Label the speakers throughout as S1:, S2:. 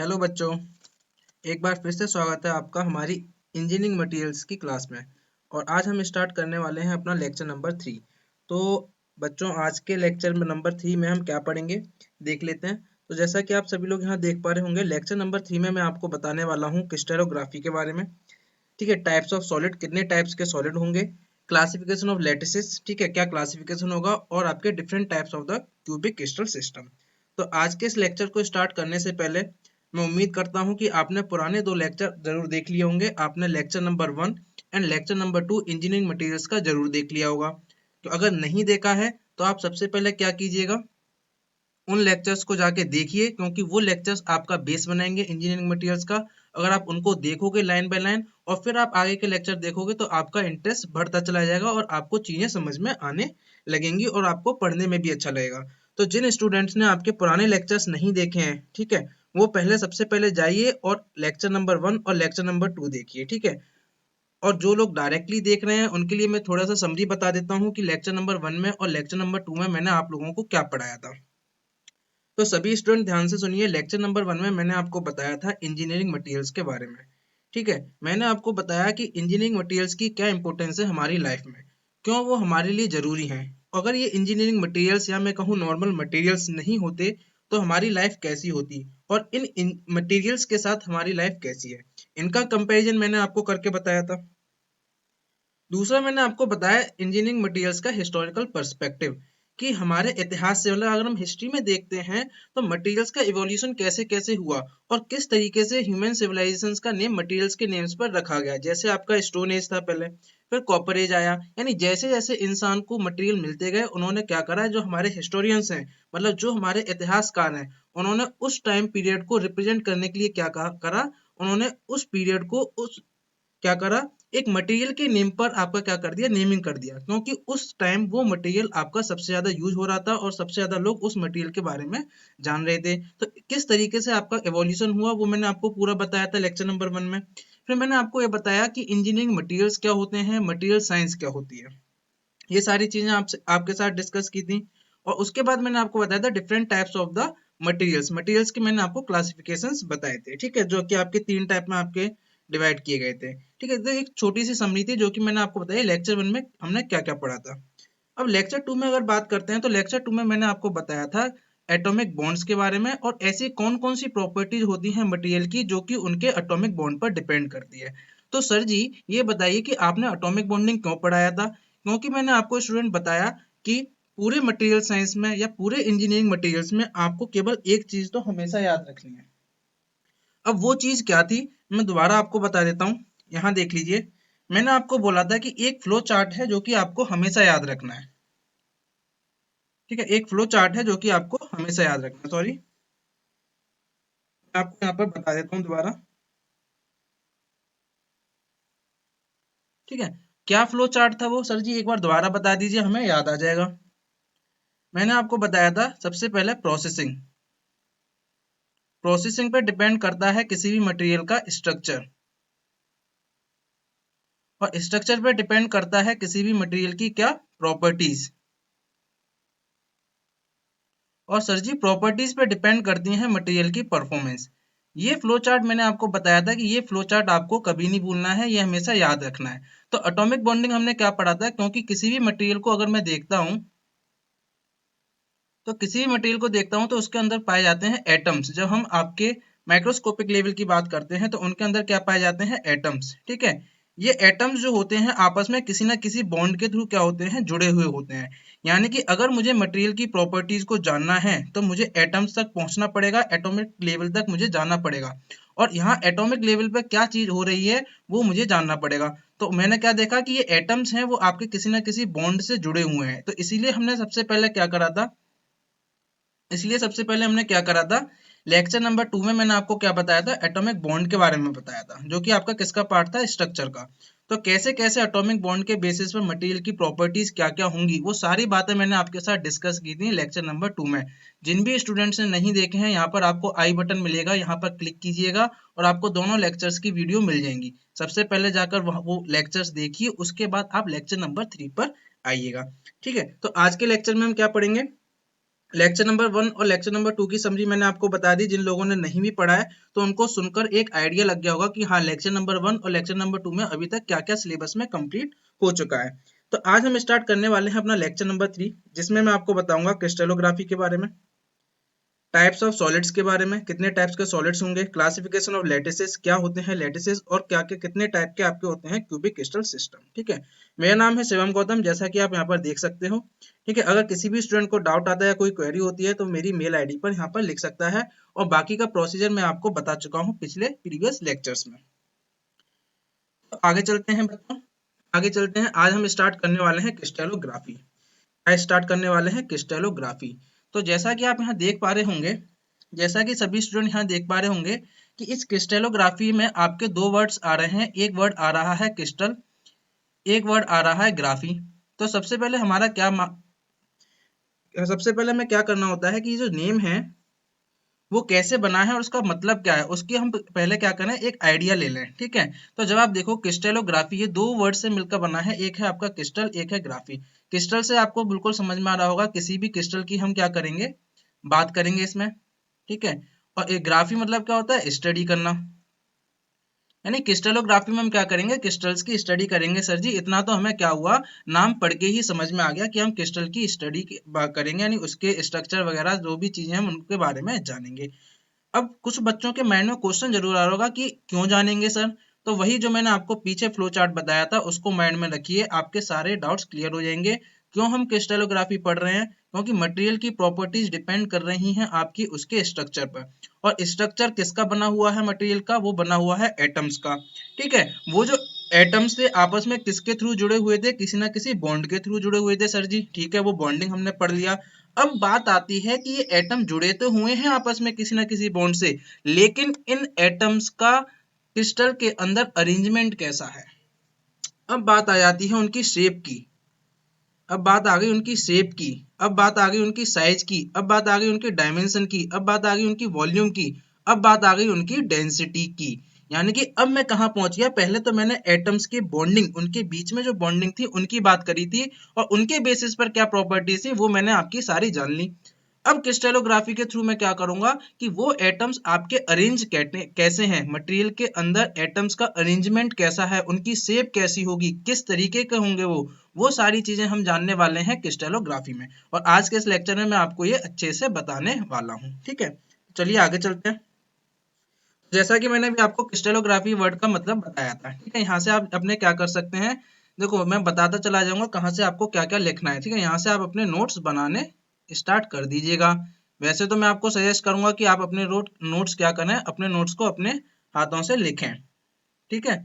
S1: Hello बच्चों, एक बार फिर से स्वागत है आपका हमारी इंजीनियरिंग मटेरियल्स की क्लास में। और आज हम स्टार्ट करने वाले हैं अपना लेक्चर नंबर 3। तो बच्चों, आज के लेक्चर में नंबर 3 में हम क्या पढ़ेंगे देख लेते हैं। तो जैसा कि आप सभी लोग यहाँ देख पा रहे होंगे, लेक्चर नंबर 3 में मैं आपको बताने वाला हूँ क्रिस्टलोग्राफी के बारे में। ठीक है, टाइप्स ऑफ सॉलिड, कितने टाइप्स के सॉलिड होंगे, क्लासिफिकेशन ऑफ लैटिसेस, ठीक है, क्या क्लासिफिकेशन होगा, और आपके different types of the cubic crystal system. तो आज के इस लेक्चर को स्टार्ट करने से पहले मैं उम्मीद करता हूं कि आपने पुराने 2 लेक्चर जरूर देख लिए होंगे। आपने lecture number 1 and lecture number 2 engineering materials का जरूर देख लिया होगा। तो अगर नहीं देखा है तो आप सबसे पहले क्या कीजिएगा, उन लेक्चर्स को जाके देखिए, क्योंकि वो लेक्चर्स आपका बेस बनाएंगे इंजीनियरिंग मटेरियल्स का। अगर आप उनको देखोगे लाइन बाय लाइन और फिर आप आगे के लेक्चर देखोगे तो आपका इंटरेस्ट बढ़ता चला जाएगा और आपको चीजें समझ में आने लगेंगी और आपको पढ़ने में भी अच्छा लगेगा। तो जिन स्टूडेंट्स ने आपके पुराने लेक्चर्स नहीं देखे हैं, ठीक है, वो पहले सबसे पहले जाइए और लेक्चर नंबर 1 और लेक्चर नंबर 2 देखिए, ठीक है। और जो लोग डायरेक्टली देख रहे हैं उनके लिए मैं थोड़ा सा समरी बता देता हूँ कि लेक्चर नंबर 1 में और लेक्चर नंबर 2 में मैंने आप लोगों को क्या पढ़ाया था। तो सभी स्टूडेंट ध्यान से सुनिए। लेक्चर नंबर 1 में मैंने आपको बताया था इंजीनियरिंग मटेरियल्स के बारे में। ठीक है, मैंने आपको बताया कि इंजीनियरिंग मटेरियल्स की क्या इंपॉर्टेंस है हमारी लाइफ में, क्यों वो हमारे लिए जरूरी हैं। अगर ये इंजीनियरिंग मटेरियल्स या मैं कहूँ नॉर्मल मटेरियल्स नहीं होते तो हमारी लाइफ कैसी होती, और इन मटेरियल्स के साथ हमारी लाइफ कैसी है, इनका कंपैरिजन मैंने आपको करके बताया था। दूसरा मैंने आपको बताया इंजीनियरिंग मटेरियल्स का हिस्टोरिकल पर्सपेक्टिव, कि हमारे इतिहास से, मतलब अगर हम हिस्ट्री में देखते हैं तो मटेरियल्स का इवोल्यूशन कैसे कैसे हुआ और किस तरीके से ह्यूमन सिविलाइजेशंस का नेम मटेरियल्स के नेम्स पर रखा गया। जैसे आपका स्टोन एज था पहले, फिर कॉपर एज आया, यानी जैसे जैसे इंसान को मटेरियल मिलते गए उन्होंने क्या करा, जो हमारे हिस्टोरियंस हैं, मतलब जो हमारे इतिहासकार हैं, उन्होंने उस टाइम पीरियड को रिप्रेजेंट करने के लिए क्या करा, उन्होंने उस पीरियड को उस क्या करा, एक मटेरियल के नेम पर आपका क्या कर दिया, नेमिंग कर दिया, क्योंकि उस टाइम वो मटेरियल आपका सबसे ज्यादा यूज हो रहा था और सबसे ज्यादा लोग उस मटेरियल के बारे में जान रहे थे। तो किस तरीके से आपका एवोल्यूशन हुआ वो मैंने आपको पूरा बताया था लेक्चर नंबर 1 में। फिर मैंने आपको ये बताया कि इंजीनियरिंग मटेरियल्स क्या होते हैं, मटेरियल साइंस क्या होती है, ये सारी चीजें आपसे आपके साथ डिस्कस की थी। और उसके बाद मैंने आपको बताया था different types of the materials, materials के मैंने आपको क्लासिफिकेशंस बताए थे, ठीक है, जो कि आपके 3 टाइप में आपके डिवाइड किए गए थे। ठीक है, तो एक छोटी सी समरी थी जो कि मैंने आपको बताई लेक्चर 1 में हमने क्या क्या पढ़ा था। अब लेक्चर 2 में अगर बात करते हैं तो लेक्चर 2 में मैंने आपको बताया था एटॉमिक बॉन्ड्स के बारे में, और ऐसी कौन कौन सी प्रॉपर्टीज होती हैं मटेरियल की जो कि उनके एटॉमिक बॉन्ड पर डिपेंड करती है। तो सर जी, ये बताइए कि आपने एटॉमिक बॉन्डिंग क्यों पढ़ाया था। क्योंकि मैंने आपको स्टूडेंट बताया कि पूरे मटेरियल साइंस में या पूरे इंजीनियरिंग मटेरियल्स में आपको केवल एक चीज तो हमेशा याद रखनी है। अब वो चीज क्या थी, मैं दोबारा आपको बता देता हूँ। यहाँ देख लीजिए, मैंने आपको बोला था कि एक फ्लो चार्ट है जो कि आपको हमेशा याद रखना है। ठीक है, एक फ्लो चार्ट है जो कि आपको हमेशा याद रखना है। सॉरी, मैं आपको यहाँ पर बता देता हूँ दोबारा। ठीक है, क्या फ्लो चार्ट था वो सर जी, एक बार दोबारा बता दीजिए, हमें याद आ जाएगा। मैंने आपको बताया था सबसे पहले प्रोसेसिंग, प्रोसेसिंग पे डिपेंड करता है किसी भी मटेरियल का स्ट्रक्चर, और स्ट्रक्चर पे डिपेंड करता है किसी भी मटेरियल की क्या, प्रॉपर्टीज। और सर जी, प्रॉपर्टीज पे डिपेंड करती हैं मटेरियल की परफॉर्मेंस। ये फ्लो चार्ट मैंने आपको बताया था कि ये फ्लो चार्ट आपको कभी नहीं भूलना है, ये हमेशा याद रखना है। तो एटॉमिक बॉन्डिंग हमने क्या पढ़ा था, क्योंकि किसी भी मटेरियल को अगर मैं देखता हूँ तो किसी भी मटेरियल को देखता हूँ तो उसके अंदर पाए जाते हैं एटम्स। जब हम आपके माइक्रोस्कोपिक लेवल की बात करते हैं तो उनके अंदर क्या पाए जाते हैं, एटम्स। ठीक है, ये एटम्स जो होते हैं आपस में किसी ना किसी बॉन्ड के थ्रू क्या होते हैं, जुड़े हुए होते हैं। यानी कि अगर मुझे मटेरियल की प्रॉपर्टीज को जानना है तो मुझे एटम्स तक पहुंचना पड़ेगा, एटॉमिक लेवल तक मुझे जाना पड़ेगा, और यहाँ एटॉमिक लेवल पर क्या चीज हो रही है वो मुझे जानना पड़ेगा। तो मैंने क्या देखा कि ये एटम्स हैं वो आपके किसी ना किसी बॉन्ड से जुड़े हुए हैं, तो इसीलिए हमने सबसे पहले क्या करा था, इसलिए सबसे पहले हमने क्या करा था, लेक्चर नंबर 2 में मैंने आपको क्या बताया था, एटॉमिक बॉन्ड के बारे में बताया था, जो कि आपका किसका पार्ट था, स्ट्रक्चर का। तो कैसे कैसे एटॉमिक बॉन्ड के बेसिस पर मटेरियल की प्रॉपर्टीज क्या क्या होंगी, वो सारी बातें मैंने आपके साथ डिस्कस की थी लेक्चर नंबर 2 में। जिन भी स्टूडेंट्स ने नहीं देखे हैं, यहाँ पर आपको आई बटन मिलेगा, यहाँ पर क्लिक कीजिएगा और आपको दोनों लेक्चर्स की वीडियो मिल जाएंगी। सबसे पहले जाकर वो लेक्चर्स देखिए, उसके बाद आप लेक्चर नंबर 3 पर आइएगा। ठीक है, तो आज के लेक्चर में हम क्या पढ़ेंगे, लेक्चर नंबर 1 और लेक्चर नंबर 2 की समरी मैंने आपको बता दी। जिन लोगों ने नहीं भी पढ़ा है तो उनको सुनकर एक आइडिया लग गया होगा कि हाँ, लेक्चर नंबर 1 और लेक्चर नंबर 2 में अभी तक क्या क्या सिलेबस में कंप्लीट हो चुका है। तो आज हम स्टार्ट करने वाले हैं अपना लेक्चर नंबर 3, जिसमें मैं आपको बताऊंगा क्रिस्टलोग्राफी के बारे में, टाइप्स ऑफ सॉलिड्स के बारे में, कितने टाइप्स के सॉलिड्स होंगे, क्लासिफिकेशन ऑफ लैटिसेस, क्या होते हैं लैटिसेस और क्या क्या कितने टाइप के आपके होते हैं क्यूबिक क्रिस्टल सिस्टम। ठीक है, मेरा नाम है शिवम गौतम, जैसा कि आप यहाँ पर देख सकते हो। ठीक है, अगर किसी भी स्टूडेंट को डाउट आता है या कोई क्वेरी होती है तो मेरी मेल आईडी पर यहाँ पर लिख सकता है, और बाकी का प्रोसीजर मैं आपको बता चुका हूँ पिछले प्रीवियस लेक्चर्स में। तो आगे चलते हैं बच्चों, आगे चलते हैं। आज हम स्टार्ट करने वाले हैं क्रिस्टलोग्राफी। आज स्टार्ट करने वाले हैं क्रिस्टलोग्राफी। तो जैसा कि आप यहाँ देख पा रहे होंगे, जैसा कि सभी स्टूडेंट यहाँ देख पा रहे होंगे कि इस क्रिस्टलोग्राफी में आपके दो वर्ड्स आ रहे हैं। एक वर्ड आ रहा है क्रिस्टल, एक वर्ड आ रहा है ग्राफी। तो सबसे पहले सबसे पहले हमें क्या करना होता है कि जो नेम है वो कैसे बना है और उसका मतलब क्या है, उसकी हम पहले क्या करें, एक आइडिया ले लें। ठीक है, तो जब आप देखो क्रिस्टलोग्राफी, ये दो वर्ड से मिलकर बना है, एक है आपका क्रिस्टल, एक है ग्राफी। क्रिस्टल से आपको बिल्कुल समझ में आ रहा होगा, किसी भी क्रिस्टल की हम क्या करेंगे, बात करेंगे इसमें। ठीक है, और एक ग्राफी मतलब क्या होता है, स्टडी करना। यानी क्रिस्टलोग्राफी में हम क्या करेंगे, क्रिस्टल्स की स्टडी करेंगे। सर जी इतना तो हमें क्या हुआ, नाम पढ़ के ही समझ में आ गया कि हम क्रिस्टल की स्टडी करेंगे, यानी उसके स्ट्रक्चर वगैरह जो भी चीजें हम उनके बारे में जानेंगे। अब कुछ बच्चों के माइंड में क्वेश्चन जरूर आ रहा होगा कि क्यों जानेंगे सर, तो वही जो मैंने आपको पीछे फ्लो चार्ट बताया था उसको माइंड में रखिए, आपके सारे डाउट्स क्लियर हो जाएंगे। क्यों हम क्रिस्टलोग्राफी पढ़ रहे हैं, क्योंकि मटेरियल की प्रॉपर्टीज डिपेंड कर रही हैं आपकी उसके स्ट्रक्चर पर। और स्ट्रक्चर किसका बना हुआ है मटेरियल का, वो बना हुआ है एटम्स का। ठीक है, वो जो एटम्स थे आपस में किसके थ्रू जुड़े हुए थे, किसी ना किसी बॉन्ड के थ्रू जुड़े हुए थे सर जी। ठीक है, वो बॉन्डिंग हमने पढ़ लिया। अब बात आती है कि ये एटम जुड़े तो हुए हैं आपस में किसी ना किसी बॉन्ड से, लेकिन इन एटम्स का क्रिस्टल के अंदर अरेंजमेंट कैसा है। अब बात आ जाती है उनकी शेप की, अब बात आ गई उनकी शेप की, अब बात आ गई उनकी साइज की, अब बात आ गई उनकी डायमेंशन की, अब बात आ गई उनकी वॉल्यूम की, अब बात आ गई उनकी डेंसिटी की। यानी कि अब मैं कहाँ पहुंच गया, पहले तो मैंने एटम्स की बॉन्डिंग, उनके बीच में जो बॉन्डिंग थी उनकी बात करी थी, और उनके बेसिस पर क्या प्रॉपर्टीज थी वो मैंने आपकी सारी जान ली। अब क्रिस्टलोग्राफी के थ्रू मैं क्या करूंगा कि वो एटम्स आपके अरेंज कैसे हैं, मटेरियल के अंदर एटम्स का अरेंजमेंट कैसा है, उनकी शेप कैसी होगी, किस तरीके के होंगे वो सारी चीजें हम जानने वाले हैं क्रिस्टलोग्राफी में। और आज के इस लेक्चर में मैं आपको ये अच्छे से बताने वाला हूँ। ठीक है, चलिए आगे चलते हैं। जैसा कि मैंने भी आपको क्रिस्टलोग्राफी वर्ड का मतलब बताया था। ठीक है, यहाँ से आप अपने क्या कर सकते हैं, देखो मैं बताता चला जाऊंगा कहाँ से आपको क्या क्या लिखना है। ठीक है, यहाँ से आप अपने नोट्स बनाने स्टार्ट कर दीजिएगा। वैसे तो मैं आपको सजेस्ट करूंगा कि आप अपने नोट्स क्या करें, अपने नोट्स को अपने हाथों से लिखें। ठीक है,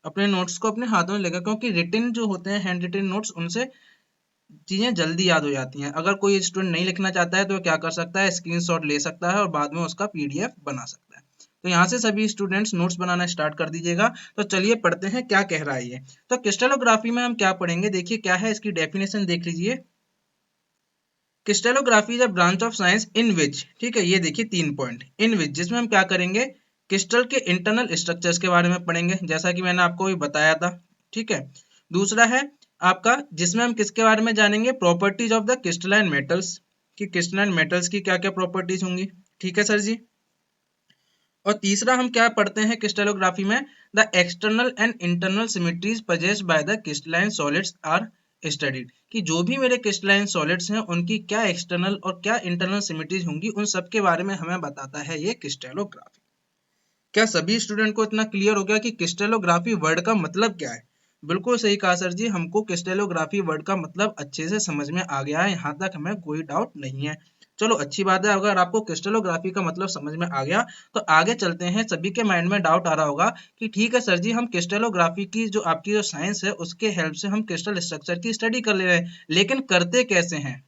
S1: अपने नोट्स को अपने हाथों में लिखें, क्योंकि रिटिन जो होते हैं, हैंड रिटिन नोट्स, उनसे चीजें जल्दी याद हो जाती हैं। अगर कोई स्टूडेंट नहीं लिखना चाहता है तो क्या कर सकता है, स्क्रीनशॉट ले सकता है और बाद में उसका पीडीएफ बना सकता है। तो यहाँ से सभी स्टूडेंट्स नोट्स बनाना स्टार्ट कर दीजिएगा। तो चलिए पढ़ते हैं क्या कह रहा है ये। तो क्रिस्टलोग्राफी में हम क्या पढ़ेंगे, देखिए क्या है इसकी डेफिनेशन देख लीजिए। Crystallography is a branch of science in which, ठीक है, ये देखिए 3 पॉइंट, इन विच, जिसमें हम क्या करेंगे, क्रिस्टल के इंटरनल स्ट्रक्चर्स के बारे में पढ़ेंगे, जैसा कि मैंने आपको भी बताया था। ठीक है, दूसरा है आपका, जिसमें हम किसके बारे में जानेंगे, properties of the crystalline metals, कि क्रिस्टलाइन मेटल्स की क्या क्या प्रॉपर्टीज होंगी। ठीक है सर जी। और तीसरा हम क्या पढ़ते हैं क्रिस्टलोग्राफी में, the external and internal symmetries possessed by the crystalline solids are studied, कि जो भी मेरे क्रिस्टलाइन सॉलिड्स हैं उनकी क्या एक्सटर्नल और क्या इंटरनल सिमेट्रीज होंगी, उन सब के बारे में हमें बताता है ये क्रिस्टलोग्राफी। क्या सभी स्टूडेंट को इतना क्लियर हो गया कि क्रिस्टलोग्राफी वर्ड का मतलब क्या है। बिल्कुल सही कहा सर जी, हमको क्रिस्टलोग्राफी वर्ड का मतलब अच्छे से समझ में आ गया है, यहाँ तक हमें कोई डाउट नहीं है। चलो अच्छी बात है, अगर आपको क्रिस्टलोग्राफी का मतलब समझ में आ गया तो आगे चलते हैं। सभी के माइंड में डाउट आ रहा होगा कि ठीक है सर जी, हम क्रिस्टलोग्राफी की जो आपकी जो साइंस है उसके हेल्प से हम क्रिस्टल स्ट्रक्चर की स्टडी कर ले रहे हैं, लेकिन करते कैसे हैं,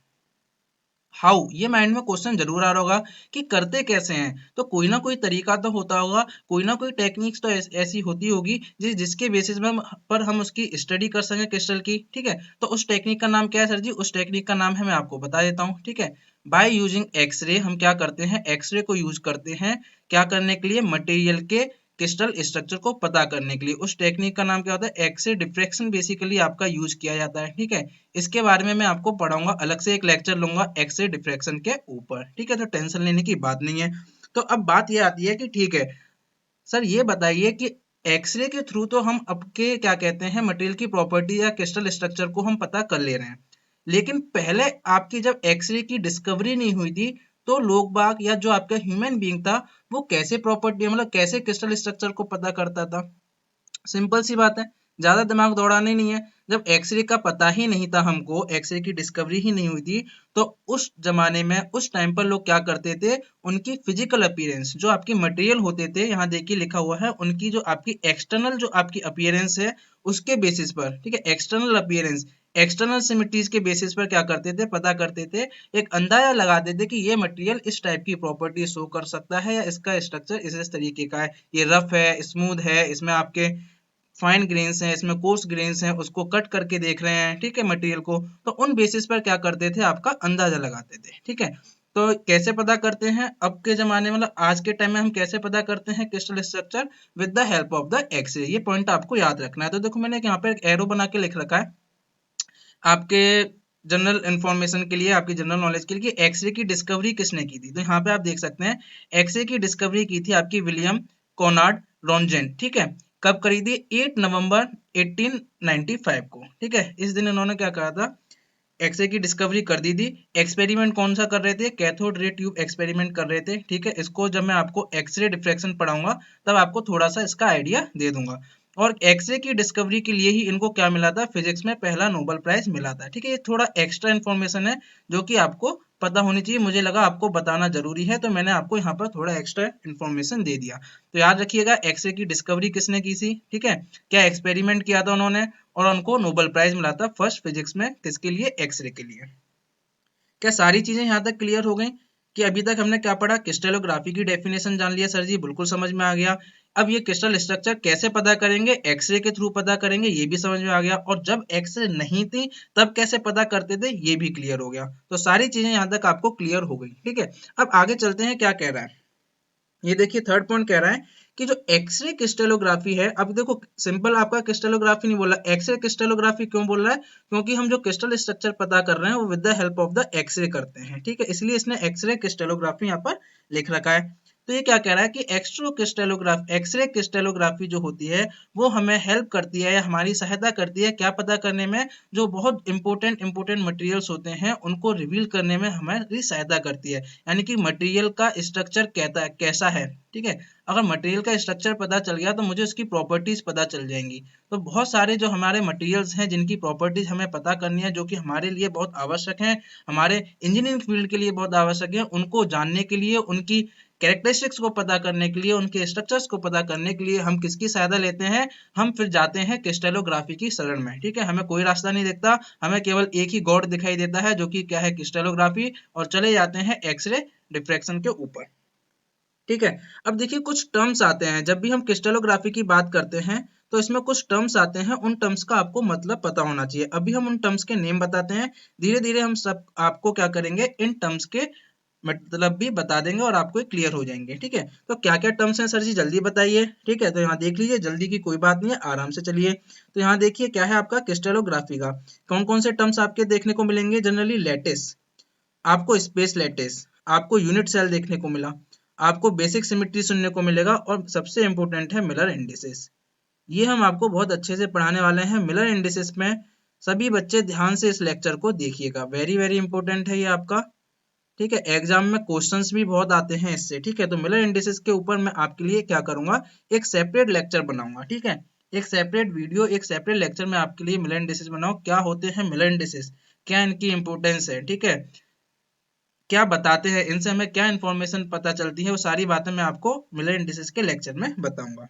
S1: हाउ, ये माइंड में क्वेश्चन जरूर आ रहा होगा कि करते कैसे हैं। तो कोई ना कोई तरीका तो होता होगा, कोई ना कोई टेक्निक्स तो ऐसी होती होगी जिसके बेसिस में पर हम उसकी स्टडी कर सकें क्रिस्टल की। ठीक है, तो उस टेक्निक का नाम क्या है सर जी, उस टेक्निक का नाम है, मैं आपको बता देता हूँ। ठीक है, बाय यूजिंग एक्सरे, हम क्या करते हैं, एक्सरे को यूज करते हैं क्या करने के लिए, मटेरियल के क्रिस्टल स्ट्रक्चर को पता करने के लिए। उस टेक्निक का नाम क्या होता है? एक्सरे डिफ्रैक्शन बेसिकली आपका यूज किया जाता है। ठीक है, इसके बारे में मैं आपको पढ़ाऊंगा, अलग से एक लेक्चर लूंगा एक्सरे डिफ्रैक्शन के ऊपर। ठीक है, तो टेंशन लेने की बात नहीं है। तो अब बात ये आती है कि ठीक है सर, ये बताइए कि एक्सरे के थ्रू तो हम आपके क्या कहते हैं मटेरियल की प्रॉपर्टी या क्रिस्टल स्ट्रक्चर को हम पता कर ले रहे हैं, लेकिन पहले आपकी जब एक्सरे की डिस्कवरी नहीं हुई थी तो लोग बाग या जो आपका ह्यूमन बीइंग था वो कैसे प्रॉपर्टी मतलब कैसे क्रिस्टल स्ट्रक्चर को पता करता था? सिंपल सी बात है, ज्यादा दिमाग दौड़ाने नहीं है। जब एक्सरे का पता ही नहीं था हमको, एक्सरे की डिस्कवरी ही नहीं हुई थी, तो उस जमाने में उस टाइम पर लोग क्या करते थे, उनकी फिजिकल अपीयरेंस जो आपकी मटेरियल होते थे, यहाँ देखिए लिखा हुआ है, उनकी जो आपकी एक्सटर्नल जो आपकी अपीयरेंस है उसके बेसिस पर, ठीक है, एक्सटर्नल अपीयरेंस, एक्सटर्नल सिमिट्रीज के बेसिस पर क्या करते थे, पता करते थे, एक अंदाजा लगाते थे कि ये मटेरियल इस टाइप की प्रॉपर्टी शो कर सकता है या इसका स्ट्रक्चर इस तरीके का है, ये रफ है, स्मूथ है, इसमें आपके फाइन ग्रेन्स हैं, इसमें कोर्स ग्रेन्स हैं, उसको कट करके देख रहे हैं, ठीक है, मटेरियल को, तो उन बेसिस पर क्या करते थे, आपका अंदाजा लगाते थे। ठीक है, तो कैसे पता करते हैं अब के जमाने मतलब आज के टाइम में हम कैसे पता करते हैं crystal structure? With the help of the X-ray. ये पॉइंट आपको याद रखना है। तो देखो मैंने यहाँ पे एक एरो बना के लिख रखा है आपके जनरल इंफॉर्मेशन के लिए, आपकी जनरल नॉलेज के लिए कि एक्सरे की डिस्कवरी किसने की थी। तो यहाँ पे आप देख सकते हैं एक्सरे की डिस्कवरी की थी आपकी विलियम कॉनार्ड रॉन्जेन। ठीक है, कब करी थी? 8 नवंबर 1895 को। ठीक है, इस दिन इन्होंने क्या कहा था, एक्सरे की डिस्कवरी कर दी थी। एक्सपेरिमेंट कौन सा कर रहे थे? कैथोड रे ट्यूब एक्सपेरिमेंट कर रहे थे। ठीक है, इसको जब मैं आपको एक्सरे डिफ्रैक्शन पढ़ाऊंगा तब आपको थोड़ा सा इसका आइडिया दे दूंगा। और एक्सरे की डिस्कवरी के लिए ही इनको क्या मिला था? फिजिक्स में पहला नोबेल प्राइज मिला था। ठीक है, ये थोड़ा एक्स्ट्रा इन्फॉर्मेशन है जो कि आपको पता होनी चाहिए, मुझे लगा आपको बताना जरूरी है तो मैंने आपको यहाँ पर थोड़ा एक्स्ट्रा इन्फॉर्मेशन दे दिया। तो याद रखिएगा एक्सरे की डिस्कवरी किसने की थी, ठीक है, क्या एक्सपेरिमेंट किया था उन्होंने, और उनको नोबेल प्राइज मिला था फर्स्ट फिजिक्स में, किसके लिए? एक्सरे के लिए। क्या सारी चीजें यहाँ तक क्लियर हो गई कि अभी तक हमने क्या पढ़ा? क्रिस्टलोग्राफी की डेफिनेशन जान लिया सर जी, बिल्कुल समझ में आ गया। अब ये क्रिस्टल स्ट्रक्चर कैसे पता करेंगे? एक्सरे के थ्रू पता करेंगे, ये भी समझ में आ गया। और जब एक्सरे नहीं थी तब कैसे पता करते थे, ये भी क्लियर हो गया। तो सारी चीजें यहाँ तक आपको क्लियर हो गई। ठीक है, अब आगे चलते हैं, क्या कह रहा है ये देखिए, थर्ड पॉइंट कह रहा है कि जो एक्सरे क्रिस्टलोग्राफी है, अब देखो सिंपल आपका क्रिस्टलोग्राफी नहीं बोला, एक्सरे क्रिस्टलोग्राफी क्यों बोल रहा है? क्योंकि हम जो क्रिस्टल स्ट्रक्चर पता कर रहे हैं वो with the help of the X-ray करते हैं। ठीक है, इसलिए इसने एक्सरे क्रिस्टलोग्राफी यहाँ पर लिख रखा है। तो ये क्या कह रहा है कि एक्सरे क्रिस्टलोग्राफी जो होती है वो हमें हेल्प करती है या हमारी सहायता करती है क्या पता करने में? जो बहुत इंपॉर्टेंट मटेरियल्स होते हैं उनको रिवील करने में हमारी सहायता करती है, यानी कि मटेरियल का स्ट्रक्चर कैसा है। ठीक है, अगर मटेरियल का स्ट्रक्चर पता चल गया तो मुझे उसकी प्रॉपर्टीज पता चल जाएंगी। तो बहुत सारे जो हमारे मटेरियल्स हैं जिनकी प्रॉपर्टीज हमें पता करनी है, जो कि हमारे लिए बहुत आवश्यक है, हमारे इंजीनियरिंग फील्ड के लिए बहुत आवश्यक है, उनको जानने के लिए, उनकी कैरेक्टरिस्टिक्स को पता करने के लिए, उनके स्ट्रक्चर्स को पता करने के लिए हम किसकी सहायता लेते हैं? हम फिर जाते हैं क्रिस्टलोग्राफी की शरण में। ठीक है, हमें कोई रास्ता नहीं दिखता, हमें केवल एक ही गॉड दिखाई देता है जो कि क्या है? क्रिस्टलोग्राफी, और चले जाते हैं एक्सरे डिफ्रैक्शन के ऊपर। ठीक है, अब देखिए कुछ टर्म्स आते हैं जब भी हम क्रिस्टलोग्राफी की बात करते हैं, तो इसमें कुछ टर्म्स आते हैं, उन टर्म्स का आपको मतलब पता होना चाहिए। अभी हम उन टर्म्स के नेम बताते हैं, धीरे धीरे हम सब आपको क्या करेंगे, इन टर्म्स के मतलब भी बता देंगे और आपको क्लियर हो जाएंगे। ठीक है, तो क्या क्या टर्म्स हैं सर जी, जल्दी बताइए। ठीक है, तो यहाँ देख लीजिए, जल्दी की कोई बात नहीं है, आराम से चलिए। तो यहाँ देखिए क्या है आपका क्रिस्टलोग्राफी का कौन कौन से टर्म्स आपके देखने को मिलेंगे। जनरली लैटिस, आपको स्पेस लैटिस, आपको यूनिट सेल देखने को मिला, आपको बेसिक सिमेट्री सुनने को मिलेगा, और सबसे इंपॉर्टेंट है मिलर इंडिसेस। ये हम आपको बहुत अच्छे से पढ़ाने वाले हैं। मिलर इंडिसेस में सभी बच्चे ध्यान से इस लेक्चर को देखिएगा, वेरी वेरी इंपॉर्टेंट है ये आपका। ठीक है, एग्जाम में क्वेश्चंस भी बहुत आते हैं इससे। ठीक है, तो मिलर इंडिसेस के ऊपर मैं आपके लिए क्या करूंगा, एक सेपरेट लेक्चर बनाऊंगा। ठीक है, एक सेपरेट वीडियो, एक सेपरेट लेक्चर में आपके लिए मिलर इंडिसेस बनाऊं, क्या होते हैं मिलर इंडिसेस, क्या इनकी इंपॉर्टेंस है, ठीक है, क्या बताते हैं, इनसे हमें क्या इंफॉर्मेशन पता चलती है, वो सारी बातें मैं आपको मिलर इंडिसेस के लेक्चर में बताऊंगा।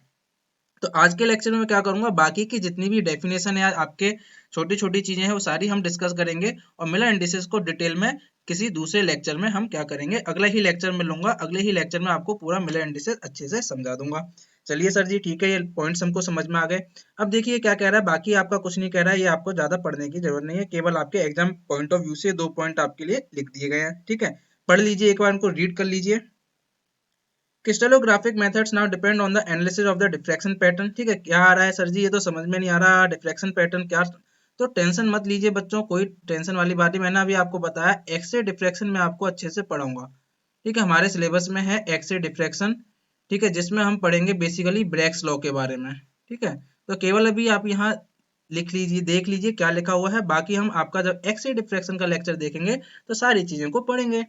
S1: तो आज के लेक्चर में मैं क्या करूंगा, बाकी की जितनी भी डेफिनेशन है आपके छोटी छोटी चीजें हैं वो सारी हम डिस्कस करेंगे, और मिलर इंडिसेस को डिटेल में किसी दूसरे लेक्चर में हम क्या करेंगे, अगले ही लेक्चर में लूंगा, अगले ही लेक्चर में आपको पूरा मिलर इंडिसेस अच्छे से समझा दूंगा। चलिए सर जी, ठीक है, ये पॉइंट्स हमको समझ में आ गए। अब देखिए क्या कह रहा है, बाकी आपका कुछ नहीं कह रहा है, ये आपको ज्यादा पढ़ने की जरूरत नहीं है, केवल आपके एग्जाम पॉइंट ऑफ व्यू से 2 पॉइंट आपके लिए लिख दिए गए हैं। ठीक है, पढ़ लीजिए, एक बार उनको रीड कर लीजिए। Crystallographic methods now depend on the analysis of the diffraction pattern. ठीक है, क्या आ रहा है सर जी, ये तो समझ में नहीं आ रहा डिफ्रैक्शन पैटर्न क्या। तो टेंशन मत लीजिए बच्चों, कोई टेंशन वाली बात नहीं, मैंने अभी आपको बताया एक्स-रे डिफ्रैक्शन में आपको अच्छे से पढ़ाऊंगा। ठीक है, हमारे सिलेबस में है एक्स-रे डिफ्रैक्शन। ठीक है, जिसमें हम पढ़ेंगे बेसिकली ब्रैग्स लॉ के बारे में। ठीक है, तो केवल अभी आप यहाँ लिख लीजिए, देख लीजिए क्या लिखा हुआ है, बाकी हम आपका जब एक्स-रे डिफ्रैक्शन का लेक्चर देखेंगे तो सारी चीजों को पढ़ेंगे।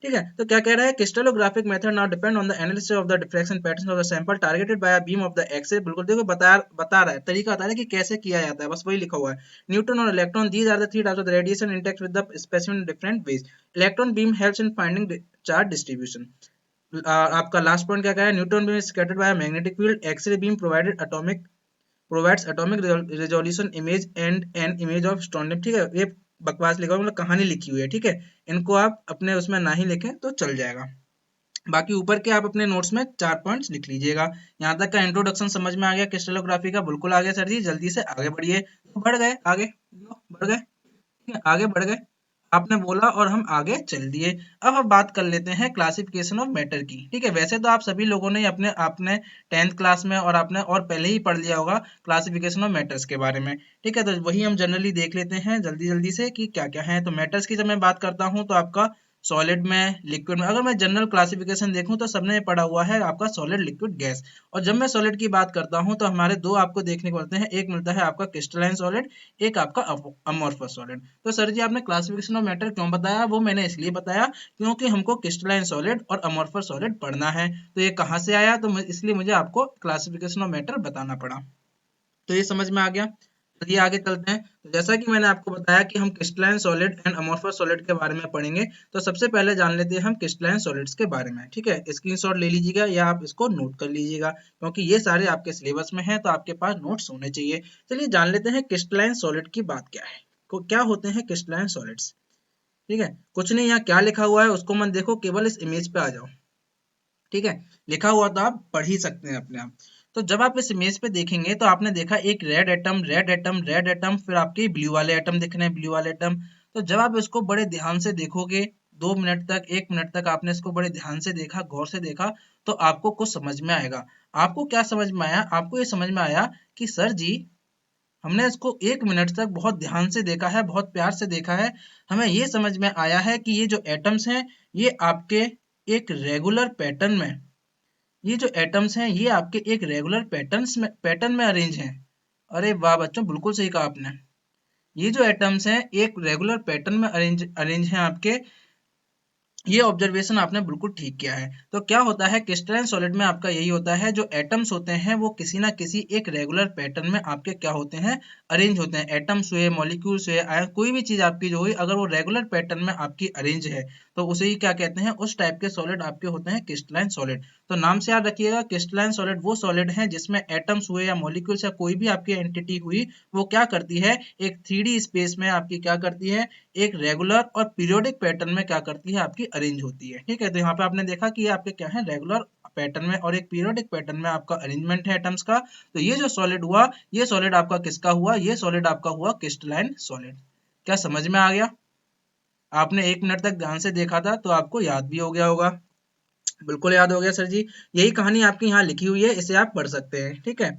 S1: ठीक है, तो क्या कह रहा है, crystallographic method now depend on the analysis of the diffraction pattern of the sample targeted by a beam of the X-ray. बिल्कुल देखो बता रहा है, तरीका बता रहा है कि कैसे किया जाता है, बस वही लिखा हुआ है। न्यूट्रॉन और electron, these are the three types of the radiation interact with the specimen in different ways. Electron beam helps in finding charge distribution. आपका लास्ट पॉइंट क्या कह रहा है, neutron beam is scattered by magnetic field, X-ray beam provides atomic resolution image and an image of strontium। ठीक है, ये बकवास लिखा हुआ, मतलब कहानी लिखी हुई है। ठीक है, इनको आप अपने उसमें ना ही लिखें तो चल जाएगा, बाकी ऊपर के आप अपने नोट्स में 4 पॉइंट्स लिख लीजिएगा। यहाँ तक का इंट्रोडक्शन समझ में आ गया क्रिस्टलोग्राफी का, बिल्कुल आ गया सर जी, जल्दी से आगे बढ़िए। तो बढ़ गए आगे, बढ़ गए, ठीक है, आगे बढ़ गए, आपने बोला और हम आगे चल दिए। अब हम बात कर लेते हैं क्लासिफिकेशन ऑफ मैटर की। ठीक है, वैसे तो आप सभी लोगों ने अपने आपने 10th क्लास में और आपने और पहले ही पढ़ लिया होगा क्लासिफिकेशन ऑफ मैटर्स के बारे में। ठीक है, तो वही हम जनरली देख लेते हैं जल्दी जल्दी से कि क्या क्या है। तो मैटर्स की जब मैं बात करता हूँ तो आपका सॉलिड में, लिक्विड में, अगर मैं जनरल क्लासिफिकेशन देखूं तो सबने पढ़ा हुआ है आपका सॉलिड, लिक्विड, गैस। और जब मैं सॉलिड की बात करता हूं तो हमारे दो आपको देखने को मिलते हैं, एक मिलता है आपका क्रिस्टलाइन सॉलिड, एक आपका अमोर्फस सॉलिड। तो सर जी आपने क्लासिफिकेशन ऑफ मैटर क्यों बताया, वो मैंने इसलिए बताया क्योंकि हमको क्रिस्टलाइन सॉलिड और अमोर्फस सॉलिड पढ़ना है। तो ये कहाँ से आया, तो इसलिए मुझे आपको क्लासिफिकेशन ऑफ मैटर बताना पड़ा। तो ये समझ में आ गया। चलिए आगे चलते हैं। तो जैसा कि मैंने आपको बताया कि हम crystalline solid and amorphous solid के बारे में पढ़ेंगे, तो सबसे पहले जान लेते हैं हम क्रिस्टलाइन सॉलिड्स के बारे में। ठीक है, स्क्रीनशॉट ले लीजिएगा या आप इसको नोट कर लीजिएगा, क्योंकि ये सारे आपके सिलेबस में हैं तो आपके पास नोट्स होने चाहिए। चलिए जान लेते हैं क्रिस्टलाइन सॉलिड की बात क्या है, क्या होते हैं क्रिस्टलाइन सॉलिड्स। ठीक है, कुछ नहीं, यहाँ क्या लिखा हुआ है उसको मत देखो, केवल इस इमेज पे आ जाओ। ठीक है, लिखा हुआ तो आप पढ़ ही सकते हैं अपने आप। तो जब आप इस इमेज पे देखेंगे तो आपने देखा एक red atom, red atom, red atom, फिर आपके ब्लू वाले एटम दिख रहे हैं, ब्लू वाले एटम। तो जब आप इसको बड़े ध्यान से देखोगे, 2 मिनट तक, 1 मिनट तक आपने इसको बड़े ध्यान से देखा, गौर से देखा, तो आपको कुछ समझ में आएगा। आपको क्या समझ में आया, आपको ये समझ में आया कि सर जी हमने इसको 1 मिनट तक बहुत ध्यान से देखा है, बहुत प्यार से देखा है, हमें ये समझ में आया है कि ये जो एटम्स हैं ये आपके एक रेगुलर पैटर्न में, ये जो एटम्स हैं ये आपके एक रेगुलर पैटर्न में अरेंज हैं। अरे वाह बच्चों, बिल्कुल सही कहा आपने, ये जो एटम्स हैं एक रेगुलर पैटर्न में अरेंज अरेंज हैं आपके। ये ऑब्जर्वेशन आपने बिल्कुल ठीक किया है। तो क्या होता है क्रिस्टलाइन सॉलिड में आपका यही होता है, जो एटम्स होते हैं वो किसी ना किसी एक रेगुलर पैटर्न में आपके क्या होते हैं, अरेंज होते हैं। एटम्स हुए, मॉलिक्यूल्स हुए, आयन, कोई भी चीज आपकी जो हुई, अगर वो रेगुलर पैटर्न में आपकी अरेंज है तो उसे ही क्या कहते हैं, उस टाइप के सॉलिड आपके होते हैं क्रिस्टलाइन सॉलिड। तो नाम से याद रखिएगा, क्रिस्टलाइन सॉलिड वो सॉलिड है जिसमें एटम्स हुए या मॉलिक्यूल्स या कोई भी आपकी एंटिटी हुई, वो क्या करती है, एक 3D स्पेस में आपकी क्या करती है, एक रेगुलर और पीरियोडिक पैटर्न में क्या करती है, आपकी अरेंज होती है। ठीक है, तो यहाँ पे आपने देखा कि ये आपके क्या है, रेगुलर पैटर्न में और एक पीरियोडिक पैटर्न में आपका अरेंजमेंट है एटम्स का। तो ये जो सॉलिड हुआ, ये सॉलिड आपका किसका हुआ, ये सॉलिड आपका हुआ क्रिस्टलाइन सॉलिड। क्या समझ में आ गया, आपने 1 मिनट तक ध्यान से देखा था तो आपको याद भी हो गया होगा। बिल्कुल याद हो गया सर जी, यही कहानी आपकी यहाँ लिखी हुई है, इसे आप पढ़ सकते हैं। ठीक है,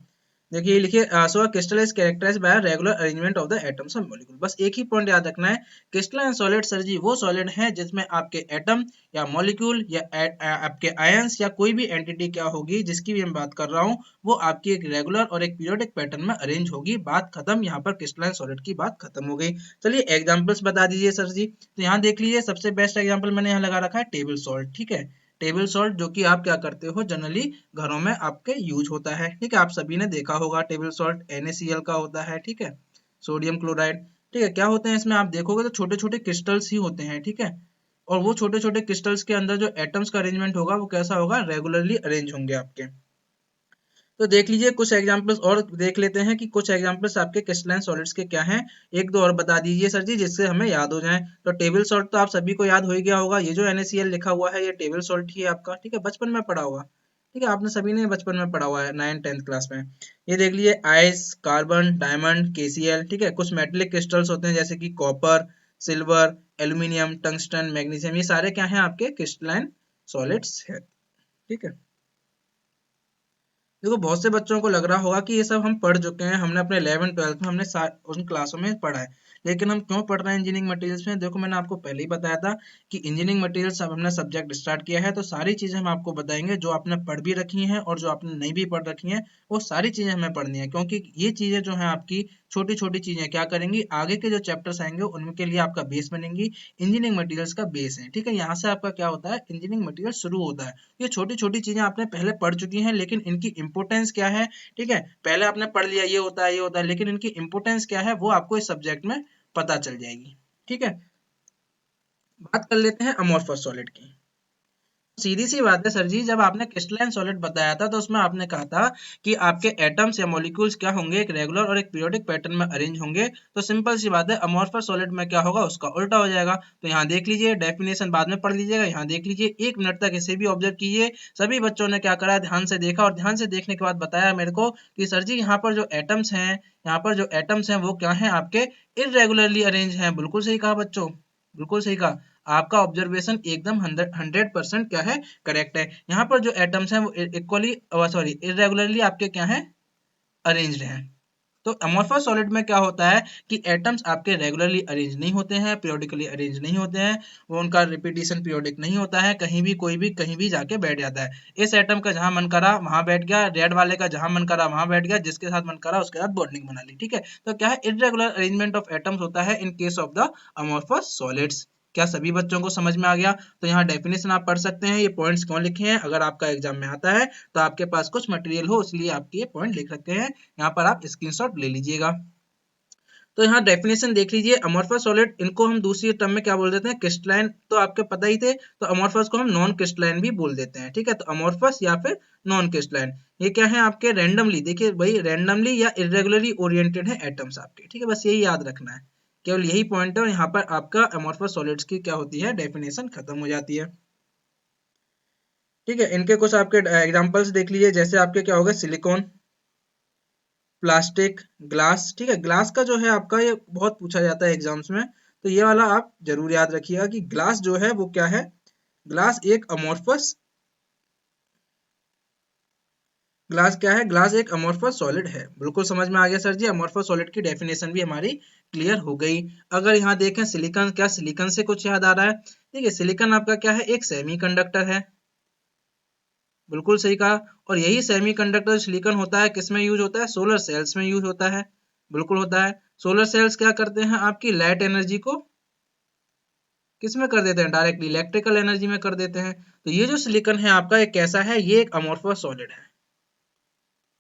S1: देखिए लिखिए, so a crystal is characterized by regular arrangement of the atoms and molecule. बस एक ही पॉइंट याद रखना है, क्रिस्टलाइन सॉलिड सर जी वो सॉलिड है जिसमें आपके एटम या मॉलिक्यूल या आपके आयंस या कोई भी एंटिटी क्या होगी जिसकी भी मैं बात कर रहा हूँ, वो आपकी एक रेगुलर और एक पीरियोडिक पैटर्न में अरेंज होगी। बात खत्म, यहाँ पर क्रिस्टलाइन सॉलिड की बात खत्म हो गई। चलिए एग्जाम्पल्स बता दीजिए सर जी। तो यहाँ देख लीजिए, सबसे बेस्ट एग्जाम्पल मैंने यहाँ लगा रखा है टेबल सॉल्ट। ठीक है, टेबल सॉल्ट जो कि आप क्या करते हो, जनरली घरों में आपके यूज होता है। ठीक है, आप सभी ने देखा होगा टेबल सॉल्ट NaCl का होता है। ठीक है, सोडियम क्लोराइड। ठीक है, क्या होते हैं इसमें, आप देखोगे तो छोटे छोटे क्रिस्टल्स ही होते हैं। ठीक है, और वो छोटे छोटे क्रिस्टल्स के अंदर जो एटम्स का अरेंजमेंट होगा वो कैसा होगा, रेगुलरली अरेंज होंगे आपके। तो देख लीजिए कुछ एग्जांपल्स और देख लेते हैं कि कुछ एग्जांपल्स आपके क्रिस्टलाइन सॉलिड्स के क्या हैं। एक दो और बता दीजिए सर जी जिससे हमें याद हो जाए। तो टेबल सॉल्ट तो आप सभी को याद हो ही गया होगा, ये जो NaCl लिखा हुआ है ये टेबल सॉल्ट ही है आपका। ठीक है, बचपन में पढ़ा होगा। ठीक है, आपने सभी ने बचपन में पढ़ा हुआ है 9th-10th क्लास में। ये देख लीजिए आइस, कार्बन, डायमंड, KCl। ठीक है, कुछ मेटेलिक क्रिस्टल्स होते हैं जैसे कि copper, silver, aluminium, tungsten, magnesium, ये सारे क्या हैं आपके क्रिस्टलाइन सॉलिड्स है। ठीक है, देखो बहुत से बच्चों को लग रहा होगा कि ये सब हम पढ़ चुके हैं, हमने अपने 11th-12th में हमने उन क्लासों में पढ़ा है, लेकिन हम क्यों पढ़ रहे हैं इंजीनियरिंग मटेरियल्स में। देखो मैंने आपको पहले ही बताया था कि इंजीनियरिंग मटेरियल्स अब हमने सब्जेक्ट स्टार्ट किया है, तो सारी चीजें हम आपको बताएंगे जो आपने पढ़ भी रखी हैं और जो आपने नहीं भी पढ़ रखी हैं, वो सारी चीजें हमें पढ़नी है, क्योंकि ये चीजें जो है आपकी छोटी छोटी चीजें क्या करेंगी, आगे के जो चैप्टर्स आएंगे उनके लिए आपका बेस बनेंगी, इंजीनियरिंग मटेरियल्स का बेस है। ठीक है, यहाँ से आपका क्या होता है, इंजीनियरिंग मटेरियल शुरू होता है। ये छोटी छोटी चीजें आपने पहले पढ़ चुकी हैं, लेकिन इनकी इंपोर्टेंस क्या है, ठीक है, पहले आपने पढ़ लिया ये होता है ये होता है, लेकिन इनकी इंपोर्टेंस क्या है वो आपको इस सब्जेक्ट में पता चल जाएगी। ठीक है, बात कर लेते हैं अमोर्फस सॉलिड की। सीधी सी बात है सर जी, जब आपने क्रिस्टलाइन सॉलिड बताया था तो उसमें आपने कहा था कि आपके एटम्स या मॉलिक्यूल्स क्या होंगे, एक रेगुलर और एक पीरियोडिक पैटर्न में अरेंज होंगे। तो सिंपल सी बात है, अमोर्फस सॉलिड में क्या होगा, उसका उल्टा हो जाएगा। तो यहाँ देख लीजिए, डेफिनेशन बाद में पढ़ लीजिएगा, यहाँ देख लीजिए, 1 मिनट तक इसे भी ऑब्जर्व कीजिए। सभी बच्चों ने क्या करा, ध्यान से देखा और ध्यान से देखने के बाद बताया मेरे को कि सर जी यहाँ पर जो एटम्स हैं, यहाँ पर जो एटम्स हैं वो क्या हैं, आपके इर्रेगुलरली अरेंज हैं। बिल्कुल सही कहा बच्चों, बिल्कुल सही कहा, आपका ऑब्जर्वेशन एकदम 100% क्या है, करेक्ट है। यहाँ पर जो एटम्स हैं वो इक्वली सॉरी इरेगुलरली आपके क्या हैं, अरेंज्ड हैं। तो अमोर्फस सॉलिड में क्या होता है कि एटम्स आपके रेगुलरली अरेंज नहीं होते हैं, पीरियोडिकली अरेंज नहीं होते हैं, वो उनका रिपीटिशन पीरियोडिक नहीं होता है, कहीं भी कोई भी कहीं भी जाके बैठ जाता है। इस एटम का जहां मन करा वहां बैठ गया, रेड वाले का जहां मन करा वहां बैठ गया, जिसके साथ मन करा उसके साथ बॉन्डिंग बना ली। ठीक है, तो क्या है, इरेगुलर अरेंजमेंट ऑफ एटम्स होता है in case of the amorphous solids. क्या सभी बच्चों को समझ में आ गया? तो यहाँ डेफिनेशन आप पढ़ सकते हैं, ये पॉइंट्स क्यों लिखे हैं, अगर आपका एग्जाम में आता है तो आपके पास कुछ मटेरियल हो इसलिए आपके ये पॉइंट लिख रखे हैं, यहाँ पर आप स्क्रीनशॉट ले लीजिएगा। तो यहाँ डेफिनेशन देख लीजिए, अमोर्फस सॉलिड इनको हम दूसरी टर्म में क्या बोल देते हैं, क्रिस्टलाइन, तो आपके पता ही थे। तो अमोर्फस को हम नॉन क्रिस्टलाइन भी बोल देते हैं। ठीक है, तो अमोर्फस या फिर नॉन क्रिस्टलाइन, ये क्या है आपके रैंडमली, देखिए भाई रैंडमली या इरेगुलरली ओरिएंटेड है एटम्स आपके। ठीक है, बस यही याद रखना है, केवल यही पॉइंट है, और यहाँ पर आपका अमोर्फस सॉलिड्स की क्या होती है, डेफिनेशन खत्म हो जाती है। ठीक है, इनके कुछ आपके एग्जांपल्स देख लीजिए, जैसे आपके क्या होगा, सिलिकॉन, प्लास्टिक, ग्लास। ठीक है, ग्लास का जो है आपका ये बहुत पूछा जाता है एग्जाम्स में, तो ये वाला आप जरूर याद रखिएगा कि ग्लास जो है वो क्या है, ग्लास एक अमोर्फस, ग्लास क्या है, ग्लास एक अमोर्फस सॉलिड है। बिल्कुल समझ में आ गया सर जी, अमोर्फस सॉलिड की डेफिनेशन भी हमारी क्लियर हो गई। अगर यहाँ देखें सिलिकॉन, क्या सिलिकॉन से कुछ याद आ रहा है? देखिए सिलिकॉन आपका क्या है, एक सेमीकंडक्टर है। बिल्कुल सही कहा, और यही सेमीकंडक्टर सिलिकॉन होता है किसमें यूज होता है, सोलर सेल्स में यूज होता है। बिल्कुल होता है, सोलर सेल्स क्या करते हैं, आपकी लाइट एनर्जी को किसमें कर देते हैं, डायरेक्टली इलेक्ट्रिकल एनर्जी में कर देते हैं। तो ये जो सिलिकॉन है आपका, ये कैसा है, ये एक अमोर्फस सॉलिड है।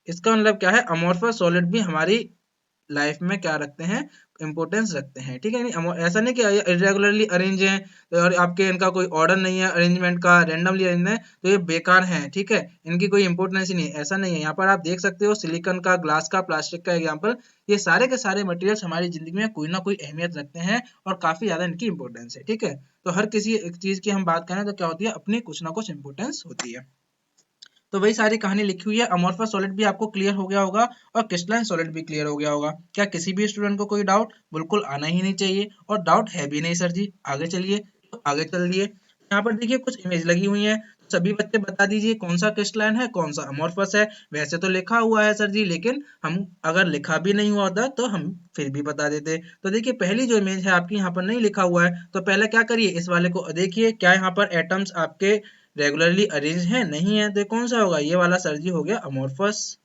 S1: इसका मतलब क्या है, अमोर्फस सॉलिड भी हमारी लाइफ में क्या रखते हैं, इंपॉर्टेंस रखते हैं। ठीक है, नहीं ऐसा नहीं कि इरेगुलरली अरेंज है और आपके इनका कोई ऑर्डर नहीं है अरेंजमेंट का, रैंडमली अरेंज है तो ये बेकार है। ठीक है, इनकी कोई इंपॉर्टेंस ही नहीं है, ऐसा नहीं है। यहाँ पर आप देख सकते हो सिलिकॉन का, ग्लास का, प्लास्टिक का एग्जाम्पल, ये सारे के सारे मटेरियल्स हमारी जिंदगी में कोई ना कोई अहमियत रखते हैं और काफी ज्यादा इनकी इंपॉर्टेंस है। ठीक है, तो हर किसी एक चीज की हम बात करें तो क्या होती है, अपनी कुछ ना कुछ इंपॉर्टेंस होती है। तो वही सारी कहानी लिखी हुई है। अमोर्फस सॉलिड भी आपको क्लियर हो गया होगा और क्रिस्टलाइन सॉलिड भी क्लियर हो गया होगा। क्या किसी भी स्टूडेंट को कोई डाउट, बिल्कुल आना ही नहीं चाहिए, और डाउट है भी नहीं सर जी। आगे चलिए, तो आगे चलिए, यहाँ पर देखिए कुछ इमेज लगी हुई है, सभी बच्चे बता दीजिए कौन सा क्रिस्टलाइन है कौन सा अमोर्फस है। वैसे तो लिखा हुआ है सर जी, लेकिन हम अगर लिखा भी नहीं हुआ होता तो हम फिर भी बता देते। तो देखिए पहली जो इमेज है आपकी, यहाँ पर नहीं लिखा हुआ है, तो पहले क्या करिए, इस वाले को देखिए, क्या यहाँ पर एटम्स आपके रेगुलरली अरेंज है, नहीं है, तो ये कौन सा होगा, ये वाला सर जी हो गया अमोर्फस।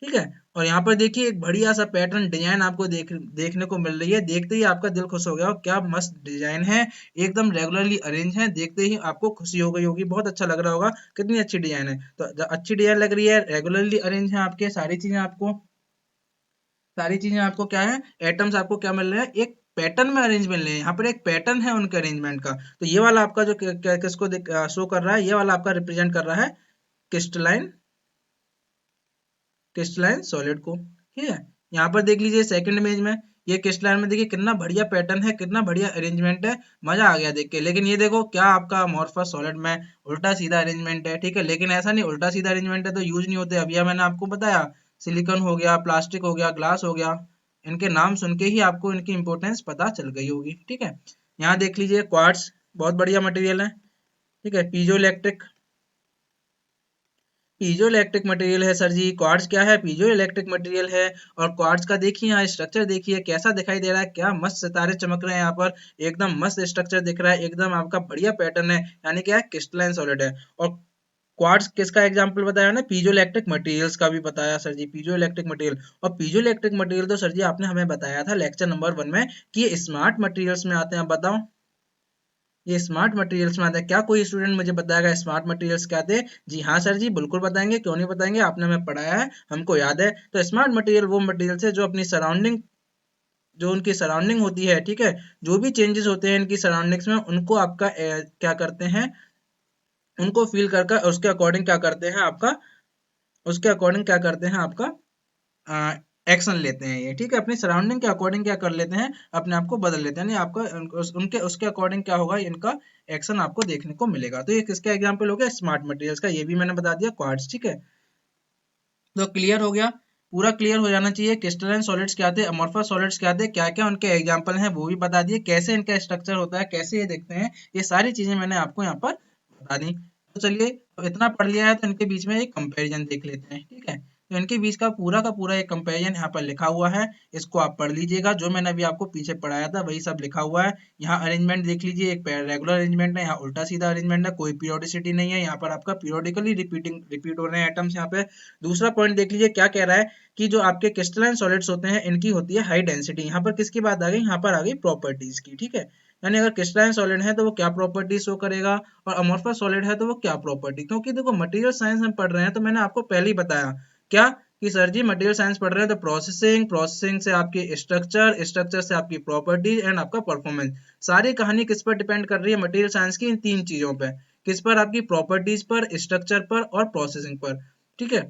S1: ठीक है, और यहाँ पर देखिए एक बढ़िया सा पैटर्न डिजाइन आपको देखने को मिल रही है, देखते ही आपका दिल खुश हो गया हो, क्या मस्त डिजाइन है, एकदम रेगुलरली अरेंज है, देखते ही आपको खुशी हो गई होगी, बहुत अच्छा लग रहा होगा, कितनी अच्छी डिजाइन है। तो अच्छी डिजाइन लग रही है, रेगुलरली अरेंज है आपके, सारी चीजें आपको क्या है, एटम्स आपको क्या मिल रहे हैं, एक पैटर्न में अरेंज मिल रहे हैं, यहाँ पर एक पैटर्न है उनके अरेंजमेंट का। तो ये वाला आपका जो किसको शो कर रहा है, ये वाला आपका रिप्रेजेंट कर रहा है क्रिस्टलाइन, क्रिस्टलाइन सॉलिड को। ठीक है, यहाँ पर देख लीजिए सेकंड इमेज में, ये क्रिस्टलाइन में देखिए कितना बढ़िया पैटर्न है, कितना बढ़िया अरेंजमेंट है, मजा आ गया देख के। लेकिन ये देखो क्या आपका अमोर्फस सॉलिड में उल्टा सीधा अरेंजमेंट है। ठीक है, लेकिन ऐसा नहीं, उल्टा सीधा अरेंजमेंट है तो यूज नहीं होते। अभी मैंने आपको बताया, सिलिकॉन हो गया, प्लास्टिक हो गया, ग्लास हो गया, इनके नाम सुन के ही आपको इनकी इंपोर्टेंस पता चल गई होगी। ठीक है, यहाँ देख लीजिए क्वार्ट्ज, बहुत बढ़िया मटेरियल है। ठीक है, piezo electric, piezo electric material है सर जी। क्वार्ट्ज क्या है? पीजो इलेक्ट्रिक मटेरियल है। और क्वार्ट्ज का देखिए यहाँ स्ट्रक्चर देखिए कैसा दिखाई दे रहा है, क्या मस्त सितारे चमक रहे हैं यहाँ पर, एकदम मस्त स्ट्रक्चर दिख रहा है, एकदम आपका बढ़िया पैटर्न है, यानी क्या है, क्रिस्टलाइन सॉलिड है। और क्वार्ट्ज किसका एग्जांपल बताया ना? पीजो इलेक्ट्रिक मटेरियल्स का भी बताया सर जी, पीजो इलेक्ट्रिक मटेरियल। और पीजो इलेक्ट्रिक मटेरियल तो सर जी आपने हमें बताया था लेक्चर नंबर 1 में कि ये स्मार्ट मटेरियल्स में आते हैं। बताओ, ये स्मार्ट मटेरियल्स में आता है क्या? कोई स्टूडेंट मुझे बताएगा स्मार्ट मटेरियल्स क्या थे? जी हाँ सर जी, बिल्कुल बताएंगे, क्यों नहीं बताएंगे, आपने हमें पढ़ाया है, हमको याद है। तो स्मार्ट मटेरियल वो मटेरियल्स है जो अपनी सराउंडिंग, जो उनकी सराउंडिंग होती है, ठीक है, जो भी चेंजेस होते हैं इनकी सराउंडिंग्स में, उनको आपका क्या करते हैं, उनको फील कर उसके अकॉर्डिंग क्या करते हैं आपका, उसके अकॉर्डिंग क्या करते हैं आपका एक्शन लेते हैं ये, ठीक है, अपनी सराउंडिंग के अकॉर्डिंग क्या कर लेते हैं, अपने आप को बदल लेते हैं, नहीं आपका उनके उसके अकॉर्डिंग क्या होगा, इनका एक्शन आपको देखने को मिलेगा। तो ये किसका एग्जांपल हो गया? स्मार्ट मटेरियल्स का। ये भी मैंने बता दिया, क्वार्ट्ज, ठीक है। तो क्लियर हो गया, पूरा क्लियर हो जाना चाहिए। क्रिस्टलाइन सॉलिड्स क्या थे, अमोर्फस सॉलिड्स क्या थे, क्या क्या उनके एग्जांपल हैं वो भी बता दिए, कैसे इनका स्ट्रक्चर होता है, कैसे ये दिखते हैं, ये सारी चीजें मैंने आपको यहाँ पर बता दी। तो चलिए, तो इतना पढ़ लिया है तो इनके बीच में एक कंपैरिजन देख लेते हैं, ठीक है। तो इनके बीच का पूरा एक कंपैरिजन यहाँ पर लिखा हुआ है, इसको आप पढ़ लीजिएगा, जो मैंने अभी आपको पीछे पढ़ाया था वही सब लिखा हुआ है। यहाँ अरेंजमेंट देख लीजिए, एक रेगुलर अरेंजमेंट है, यहाँ उल्टा सीधा अरेंजमेंट है, कोई पीरियोडिसिटी नहीं है, यहाँ पर आपका पीरियोडिकली रिपीट हो रहे हैं एटम्स यहाँ पे। दूसरा पॉइंट देख लीजिए क्या कह रहा है, कि जो आपके क्रिस्टलाइन सॉलिड्स होते हैं इनकी होती है हाई डेंसिटी। यहाँ पर किसकी बात आ गई? यहाँ पर आ गई प्रॉपर्टीज की, ठीक है। यानी अगर क्रिस्टलाइन सॉलिड है तो वो क्या प्रॉपर्टी शो करेगा, और अमोर्फस सॉलिड है तो वो क्या प्रॉपर्टी। क्योंकि देखो मटेरियल साइंस हम पढ़ रहे हैं तो मैंने आपको पहले ही बताया क्या, कि सर जी मटेरियल साइंस पढ़ रहे हैं तो प्रोसेसिंग, प्रोसेसिंग से आपकी स्ट्रक्चर, स्ट्रक्चर से आपकी प्रॉपर्टी एंड आपका परफॉर्मेंस, सारी कहानी किस पर डिपेंड कर रही है मटेरियल साइंस की? इन तीन चीजों पर। किस पर? आपकी प्रॉपर्टीज पर, स्ट्रक्चर पर और प्रोसेसिंग पर, ठीक है।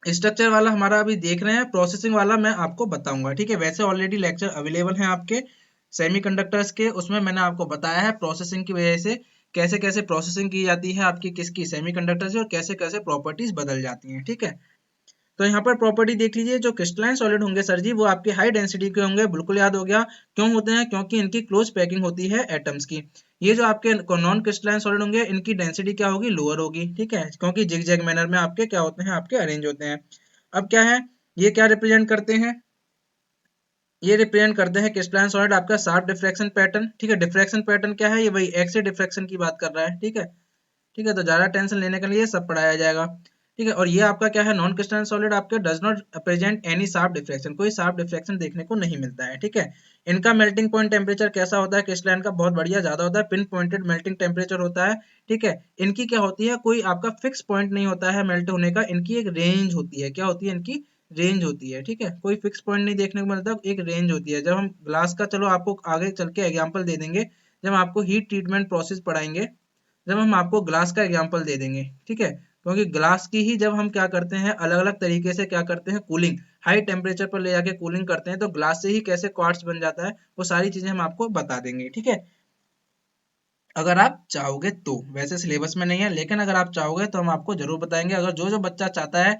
S1: स्ट्रक्चर वाला हमारा अभी देख रहे हैं, प्रोसेसिंग वाला मैं आपको बताऊंगा, ठीक है। वैसे ऑलरेडी लेक्चर अवेलेबल हैं आपके सेमीकंडक्टर्स के, उसमें मैंने आपको बताया है प्रोसेसिंग की वजह से कैसे कैसे प्रोसेसिंग की जाती है आपकी किसकी, सेमीकंडक्टर से, और कैसे कैसे प्रॉपर्टीज बदल जाती हैं, ठीक है। तो यहाँ पर प्रॉपर्टी देख लीजिए, जो क्रिस्टलाइन सॉलिड होंगे सर जी वो आपके हाई डेंसिटी के होंगे, बिल्कुल याद हो गया। क्यों होते हैं? क्योंकि इनकी क्लोज पैकिंग होती है एटम्स की। ये जो आपके नॉन क्रिस्टलाइन सॉलिड होंगे इनकी डेंसिटी क्या होगी? लोअर होगी, ठीक है, क्योंकि जिग जैग मैनर में आपके क्या होते हैं, आपके अरेंज होते हैं। अब क्या है, ये क्या रिप्रेजेंट करते हैं? ये रिप्रेजेंट करते हैं क्रिस्टलाइन सॉलिड आपका शार्प डिफ्रैक्शन पैटर्न, ठीक है। डिफ्रैक्शन पैटर्न क्या है? ये वही एक्स रे डिफ्रैक्शन की बात कर रहा है, ठीक है। ठीक है, तो ज्यादा टेंशन लेने के लिए सब पढ़ाया जाएगा, ठीक है। और ये आपका क्या है? नॉन क्रिस्टलाइन सॉलिड आपके does not present any sharp diffraction, कोई शार्प डिफ्रैक्शन देखने को नहीं मिलता है, ठीक है। इनका मेल्टिंग पॉइंट टेम्परेचर कैसा होता है? क्रिस्टलाइन का बहुत बढ़िया, ज्यादा होता है, पिन पॉइंटेड मेल्टिंग टेम्परेचर होता है, ठीक है। इनकी क्या होती है? कोई आपका फिक्स पॉइंट नहीं होता है मेल्ट होने का, इनकी एक रेंज होती है। क्या होती है? इनकी रेंज होती है, ठीक है। कोई फिक्स पॉइंट नहीं देखने को मिलता, एक रेंज होती है। जब हम ग्लास का, चलो आपको आगे चल के एग्जाम्पल दे देंगे, जब आपको हीट ट्रीटमेंट प्रोसेस पढ़ाएंगे, जब हम आपको ग्लास का एग्जांपल दे देंगे, ठीक है। क्योंकि ग्लास की ही जब हम क्या करते हैं, अलग अलग तरीके से क्या करते हैं, कूलिंग, हाई टेम्परेचर पर ले जाके कूलिंग करते हैं, तो ग्लास से ही कैसे क्वार्ट्ज बन जाता है, वो सारी चीजें हम आपको बता देंगे, ठीक है, अगर आप चाहोगे तो। वैसे सिलेबस में नहीं है, लेकिन अगर आप चाहोगे तो हम आपको जरूर बताएंगे। अगर जो जो बच्चा चाहता है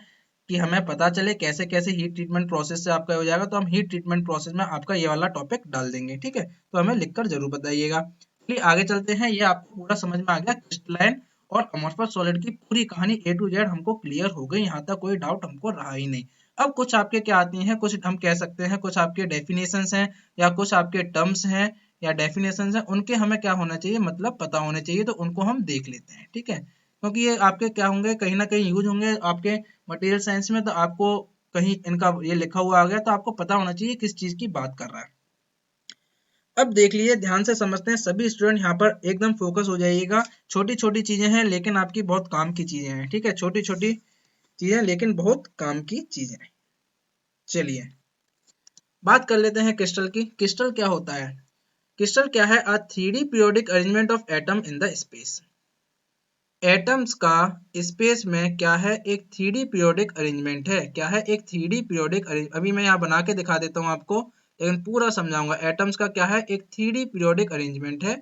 S1: कि हमें पता चले कैसे कैसे हीट ट्रीटमेंट प्रोसेस से आपका हो जाएगा, तो हम हीट ट्रीटमेंट प्रोसेस में आपका ये वाला टॉपिक डाल देंगे, ठीक है। तो हमें लिखकर जरूर बताइएगा। चलिए आगे चलते हैं, ये आपको पूरा समझ में आ गया, क्रिस्टलाइन और अमोर्फस सॉलिड की पूरी कहानी ए टू जेड हमको क्लियर हो गई, यहाँ तक कोई डाउट हमको रहा ही नहीं। अब कुछ आपके क्या आती हैं, कुछ हम कह सकते हैं कुछ आपके डेफिनेशंस हैं, या कुछ आपके टर्म्स हैं या डेफिनेशंस हैं, उनके हमें क्या होना चाहिए, मतलब पता होने चाहिए, तो उनको हम देख लेते हैं, ठीक है। क्योंकि ये आपके क्या होंगे, कहीं ना कहीं यूज होंगे आपके मटेरियल साइंस में, तो आपको कहीं इनका ये लिखा हुआ आ गया तो आपको पता होना चाहिए किस चीज की बात कर रहा है। अब देख लीजिए, ध्यान से समझते हैं सभी स्टूडेंट, यहाँ पर एकदम फोकस हो जाइएगा। छोटी छोटी चीजें हैं लेकिन आपकी बहुत काम की चीजें हैं, ठीक है, छोटी छोटी चीजें लेकिन बहुत काम की चीजें हैं। चलिए बात कर लेते हैं क्रिस्टल की। क्रिस्टल क्या होता है? क्रिस्टल क्या है? अ 3D periodic arrangement of atom in the space. Atoms का स्पेस में क्या है? एक 3D पीरियोडिक अरेंजमेंट है। क्या है? एक 3D पीरियोडिक अरेंज, अभी मैं यहाँ बना के दिखा देता हूँ आपको, लेकिन पूरा समझाऊंगा। एटम्स का क्या है? एक 3D पीरियोडिक अरेंजमेंट है।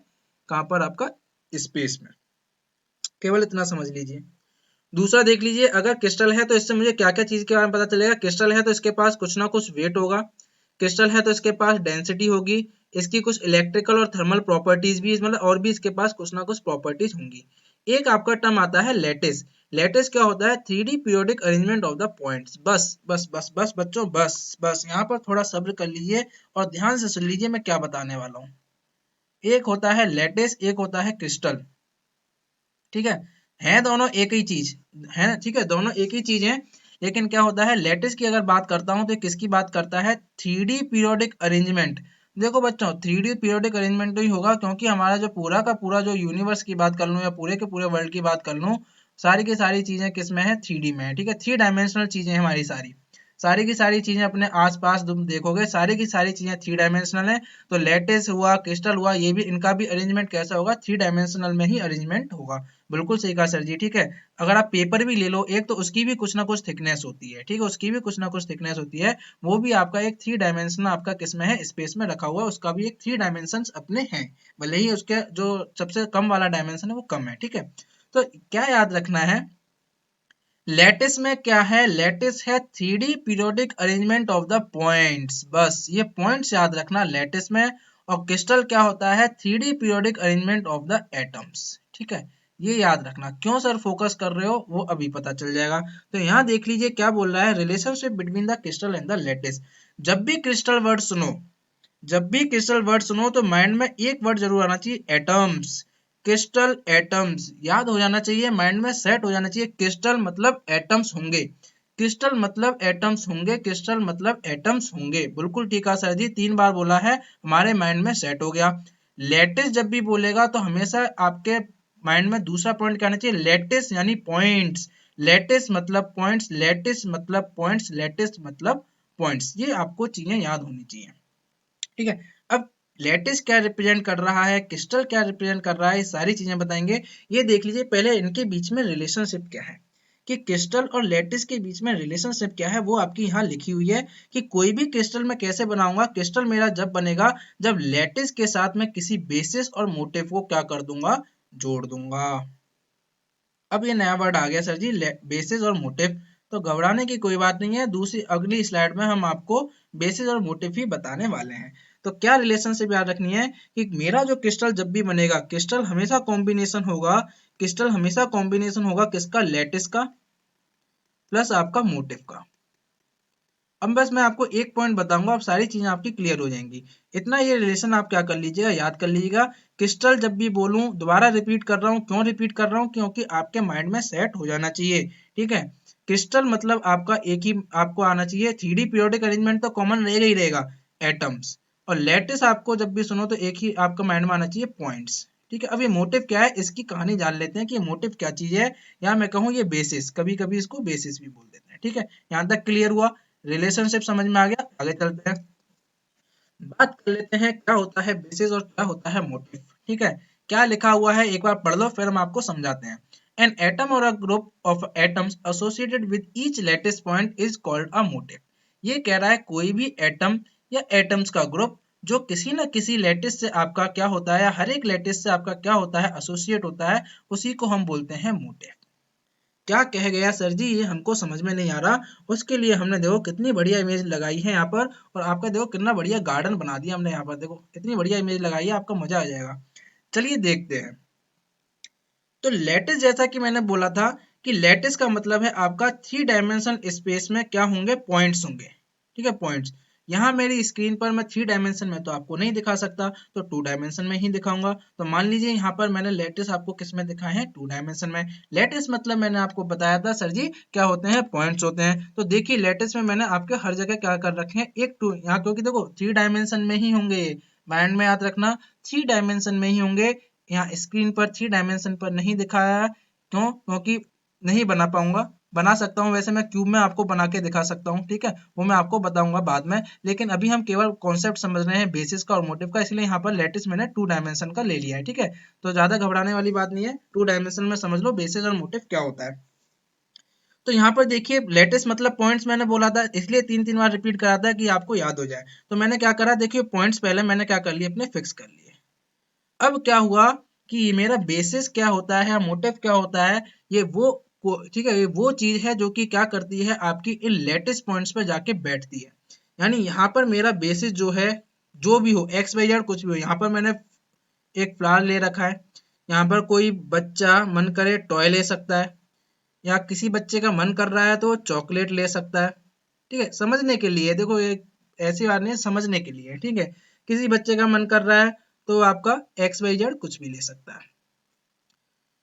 S1: कहाँ पर? आपका स्पेस में। केवल इतना समझ लीजिए। दूसरा देख लीजिए, अगर क्रिस्टल है तो इससे मुझे क्या क्या चीज के बारे में पता चलेगा। क्रिस्टल है तो इसके पास कुछ ना कुछ वेट होगा, क्रिस्टल है तो इसके पास डेंसिटी होगी, इसकी कुछ इलेक्ट्रिकल और थर्मल प्रॉपर्टीज भी, मतलब और भी इसके पास कुछ ना कुछ प्रॉपर्टीज होंगी। एक आपका टर्म आता है लेटिस। लेटिस क्या होता है? 3D periodic arrangement of the points. बस बस बस बस बच्चों, बस बस यहाँ पर थोड़ा सब्र कर लीजिए और ध्यान से सुन लीजिए मैं क्या बताने वाला हूँ। एक होता है लेटिस, एक होता है क्रिस्टल। ठीक है दोनों एक ही चीज है ना, ठीक है, दोनों एक ही चीज है। लेकिन क्या होता है, लेटिस की अगर बात करता हूं तो ये किसकी बात करता है? 3D periodic arrangement. देखो बच्चों, 3D पीरियोडिक अरेंजमेंट तो ही होगा क्योंकि हमारा जो पूरा का पूरा जो यूनिवर्स की बात कर लूं या पूरे के पूरे वर्ल्ड की बात कर लूं, सारी की सारी चीजें किस में है? 3D में है। ठीक है, 3 डायमेंशनल चीजें हैं हमारी सारी। सारी की सारी चीजें अपने आसपास तुम देखोगे, सारी की सारी चीजें 3 डायमेंशनल है। तो लेटिस हुआ, क्रिस्टल हुआ, ये भी इनका भी अरेंजमेंट कैसा होगा? 3 डायमेंशनल में ही अरेंजमेंट होगा। बिल्कुल सही कहा सर जी। ठीक है, अगर आप पेपर भी ले लो एक, तो उसकी भी कुछ ना कुछ थिकनेस होती है। ठीक है, उसकी भी कुछ ना कुछ थिकनेस होती है। वो भी आपका एक 3 डायमेंशन आपका किस में है? स्पेस में रखा हुआ है। उसका भी एक 3 डायमेंशन अपने हैं, भले ही उसके जो सबसे कम वाला डायमेंशन है वो कम है। ठीक है, तो क्या याद रखना है? लैटिस में क्या है? लैटिस है 3D periodic arrangement of the points. बस ये पॉइंट्स याद रखना लैटिस में। और क्रिस्टल क्या होता है? 3D periodic arrangement of the atoms. ठीक है, ये याद रखना। क्यों सर फोकस कर रहे हो वो अभी पता चल जाएगा। तो यहाँ देख लीजिए क्या बोल रहा है, relationship between the crystal and the lattice. जब भी क्रिस्टल वर्ड सुनो, जब भी क्रिस्टल वर्ड सुनो तो माइंड में एक वर्ड जरूर आना चाहिए, एटम्स। क्रिस्टल एटम्स याद हो जाना चाहिए, माइंड में सेट हो जाना चाहिए। क्रिस्टल मतलब एटम्स होंगे, क्रिस्टल मतलब एटम्स होंगे, क्रिस्टल मतलब एटम्स होंगे। बिल्कुल ठीक है सर जी, 3 बार बोला है, हमारे माइंड में सेट हो गया। लेटिस जब भी बोलेगा तो हमेशा आपके माइंड में दूसरा पॉइंट क्या आना चाहिए? लेटिस यानी पॉइंट्स। लेटिस मतलब पॉइंट्स, लेटिस मतलब पॉइंट्स, लेटिस मतलब पॉइंट्स। ये आपको चीजें याद होनी चाहिए। ठीक है, अब लैटिस क्या रिप्रेजेंट कर रहा है, क्रिस्टल क्या रिप्रेजेंट कर रहा है, ये सारी चीजें बताएंगे। ये देख लीजिए पहले इनके बीच में रिलेशनशिप क्या है, कि क्रिस्टल और लैटिस के बीच में रिलेशनशिप क्या है वो आपकी यहाँ लिखी हुई है। कि कोई भी क्रिस्टल मैं कैसे बनाऊंगा? क्रिस्टल मेरा जब बनेगा जब लैटिस के साथ मैं किसी बेसिस और मोटिव को क्या कर दूंगा? जोड़ दूंगा। अब ये नया वर्ड आ गया सर जी, बेसिस और मोटिव। तो घबराने की कोई बात नहीं है, दूसरी अगली स्लाइड में हम आपको बेसिस और मोटिव ही बताने वाले हैं। तो क्या रिलेशनशिप याद रखनी है कि मेरा जो क्रिस्टल जब भी बनेगा, क्रिस्टल हमेशा कॉम्बिनेशन होगा, क्रिस्टल हमेशा कॉम्बिनेशन होगा किसका? लैटिस का प्लस आपका मोटिव का। अब बस मैं आपको एक पॉइंट बताऊंगा, अब सारी चीजें आपकी क्लियर हो जाएंगी। इतना ये रिलेशन आप क्या कर लीजिएगा, याद कर लीजिएगा। क्रिस्टल जब भी बोलूं, दोबारा रिपीट कर रहा हूं, क्यों रिपीट कर रहा हूं? क्योंकि आपके माइंड में सेट हो जाना चाहिए। ठीक है, क्रिस्टल मतलब आपका एक ही आपको आना चाहिए, 3D पीरियोडिक अरेंजमेंट तो कॉमन रहेगा ही रहेगा, एटम्स। और लेटिस आपको जब भी सुनो तो एक ही आपका माइंड में आना चाहिए, पॉइंट्स। ठीक है, अब ये मोटिव क्या है इसकी कहानी जान लेते हैं कि ये मोटिव क्या चीज है, या मैं कहूँ ये बेसिस, कभी कभी इसको बेसिस भी बोल देते हैं। ठीक है, यहाँ तक क्लियर हुआ, रिलेशनशिप समझ में आ गया। आगे चलते हैं, बात कर लेते हैं क्या होता है बेसिस और क्या होता है मोटिव। ठीक है, क्या लिखा हुआ है एक बार पढ़ लो फिर हम आपको समझाते हैं। एन एटम और a group of atoms associated with each lattice point is called a motif. ये कह रहा है कोई भी एटम या एटम्स का ग्रुप जो किसी न किसी लेटिस से आपका क्या होता है, हर एक लेटिस से आपका क्या होता है, एसोसिएट होता है, उसी को हम बोलते हैं मोटिव। क्या कह गया सर जी ये हमको समझ में नहीं आ रहा, उसके लिए हमने देखो कितनी बढ़िया इमेज लगाई है यहाँ पर, और आपका देखो कितना बढ़िया गार्डन बना दिया हमने यहाँ पर, देखो कितनी बढ़िया इमेज लगाई है, आपका मजा आ जाएगा। चलिए देखते हैं। तो लैटिस जैसा कि मैंने बोला था कि लैटिस का मतलब है आपका 3 डायमेंशन स्पेस में क्या होंगे? पॉइंट्स होंगे। ठीक है, पॉइंट्स। यहाँ मेरी स्क्रीन पर मैं 3 डायमेंशन में तो आपको नहीं दिखा सकता, तो 2 डायमेंशन में ही दिखाऊंगा। तो मान लीजिए यहाँ पर मैंने लैटिस आपको किस में दिखाए हैं? 2 डायमेंशन में। लैटिस मतलब मैंने आपको बताया था सर जी क्या होते हैं? पॉइंट्स होते हैं। तो देखिए लैटिस में मैंने आपके हर जगह क्या कर रखे हैं, एक टू यहाँ, क्योंकि देखो 3 डायमेंशन में ही होंगे, माइंड में याद रखना 3 डायमेंशन में ही होंगे। यहाँ स्क्रीन पर 3 डायमेंशन पर नहीं दिखाया है, क्यों? क्योंकि नहीं बना पाऊंगा। बना सकता हूँ वैसे, मैं क्यूब में आपको बना के दिखा सकता हूँ, ठीक है, वो मैं आपको बताऊंगा बाद में। लेकिन अभी हम केवल कॉन्सेप्ट समझ रहे हैं बेसिस का और मोटिव का, इसलिए यहाँ पर लेटिस मैंने 2 डायमेंशन का ले लिया है। ठीक है, तो ज्यादा घबराने वाली बात नहीं है, 2 डायमेंशन में समझ लो बेसिस और मोटिव क्या होता है। तो यहाँ पर देखिए लेटेस्ट मतलब पॉइंट्स मैंने बोला था, इसलिए 3 3 बार रिपीट करा था कि आपको याद हो जाए। तो मैंने क्या करा, देखिए पॉइंट्स पहले मैंने क्या कर लिए, अपने फिक्स कर लिए। अब क्या हुआ कि मेरा बेसिस क्या होता है, मोटिव क्या होता है, ये वो ठीक है, ये वो चीज है जो कि क्या करती है, आपकी इन लेटेस्ट पॉइंट्स पे जाके बैठती है। यानी यहाँ पर मेरा बेसिस जो है, जो भी हो एक्स वाई जेड कुछ भी हो, यहाँ पर मैंने एक फ्लावर ले रखा है, यहाँ पर कोई बच्चा मन करे टॉय ले सकता है, या किसी बच्चे का मन कर रहा है तो वो चॉकलेट ले सकता है। ठीक है, समझने के लिए, देखो ये ऐसी बात नहीं है, समझने के लिए। ठीक है, किसी बच्चे का मन कर रहा है तो आपका XYZ कुछ भी ले सकता है।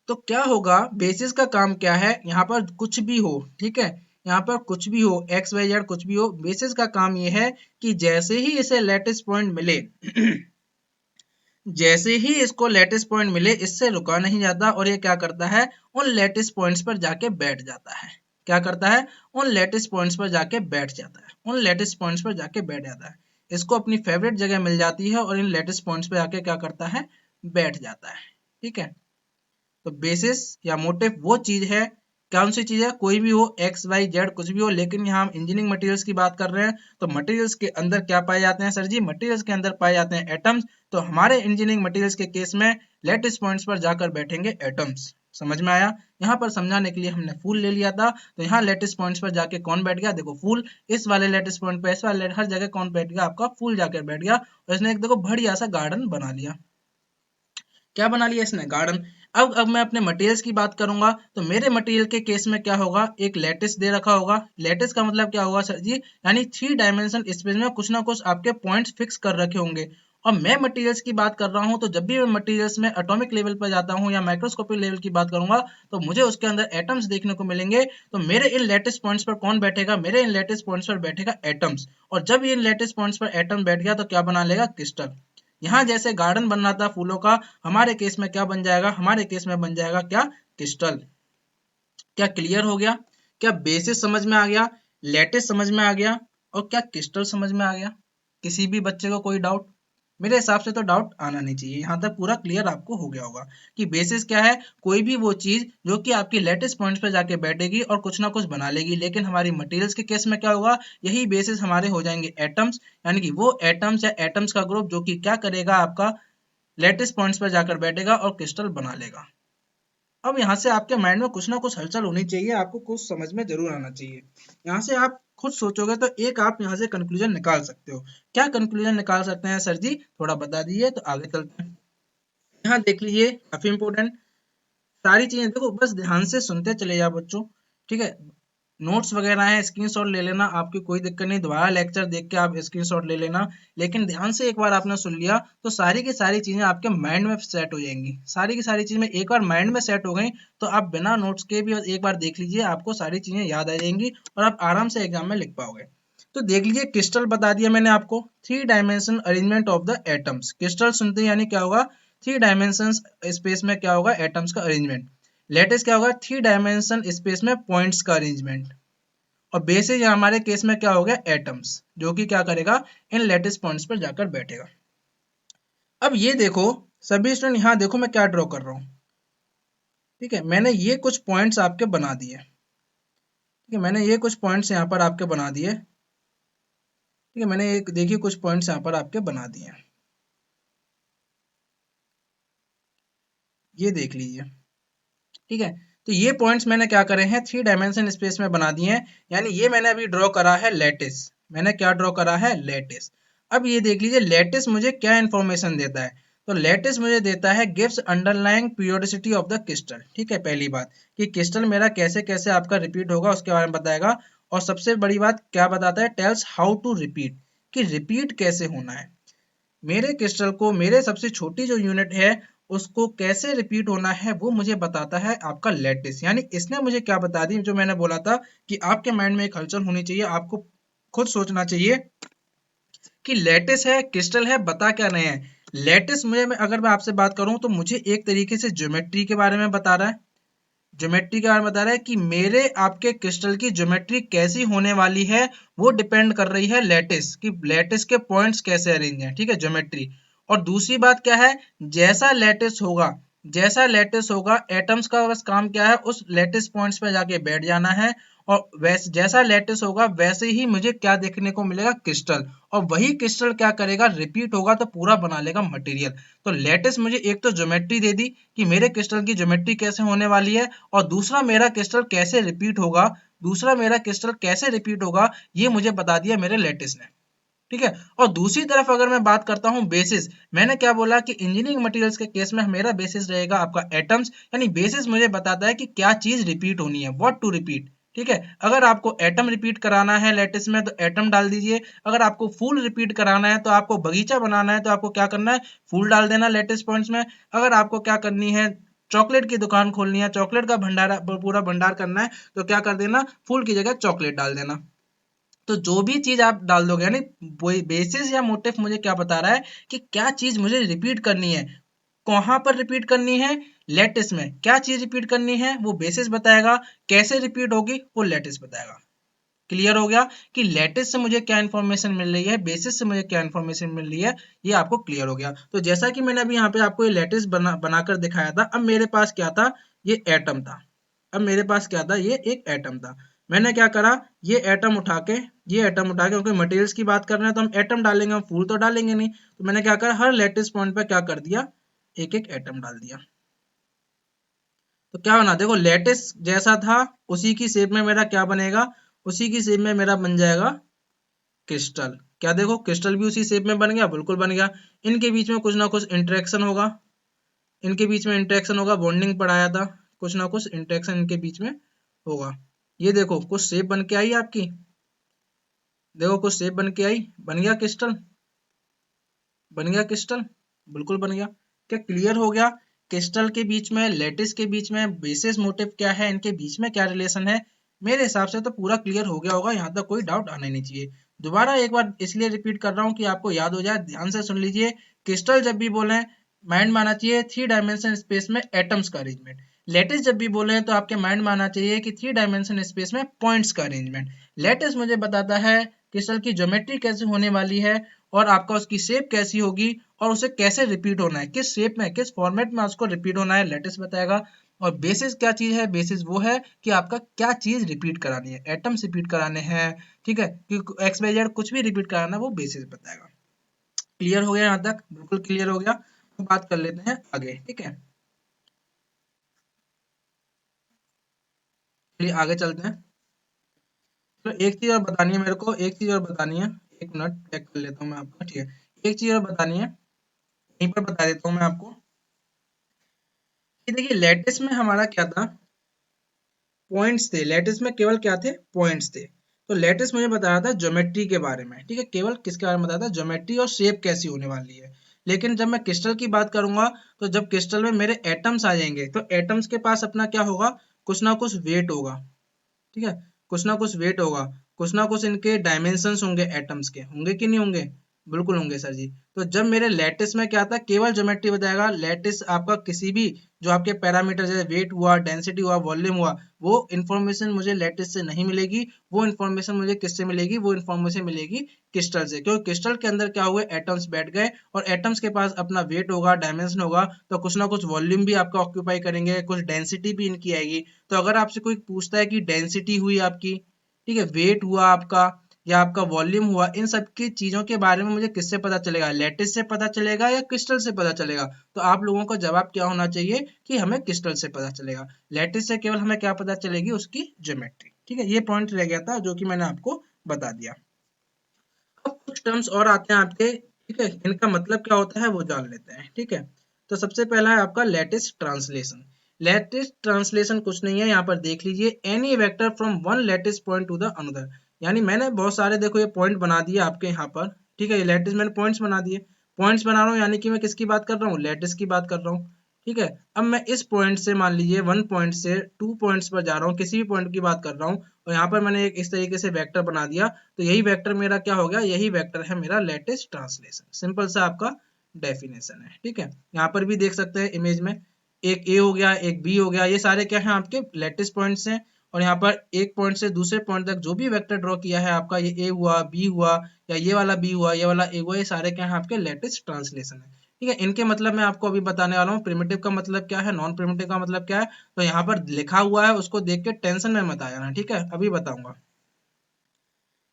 S1: तो क्या होगा, बेसिस का काम क्या है, यहाँ पर कुछ भी हो, ठीक है, यहाँ पर कुछ भी हो, XYZ कुछ भी हो, बेसिस का काम ये है कि जैसे ही इसे लैटिस पॉइंट मिले जैसे ही इसको लैटिस पॉइंट मिले, इससे रुका नहीं जाता और ये क्या करता है, उन लैटिस पॉइंट्स पर जाके बैठ जाता है। क्या करता है, उन लैटिस पॉइंट्स पर जाके बैठ जाता है, उन लैटिस पॉइंट्स पर जाके बैठ जाता है। इसको अपनी फेवरेट जगह मिल जाती है और इन लैटिस पॉइंट्स पर जाके क्या करता है, बैठ जाता है। ठीक है, तो बेसिस या मोटिव वो चीज है, कौन सी चीज है, कोई भी हो, एक्स वाई जेड कुछ भी हो, लेकिन यहाँ हम इंजीनियरिंग मटेरियल्स की बात कर रहे हैं, तो मटेरियल्स के अंदर क्या पाए जाते हैं सर जी, मटेरियल्स के अंदर पाए जाते हैं एटम्स। तो हमारे इंजीनियरिंग मटेरियल्स के केस में लेटिस पॉइंट्स पर जाकर बैठेंगे एटम्स। समझ में आया, यहाँ पर समझाने के लिए हमने फूल ले लिया था, तो यहाँ लेटिस पॉइंट्स पर जाके कौन बैठ गया, देखो फूल, इस वाले लेटिस पॉइंट पे, इस वाले हर जगह कौन बैठ गया, आपका फूल जाकर बैठ गया, और इसने एक देखो बढ़िया सा गार्डन बना लिया। क्या बना लिया इसने, गार्डन। अब मैं अपने मटेरियल्स की बात करूंगा, तो मेरे मटेरियल के केस में क्या होगा, एक लैटिस दे रखा होगा। लैटिस का मतलब क्या होगा सर जी, यानी 3 डायमेंशन स्पेस में कुछ ना कुछ आपके पॉइंट्स फिक्स कर रखे होंगे। और मैं मटेरियल्स की बात कर रहा हूं, तो जब भी मैं मटेरियल्स में एटॉमिक लेवल पर जाता हूं या माइक्रोस्कोपिक लेवल की बात करूंगा, तो मुझे उसके अंदर एटम्स देखने को मिलेंगे। तो मेरे इन लैटिस पॉइंट्स पर कौन बैठेगा, मेरे इन लैटिस पॉइंट्स पर बैठेगा एटम्स। और जब इन लैटिस पॉइंट्स पर एटम बैठ गया तो क्या बना लेगा, क्रिस्टल। यहाँ जैसे गार्डन बन रहा था फूलों का, हमारे केस में क्या बन जाएगा, हमारे केस में बन जाएगा क्या, क्रिस्टल। क्या क्लियर हो गया, क्या बेसिस समझ में आ गया, लैटिस समझ में आ गया, और क्या क्रिस्टल समझ में आ गया। किसी भी बच्चे को कोई डाउट, मेरे हिसाब से तो डाउट आना नहीं चाहिए, यहाँ तक पूरा क्लियर आपको हो गया होगा कि बेसिस क्या है, कोई भी वो चीज जो कि आपकी लेटेस्ट पॉइंट्स पे जाके बैठेगी और कुछ ना कुछ बना लेगी। लेकिन हमारी मटेरियल्स के केस में क्या होगा, यही बेसिस हमारे हो जाएंगे एटम्स, यानी कि वो एटम्स या एटम्स का ग्रुप जो कि क्या करेगा, आपका लेटेस्ट पॉइंट्स पर जाकर बैठेगा और क्रिस्टल बना लेगा। अब यहाँ से आपके माइंड में कुछ ना कुछ हलचल होनी चाहिए, आपको कुछ समझ में जरूर आना चाहिए। यहाँ से आप खुद सोचोगे तो एक आप यहाँ से कंक्लूजन निकाल सकते हो। क्या कंक्लूजन निकाल सकते हैं सर जी, थोड़ा बता दीजिए तो आगे चलते हैं। यहाँ देख लीजिए, काफी इंपोर्टेंट सारी चीजें, देखो बस ध्यान से सुनते चले जाओ बच्चों। ठीक है, नोट्स वगैरह है, स्क्रीनशॉट ले लेना, आपकी कोई दिक्कत नहीं, दोबारा लेक्चर देख के आप स्क्रीनशॉट ले लेना। लेकिन ध्यान से एक बार आपने सुन लिया तो सारी की सारी चीजें आपके माइंड में सेट हो जाएंगी। सारी की सारी चीजें में एक बार माइंड में सेट हो गई तो आप बिना नोट्स के भी एक बार देख लीजिए, आपको सारी चीजें याद आ जाएंगी और आप आराम से एग्जाम में लिख पाओगे। तो देख लीजिए, क्रिस्टल बता दिया मैंने आपको, 3 dimension arrangement of the atoms. Crystal सुनते ही यानी क्या होगा, 3 डायमेंशन स्पेस में क्या होगा, एटम्स का अरेंजमेंट। लेटेस्ट क्या होगा, 3 डायमेंशन स्पेस में पॉइंट्स का अरेंजमेंट। और बेसिस हमारे केस में क्या हो गया, एटम्स, जो कि क्या करेगा, इन लेटेस्ट पॉइंट्स पर जाकर बैठेगा। अब ये देखो सभी स्टूडेंट, यहाँ देखो मैं क्या ड्रॉ कर रहा हूँ। ठीक है, मैंने ये कुछ पॉइंट्स आपके बना दिए। ठीक है, मैंने ये कुछ पॉइंट्स यहाँ पर आपके बना दिए। ठीक है, मैंने एक देखिए कुछ पॉइंट्स यहाँ पर आपके बना दिए, ये देख लीजिए। ठीक है, तो ये पॉइंट्स मैंने क्या करे हैं, 3 डायमेंशन स्पेस में बना दिए हैं। यानी ये मैंने अभी ड्रॉ करा है लेटिस, मैंने क्या ड्रॉ करा है, लेटिस। अब ये देख लीजिए लेटिस मुझे क्या इंफॉर्मेशन देता है, तो लेटिस मुझे देता है gives underlying periodicity of the crystal. ठीक है, पहली बात कि क्रिस्टल मेरा कैसे कैसे आपका रिपीट होगा उसके बारे में बताएगा। और सबसे बड़ी बात क्या बताता है, टेल्स हाउ टू रिपीट, कि रिपीट कैसे होना है। मेरे क्रिस्टल को, मेरे सबसे छोटी जो यूनिट है उसको कैसे रिपीट होना है वो मुझे बताता है आपका लेटिस। यानी इसने मुझे क्या बता दी, जो मैंने बोला था कि आपके माइंड में एक हलचल होनी चाहिए, आपको खुद सोचना चाहिए कि लेटिस है क्रिस्टल है, बता क्या रहे हैं। लेटिस मुझे, अगर मैं आपसे बात करूं तो मुझे एक तरीके से ज्योमेट्री के बारे में बता रहा है, ज्योमेट्री के बारे में बता रहा है कि मेरे आपके क्रिस्टल की ज्योमेट्री कैसी होने वाली है, वो डिपेंड कर रही है लेटिस, कि लेटिस के पॉइंट्स कैसे अरेंज हैं। ठीक है, ज्योमेट्री। और दूसरी बात क्या है, जैसा लेटिस होगा, जैसा लेटिस होगा, एटम्स का बस काम क्या है, उस लेटिस पॉइंट्स पे जाके बैठ जाना है। और वैसे जैसा लेटिस होगा वैसे ही मुझे क्या देखने को मिलेगा, क्रिस्टल। और वही क्रिस्टल क्या करेगा, रिपीट होगा तो पूरा बना लेगा मटेरियल। तो लेटिस मुझे एक तो ज्योमेट्री दे दी कि मेरे क्रिस्टल की ज्योमेट्री कैसे होने वाली है, और दूसरा मेरा क्रिस्टल कैसे रिपीट होगा, दूसरा मेरा क्रिस्टल कैसे रिपीट होगा, ये मुझे बता दिया मेरे लेटिस ने। ठीक है। और दूसरी तरफ अगर मैं बात करता हूँ बेसिस, मैंने क्या बोला कि इंजीनियरिंग मटेरियल्स के केस में मेरा बेसिस रहेगा आपका एटम्स, यानी बेसिस मुझे बताता है कि क्या चीज रिपीट होनी है, व्हाट टू रिपीट। ठीक है, अगर आपको एटम रिपीट कराना है लैटिस में तो एटम डाल दीजिए, अगर आपको फूल रिपीट कराना है तो आपको बगीचा बनाना है तो आपको क्या करना है, फूल डाल देना लैटिस पॉइंट्स में। अगर आपको क्या करनी है, चॉकलेट की दुकान खोलनी है, चॉकलेट का भंडारा पूरा भंडार करना है तो क्या कर देना, फूल की जगह चॉकलेट डाल देना। तो जो भी चीज आप डाल दोगे, यानी बेसिस या मोटिव मुझे क्या बता रहा है कि क्या चीज मुझे रिपीट करनी है, कहां पर रिपीट करनी है, लेटिस में क्या चीज रिपीट करनी है वो बेसिस बताएगा, कैसे रिपीट होगी वो लेटिस बताएगा। क्लियर हो गया कि लेटिस से मुझे क्या इन्फॉर्मेशन मिल रही है, बेसिस से मुझे क्या इन्फॉर्मेशन मिल रही है, ये आपको क्लियर हो गया। तो जैसा कि मैंने अभी यहाँ पे आपको ये लेटिस बनाकर दिखाया था, अब मेरे पास क्या था, ये एटम था। अब मेरे पास क्या था, ये एक एटम था। मैंने क्या करा, ये एटम उठा के, ये एटम उठा के, क्योंकि मटेरियल्स की बात कर रहे हैं तो हम एटम डालेंगे, हम फूल तो डालेंगे नहीं, तो मैंने क्या करा, हर लेटिस पॉइंट पे क्या कर दिया, एक एक एटम डाल दिया। तो क्या बना, देखो लेटिस जैसा था उसी की शेप में मेरा क्या बनेगा, उसी की शेप में मेरा बन जाएगा क्रिस्टल। क्या देखो, क्रिस्टल भी उसी शेप में बन गया, बिल्कुल बन गया। इनके बीच में कुछ ना कुछ इंटरेक्शन होगा, इनके बीच में इंटरेक्शन होगा, बॉन्डिंग पढ़ाया था, कुछ ना कुछ इंटरेक्शन इनके बीच में होगा। ये देखो कुछ शेप बन के आई आपकी, देखो कुछ शेप बन के आई, बन गया क्रिस्टल, बन गया क्रिस्टल, बिल्कुल बन गया। क्या क्लियर हो गया, क्रिस्टल के बीच में, लेटिस के बीच में बेसिस मोटिव क्या है, इनके बीच में क्या रिलेशन है। मेरे हिसाब से तो पूरा क्लियर हो गया होगा, यहाँ तक कोई डाउट आना ही नहीं चाहिए। दोबारा एक बार इसलिए रिपीट कर रहा हूँ कि आपको याद हो जाए, ध्यान से सुन लीजिए। क्रिस्टल जब भी बोले, माइंड में आना चाहिए 3 डायमेंशन स्पेस में एटम्स का अरेंजमेंट। लेटिस जब भी बोले तो आपके माइंड में आना चाहिए कि 3 डायमेंशन स्पेस में पॉइंट्स का अरेंजमेंट। लेटिस मुझे बताता है क्रिस्टल की ज्योमेट्री कैसे होने वाली है, और आपका उसकी शेप कैसी होगी, और उसे कैसे रिपीट होना है, किस शेप में, किस फॉर्मेट में उसको रिपीट होना है, लेटिस बताएगा। और बेसिस क्या चीज है, बेसिस वो है कि आपका क्या चीज रिपीट करानी है, एटम्स रिपीट कराने हैं, ठीक है, कि एक्स वाई जेड कुछ भी रिपीट कराना है वो बेसिस बताएगा। क्लियर हो गया यहाँ तक, बिल्कुल क्लियर हो गया। तो बात कर लेते हैं आगे, ठीक है, चलिए आगे चलते हैं। तो एक चीज और बतानी है मेरे को, एक चीज और बतानी है, एक मिनट चेक कर लेता हूँ मैं आपका, ठीक है। एक चीज और बतानी है, यहीं पर बता देता हूँ मैं आपको कि देखिए लेटिस में हमारा क्या था, पॉइंट्स थे, लेटिस में केवल क्या थे, पॉइंट्स थे। तो लेटिस मुझे बता रहा था ज्योमेट्री के बारे में, ठीक है, केवल किसके बारे में बताया था, ज्योमेट्री और शेप कैसी होने वाली है। लेकिन जब मैं क्रिस्टल की बात करूंगा, तो जब क्रिस्टल में मेरे एटम्स आ जाएंगे तो एटम्स के पास अपना क्या होगा, कुछ ना कुछ वेट होगा, ठीक है, कुछ ना कुछ वेट होगा, कुछ ना कुछ इनके डायमेंशंस होंगे, एटम्स के होंगे कि नहीं होंगे, बिल्कुल होंगे सर जी। तो जब मेरे लैटिस में क्या था, केवल ज्योमेट्री बताएगा, लैटिस आपका किसी भी जो आपके पैरामीटर जैसे वेट हुआ, डेंसिटी हुआ, वॉल्यूम हुआ, वो इन्फॉर्मेशन मुझे लैटिस से नहीं मिलेगी। वो इन्फॉर्मेशन मुझे किससे मिलेगी, वो इन्फॉर्मेशन मिलेगी क्रिस्टल से, क्योंकि क्रिस्टल के अंदर क्या हुए, एटम्स बैठ गए, और एटम्स के पास अपना वेट होगा, डायमेंशन होगा, तो कुछ ना कुछ वॉल्यूम भी आपका ऑक्यूपाई करेंगे, कुछ डेंसिटी भी इनकी आएगी। तो अगर आपसे कोई पूछता है कि डेंसिटी हुई आपकी, ठीक है, वेट हुआ आपका, या आपका वॉल्यूम हुआ, इन सब की चीजों के बारे में मुझे किससे पता चलेगा, लैटिस से पता चलेगा या क्रिस्टल से पता चलेगा। तो आप लोगों का जवाब क्या होना चाहिए कि हमें क्रिस्टल से पता चलेगा। लैटिस से केवल हमें क्या पता चलेगी, उसकी ज्योमेट्री। ठीक है, ये पॉइंट रह गया था जो कि मैंने आपको बता दिया। अब कुछ टर्म्स और आते हैं आपके, ठीक है, इनका मतलब क्या होता है वो जान लेते हैं, ठीक है। तो सबसे पहला है आपका लेटिस ट्रांसलेशन। लेटिस ट्रांसलेशन कुछ नहीं है, यहाँ पर देख लीजिए, any vector from one lattice point to the another. यानी मैंने बहुत सारे देखो ये पॉइंट बना दिए आपके यहाँ पर, ठीक है, ये लेटिस मैंने पॉइंट्स बना दिए, पॉइंट्स बना रहा हूँ, यानी कि मैं किसकी बात कर रहा हूँ, लेटिस की बात कर रहा हूँ, ठीक है। अब मैं इस पॉइंट से, मान लीजिए 1 पॉइंट से 2 पॉइंट्स पर जा रहा हूँ, किसी भी पॉइंट की बात कर रहा हूँ, और यहाँ पर मैंने एक इस तरीके से वेक्टर बना दिया, तो यही वेक्टर मेरा क्या हो गया, यही वेक्टर है मेरा लेटिस ट्रांसलेशन। सिंपल सा आपका डेफिनेशन है, ठीक है। यहाँ पर भी देख सकते हैं इमेज में, एक ए हो गया, एक बी हो गया, ये सारे क्या है आपके लेटिस पॉइंट्स हैं। और यहाँ पर एक पॉइंट से दूसरे पॉइंट तक जो भी वेक्टर ड्रॉ किया है आपका, ये ए हुआ, बी हुआ, या ये वाला बी हुआ, ये वाला ए हुआ, ये सारे क्या है आपके लेटिस ट्रांसलेशन है, ठीक है। इनके मतलब मैं आपको अभी बताने वाला हूँ, प्रिमिटिव का मतलब क्या है, नॉन प्रिमिटिव का मतलब क्या है। तो यहाँ पर लिखा हुआ है, उसको देख के टेंशन में मत आ जाना, ठीक है, अभी बताऊंगा।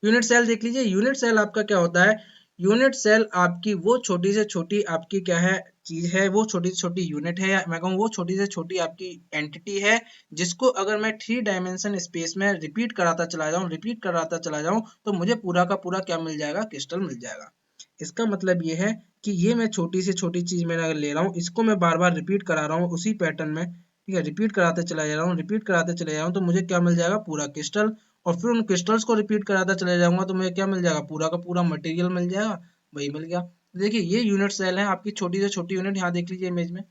S1: यूनिट सेल देख लीजिए, यूनिट सेल आपका क्या होता है, यूनिट सेल आपकी वो छोटी से छोटी आपकी क्या है चीज है, वो छोटी से छोटी यूनिट है, या मैं कहूँ वो छोटी से छोटी आपकी एंटिटी है, जिसको अगर मैं 3 डायमेंशन स्पेस में रिपीट कराता चला जाऊं तो मुझे पूरा का पूरा क्या मिल जाएगा, क्रिस्टल मिल जाएगा। इसका मतलब ये है कि ये मैं छोटी से छोटी चीज में अगर ले रहा हूँ, इसको मैं बार बार रिपीट करा रहा हूँ उसी पैटर्न में, ठीक है, रिपीट कराते चला जा रहा हूँ, रिपीट कराते चले जा रहा हूँ, तो मुझे क्या मिल जाएगा, पूरा क्रिस्टल। और फिर उन क्रिस्टल्स को रिपीट कराता चले जाऊंगा तो मुझे क्या मिल जाएगा, पूरा का पूरा मटेरियल मिल जाएगा, वही मिल गया। देखिए ये यूनिट सेल है आपकी छोटी से छोटी यूनिट, यहाँ देख लीजिए इमेज में,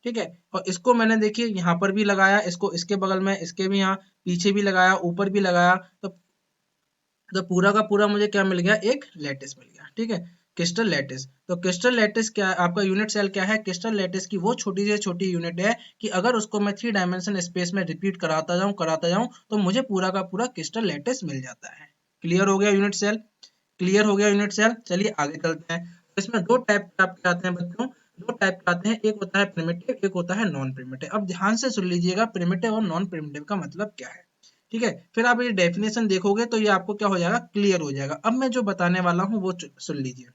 S1: ठीक है। और इसको मैंने देखिए यहाँ पर भी लगाया, इसको इसके बगल में, इसके भी यहाँ पीछे भी लगाया, ऊपर भी लगाया, तो पूरा का पूरा मुझे क्या मिल गया, एक लैटिस मिल गया, ठीक है, क्रिस्टल लैटिस। तो क्रिस्टल लैटिस क्या आपका यूनिट सेल क्या है, क्रिस्टल लैटिस की वो छोटी से छोटी यूनिट है कि अगर उसको मैं 3 डायमेंशन स्पेस में रिपीट कराता जाऊं तो मुझे पूरा का पूरा क्रिस्टल लैटिस मिल जाता है। क्लियर हो गया यूनिट सेल, क्लियर हो गया यूनिट सेल। चलिए आगे चलते हैं। तो इसमें दो टाइप आपके आते हैं बच्चों, दो टाइप के आते हैं, एक होता है प्रिमिटिव, एक होता है नॉन प्रिमिटिव। अब ध्यान से सुन लीजिएगा प्रिमिटिव और नॉन प्रिमिटिव का मतलब क्या है, ठीक है। फिर आप ये डेफिनेशन देखोगे तो ये आपको क्या हो जाएगा, क्लियर हो जाएगा। अब मैं जो बताने वाला हूँ वो सुन लीजिए।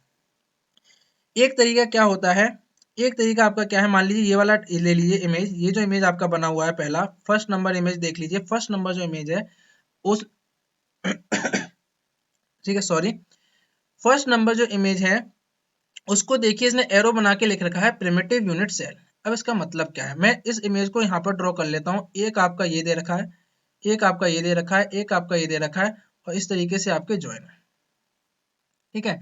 S1: एक तरीका क्या होता है, एक तरीका आपका क्या है, मान लीजिए ये वाला ले लीजिए इमेज, ये जो इमेज आपका बना हुआ है पहला फर्स्ट नंबर इमेज देख लीजिए, फर्स्ट नंबर जो इमेज है उस ठीक है सॉरी, फर्स्ट नंबर जो इमेज है उसको देखिए, इसने एरो बना के लिख रखा है प्रिमिटिव यूनिट सेल। अब इसका मतलब क्या है, मैं इस इमेज को यहाँ पर ड्रॉ कर लेता हूँ। एक आपका ये दे रखा है, एक आपका ये दे रखा है, एक आपका ये दे रखा है, और इस तरीके से आपके ज्वाइन है, ठीक है।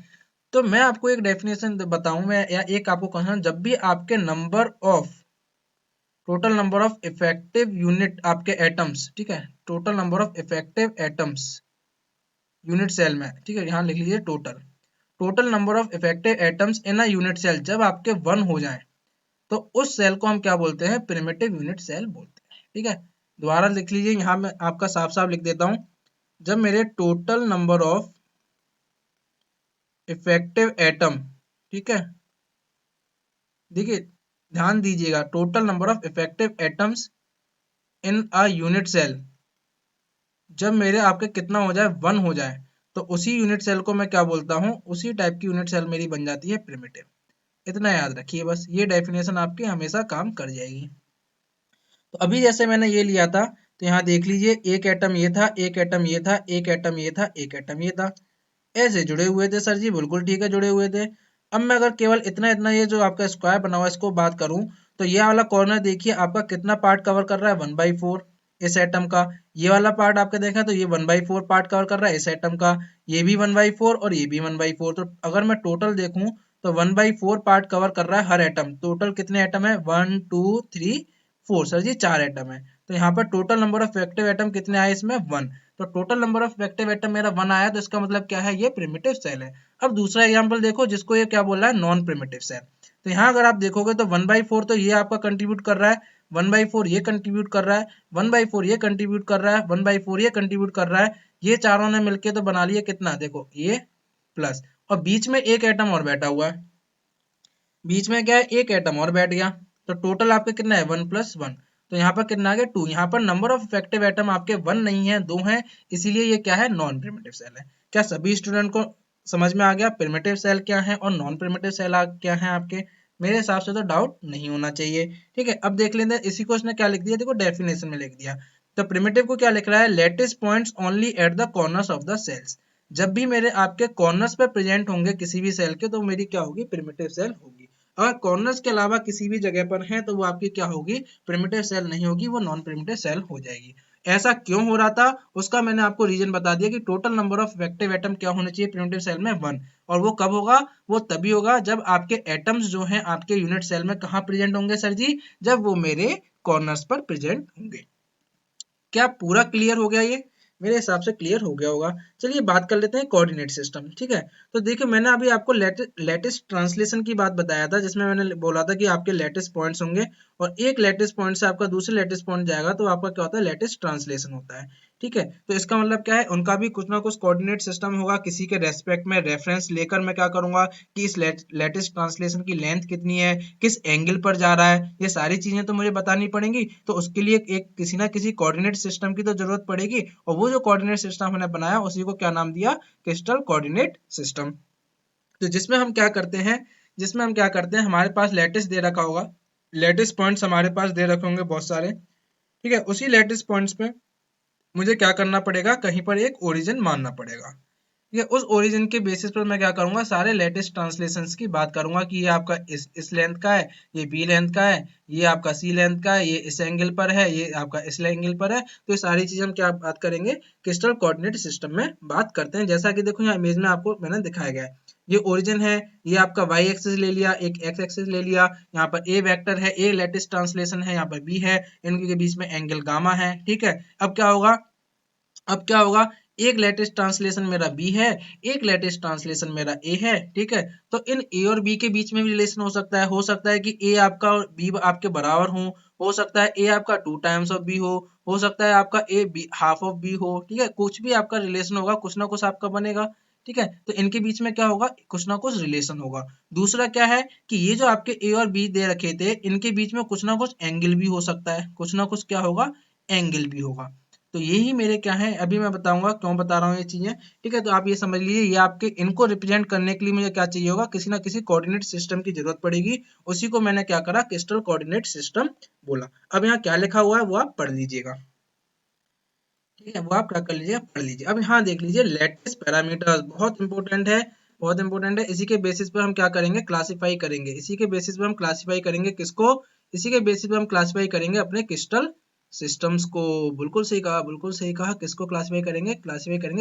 S1: तो मैं आपको एक डेफिनेशन बताऊं मैं, या एक आपको कहूं, जब भी आपके number of total number of effective unit आपके एटम्स, ठीक है, total number of effective atoms unit cell में, ठीक है, यहाँ लिख लीजिए total, total number of effective atoms in a unit cell जब आपके 1 हो जाए तो उस सेल को हम क्या बोलते हैं, प्रिमिटिव यूनिट सेल बोलते हैं, ठीक है। दोबारा लिख लीजिए, यहाँ मैं आपका साफ साफ लिख देता हूं, जब मेरे total number of effective atom, ठीक है, देखिए ध्यान दीजिएगा, total number of effective atoms in a unit cell जब मेरे आपके कितना हो जाए, 1 हो जाए, तो उसी यूनिट सेल को मैं क्या बोलता हूँ, उसी टाइप की यूनिट सेल मेरी बन जाती है प्रिमिटिव। इतना याद रखिए बस, ये डेफिनेशन आपकी हमेशा काम कर जाएगी। तो अभी जैसे मैंने ये लिया था, तो यहाँ देख लीजिए एक एटम ये था, एक एटम ये था, एक एटम ये था, एक एटम ये था, ऐसे जुड़े हुए थे सर जी, बिल्कुल ठीक है जुड़े हुए थे। अब मैं अगर केवल इतना इतना ये जो आपका स्क्वायर बना हुआ है इसको बात करूं, तो ये वाला कॉर्नर देखिए आपका कितना पार्ट कवर कर रहा है, 1/4 इस एटम का। ये वाला पार्ट आपका देखा तो ये 1/4 पार्ट कवर कर रहा है इस एटम का, ये भी 1/4 और ये भी 1/4। तो अगर मैं टोटल देखूं तो 1/4 पार्ट कवर कर रहा है हर एटम। टोटल कितने एटम है, 1 2 3 4, सर जी 4 एटम है। तो यहाँ पर total number of active atom कितने आए इसमें, 1। तो total number of active atom मेरा 1 आया, तो इसका मतलब क्या है, ये प्रिमिटिव सेल है। अब दूसरा एग्जांपल देखो जिसको ये क्या बोल रहा है, नॉन प्रिमिटिव सेल। तो यहाँ अगर आप देखोगे तो 1/4 तो ये आपका कंट्रीब्यूट कर रहा है, 1/4 ये कंट्रीब्यूट कर रहा है, 1/4 ये कंट्रीब्यूट कर रहा है, 1/4 ये कंट्रीब्यूट कर रहा है, ये चारों ने मिलके तो बना लिया कितना, देखो ये प्लस, और बीच में एक एटम और बैठा हुआ है, बीच में क्या है, एक एटम और बैठ गया। तो टोटल आपका कितना है, 1 + 1। तो यहाँ पर कितना आ गया, 2। यहाँ पर नंबर ऑफ इफेक्टिव एटम आपके 1 नहीं है, 2 है, इसीलिए ये क्या है, नॉन प्रिमिटिव सेल है। क्या सभी स्टूडेंट को समझ में आ गया प्रिमिटिव सेल क्या है और नॉन प्रिमिटिव सेल क्या है आपके? मेरे हिसाब से तो डाउट नहीं होना चाहिए, ठीक है। अब देख लेते हैं, इसी को इसने क्या लिख दिया, देखो डेफिनेशन में लिख दिया। तो प्रिमिटिव को क्या लिख रहा है, lattice points only at the corners of the cells. जब भी मेरे आपके कॉर्नर्स पे प्रेजेंट होंगे किसी भी सेल के, तो मेरी क्या होगी, प्रिमिटिव सेल होगी। अगर कॉर्नर्स के अलावा किसी भी जगह पर है तो वो आपकी क्या होगी, प्रिमिटिव सेल नहीं होगी, वो नॉन प्रिमिटिव सेल हो जाएगी। ऐसा क्यों हो रहा था, उसका मैंने आपको रीजन बता दिया कि total number of effective atom क्या होना चाहिए प्रिमिटिव सेल में, 1। और वो कब होगा, वो तभी होगा जब आपके एटम्स जो हैं आपके यूनिट सेल में कहाँ प्रेजेंट होंगे सर जी, जब वो मेरे कॉर्नर्स पर प्रेजेंट होंगे। क्या पूरा क्लियर हो गया ये? मेरे हिसाब से क्लियर हो गया होगा। चलिए बात कर लेते हैं कोऑर्डिनेट सिस्टम, ठीक है। तो देखिए मैंने अभी आपको लेटिस ट्रांसलेशन की बात बताया था, जिसमें मैंने बोला था कि आपके लेटिस पॉइंट्स होंगे और एक लेटिस पॉइंट से आपका दूसरे लेटिस पॉइंट जाएगा तो आपका क्या होता है, लेटिस ट्रांसलेशन होता है, ठीक है। तो इसका मतलब क्या है, उनका भी कुछ ना कुछ कोऑर्डिनेट सिस्टम होगा, किसी के रेस्पेक्ट में रेफरेंस लेकर मैं क्या करूंगा कि इस लेटिस ट्रांसलेशन की लेंथ कितनी है, किस एंगल पर जा रहा है, ये सारी चीजें तो मुझे बतानी पड़ेंगी। तो उसके लिए एक किसी ना किसी कोऑर्डिनेट सिस्टम की तो जरूरत पड़ेगी, और वो जो कोऑर्डिनेट सिस्टम हमने बनाया उसी को क्या नाम दिया, क्रिस्टल कोऑर्डिनेट सिस्टम। तो जिसमें हम क्या करते हैं, हमारे पास लैटिस दे रखा होगा, लैटिस पॉइंट्स हमारे पास दे रखे होंगे बहुत सारे, ठीक है। उसी लैटिस पॉइंट्स पे मुझे क्या करना पड़ेगा, कहीं पर एक ओरिजिन मानना पड़ेगा, ठीक है। उस ओरिजिन के बेसिस पर मैं क्या करूंगा, सारे लेटेस्ट ट्रांसलेशंस की बात करूंगा कि ये आपका इस लेंथ का है, ये बी लेंथ का है, ये आपका सी लेंथ का है, ये इस एंगल पर है, ये आपका इस एंगल पर है। तो ये सारी चीजें हम क्या बात करेंगे, क्रिस्टल कोऑर्डिनेट सिस्टम में बात करते हैं। जैसा कि देखो यहाँ इमेज में आपको मैंने दिखाया गया है, ये ओरिजिन है, ये आपका वाई एक्सिस ले लिया, एक एक्स एक्सिस ले लिया, यहाँ पर ए वेक्टर है, ए लेटेस्ट ट्रांसलेशन है, यहाँ पर बी है, इनके बीच में एंगल गामा है, ठीक है। अब क्या होगा, एक लेटेस्ट ट्रांसलेशन मेरा बी है, एक लेटेस्ट ट्रांसलेशन मेरा ए है, ठीक है। तो इन ए और बी के बीच में भी रिलेशन हो सकता है कि ए आपका और बी आपके बराबर हो सकता है ए आपका 2 टाइम्स ऑफ बी हो सकता है आपका A B half of B हो, ठीक है। कुछ भी आपका रिलेशन होगा, कुछ ना कुछ आपका बनेगा, ठीक है। तो इनके बीच में क्या होगा, कुछ ना कुछ रिलेशन होगा। दूसरा क्या है कि ये जो आपके ए और बी दे रखे थे, इनके बीच में कुछ ना कुछ एंगल भी हो सकता है, कुछ ना कुछ क्या होगा, एंगल भी होगा। तो यही मेरे क्या है, अभी मैं बताऊंगा क्यों बता रहा हूँ ये चीजें, ठीक है। तो आप ये समझ लीजिए, ये आपके इनको रिप्रेजेंट करने के लिए मुझे क्या चाहिए होगा, किसी ना किसी कोऑर्डिनेट सिस्टम की जरूरत पड़ेगी। उसी को मैंने क्या करा, क्रिस्टल कोऑर्डिनेट सिस्टम बोला। अब यहाँ क्या लिखा हुआ है वो आप पढ़ लीजिएगा, ठीक है। वो आप क्या कर लीजिए, पढ़ लीजिए। अब यहाँ देख लीजिए, लेटिस पैरामीटर्स बहुत इंपॉर्टेंट है, बहुत इंपॉर्टेंट है। इसी के बेसिस पर हम क्या करेंगे, क्लासीफाई करेंगे। इसी के बेसिस पर हम क्लासीफाई करेंगे किसको, इसी के बेसिस पर हम क्लासीफाई करेंगे अपने क्रिस्टल सिस्टम्स को। बिल्कुल सही कहा, बिल्कुल सही कहा। किसको क्लासीफाई करेंगे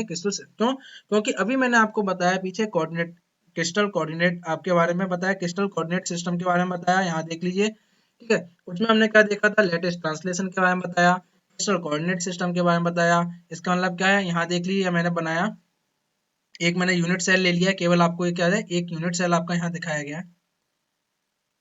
S1: क्रिस्टल। क्यों, क्योंकि अभी मैंने आपको बताया पीछे कोऑर्डिनेट, क्रिस्टल कोऑर्डिनेट आपके बारे में बताया, क्रिस्टल कोऑर्डिनेट सिस्टम के बारे में बताया। यहाँ देख लीजिए, ठीक है। उसमें हमने क्या देखा था, लेटेस्ट ट्रांसलेशन के बारे में बताया, क्रिस्टल कोऑर्डिनेट सिस्टम के बारे में बताया। इसका मतलब क्या है, यहाँ देख लीजिए, मैंने बनाया एक, मैंने यूनिट सेल ले लिया, केवल आपको ये क्या है, एक यूनिट सेल आपका यहाँ दिखाया गया है,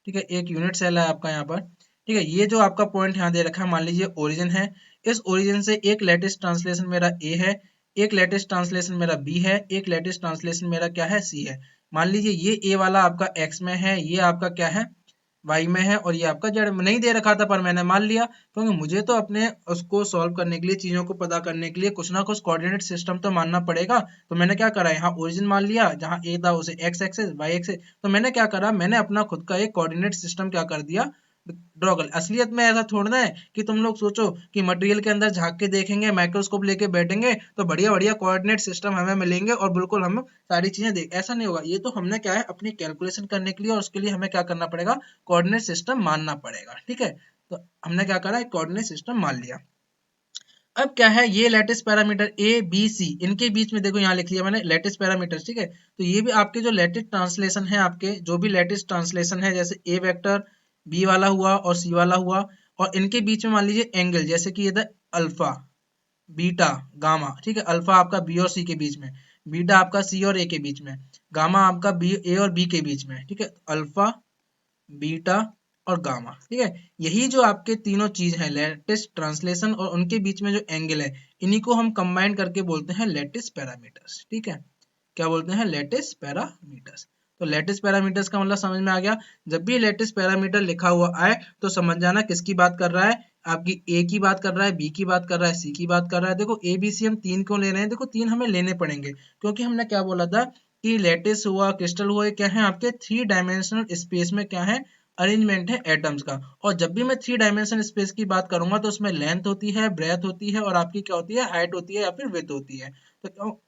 S1: ठीक है। एक यूनिट सेल है आपका यहाँ पर, ठीक है। ये जो आपका पॉइंट यहाँ दे रखा है, मान लीजिए ओरिजिन है, इस ओरिजिन से एक लेटेस्ट ट्रांसलेशन मेरा ए है, एक लेटेस्ट ट्रांसलेशन मेरा बी है, एक लेटेस्ट ट्रांसलेशन मेरा क्या है, सी है। मान लीजिए ये ए वाला आपका एक्स में है, ये आपका क्या है, वाई में है, और ये आपका जेड में। नहीं दे रखा था पर मैंने मान लिया, क्योंकि मुझे तो अपने उसको सॉल्व करने के लिए, चीजों को पता करने के लिए कुछ ना कुछ कोऑर्डिनेट सिस्टम तो मानना पड़ेगा। तो मैंने क्या करा, यहाँ ओरिजिन मान लिया, जहाँ ए था उसे एक्स एक्सिस वाई एक्सिस। तो मैंने क्या करा, मैंने अपना खुद का एक कोऑर्डिनेट सिस्टम क्या कर दिया, ड्रॉ कर। असलियत में ऐसा थोड़ा है कि तुम लोग सोचो कि मटेरियल के अंदर झांक के देखेंगे, माइक्रोस्कोप लेके बैठेंगे तो बढ़िया बढ़िया कोऑर्डिनेट सिस्टम हमें मिलेंगे और बिल्कुल हम सारी चीजें देख, ऐसा नहीं होगा। ये तो हमने क्या है, अपनी कैलकुलेशन करने के लिए, और उसके लिए हमें क्या करना पड़ेगा, कोऑर्डिनेट सिस्टम मानना पड़ेगा, ठीक है। तो हमने क्या करा, एक कोऑर्डिनेट सिस्टम मान लिया। अब क्या है, ये latest parameter A B C, इनके बीच में देखो यहाँ लिख लिया मैंने लेटेस्ट पैरामीटर, ठीक है। तो ये भी आपके जो लेटेस्ट ट्रांसलेशन है, आपके जो भी लेटेस्ट ट्रांसलेशन है, जैसे ए वेक्टर बी वाला हुआ और सी वाला हुआ, और इनके बीच में मान लीजिए एंगल, जैसे कि ये था अल्फा बीटा गामा, ठीक है। अल्फा आपका बी और सी के बीच में, बीटा आपका सी और ए के बीच में, गामा आपका बी ए और बी के बीच में, ठीक है। अल्फा बीटा और गामा, ठीक है। यही जो आपके तीनों चीज है, लेटेस्ट ट्रांसलेशन और उनके बीच में जो एंगल है, इन्हीं को हम कंबाइन करके बोलते हैं लेटेस्ट पैरामीटर्स, ठीक है। क्या बोलते हैं, लेटेस्ट पैरामीटर्स। तो लेटेस्ट पैरामीटर्स का मतलब समझ में आ गया। जब भी लेटेस्ट पैरामीटर लिखा हुआ आए तो समझ जाना किसकी बात कर रहा है, आपकी ए की बात कर रहा है, बी की बात कर रहा है, सी की बात कर रहा है। देखो ए बी सी हम तीन क्यों ले रहे हैं, देखो तीन हमें लेने पड़ेंगे, क्योंकि हमने क्या बोला था कि लेटेस्ट हुआ, क्रिस्टल हुआ, ये क्या है, आपके 3 डायमेंशनल स्पेस में क्या है, अरेंजमेंट है एटम्स का। और जब भी मैं 3 डायमेंशनल स्पेस की बात करूंगा तो उसमें लेंथ होती है, ब्रेथ होती है, और आपकी क्या होती है, हाइट होती है या फिर विड्थ होती है। तो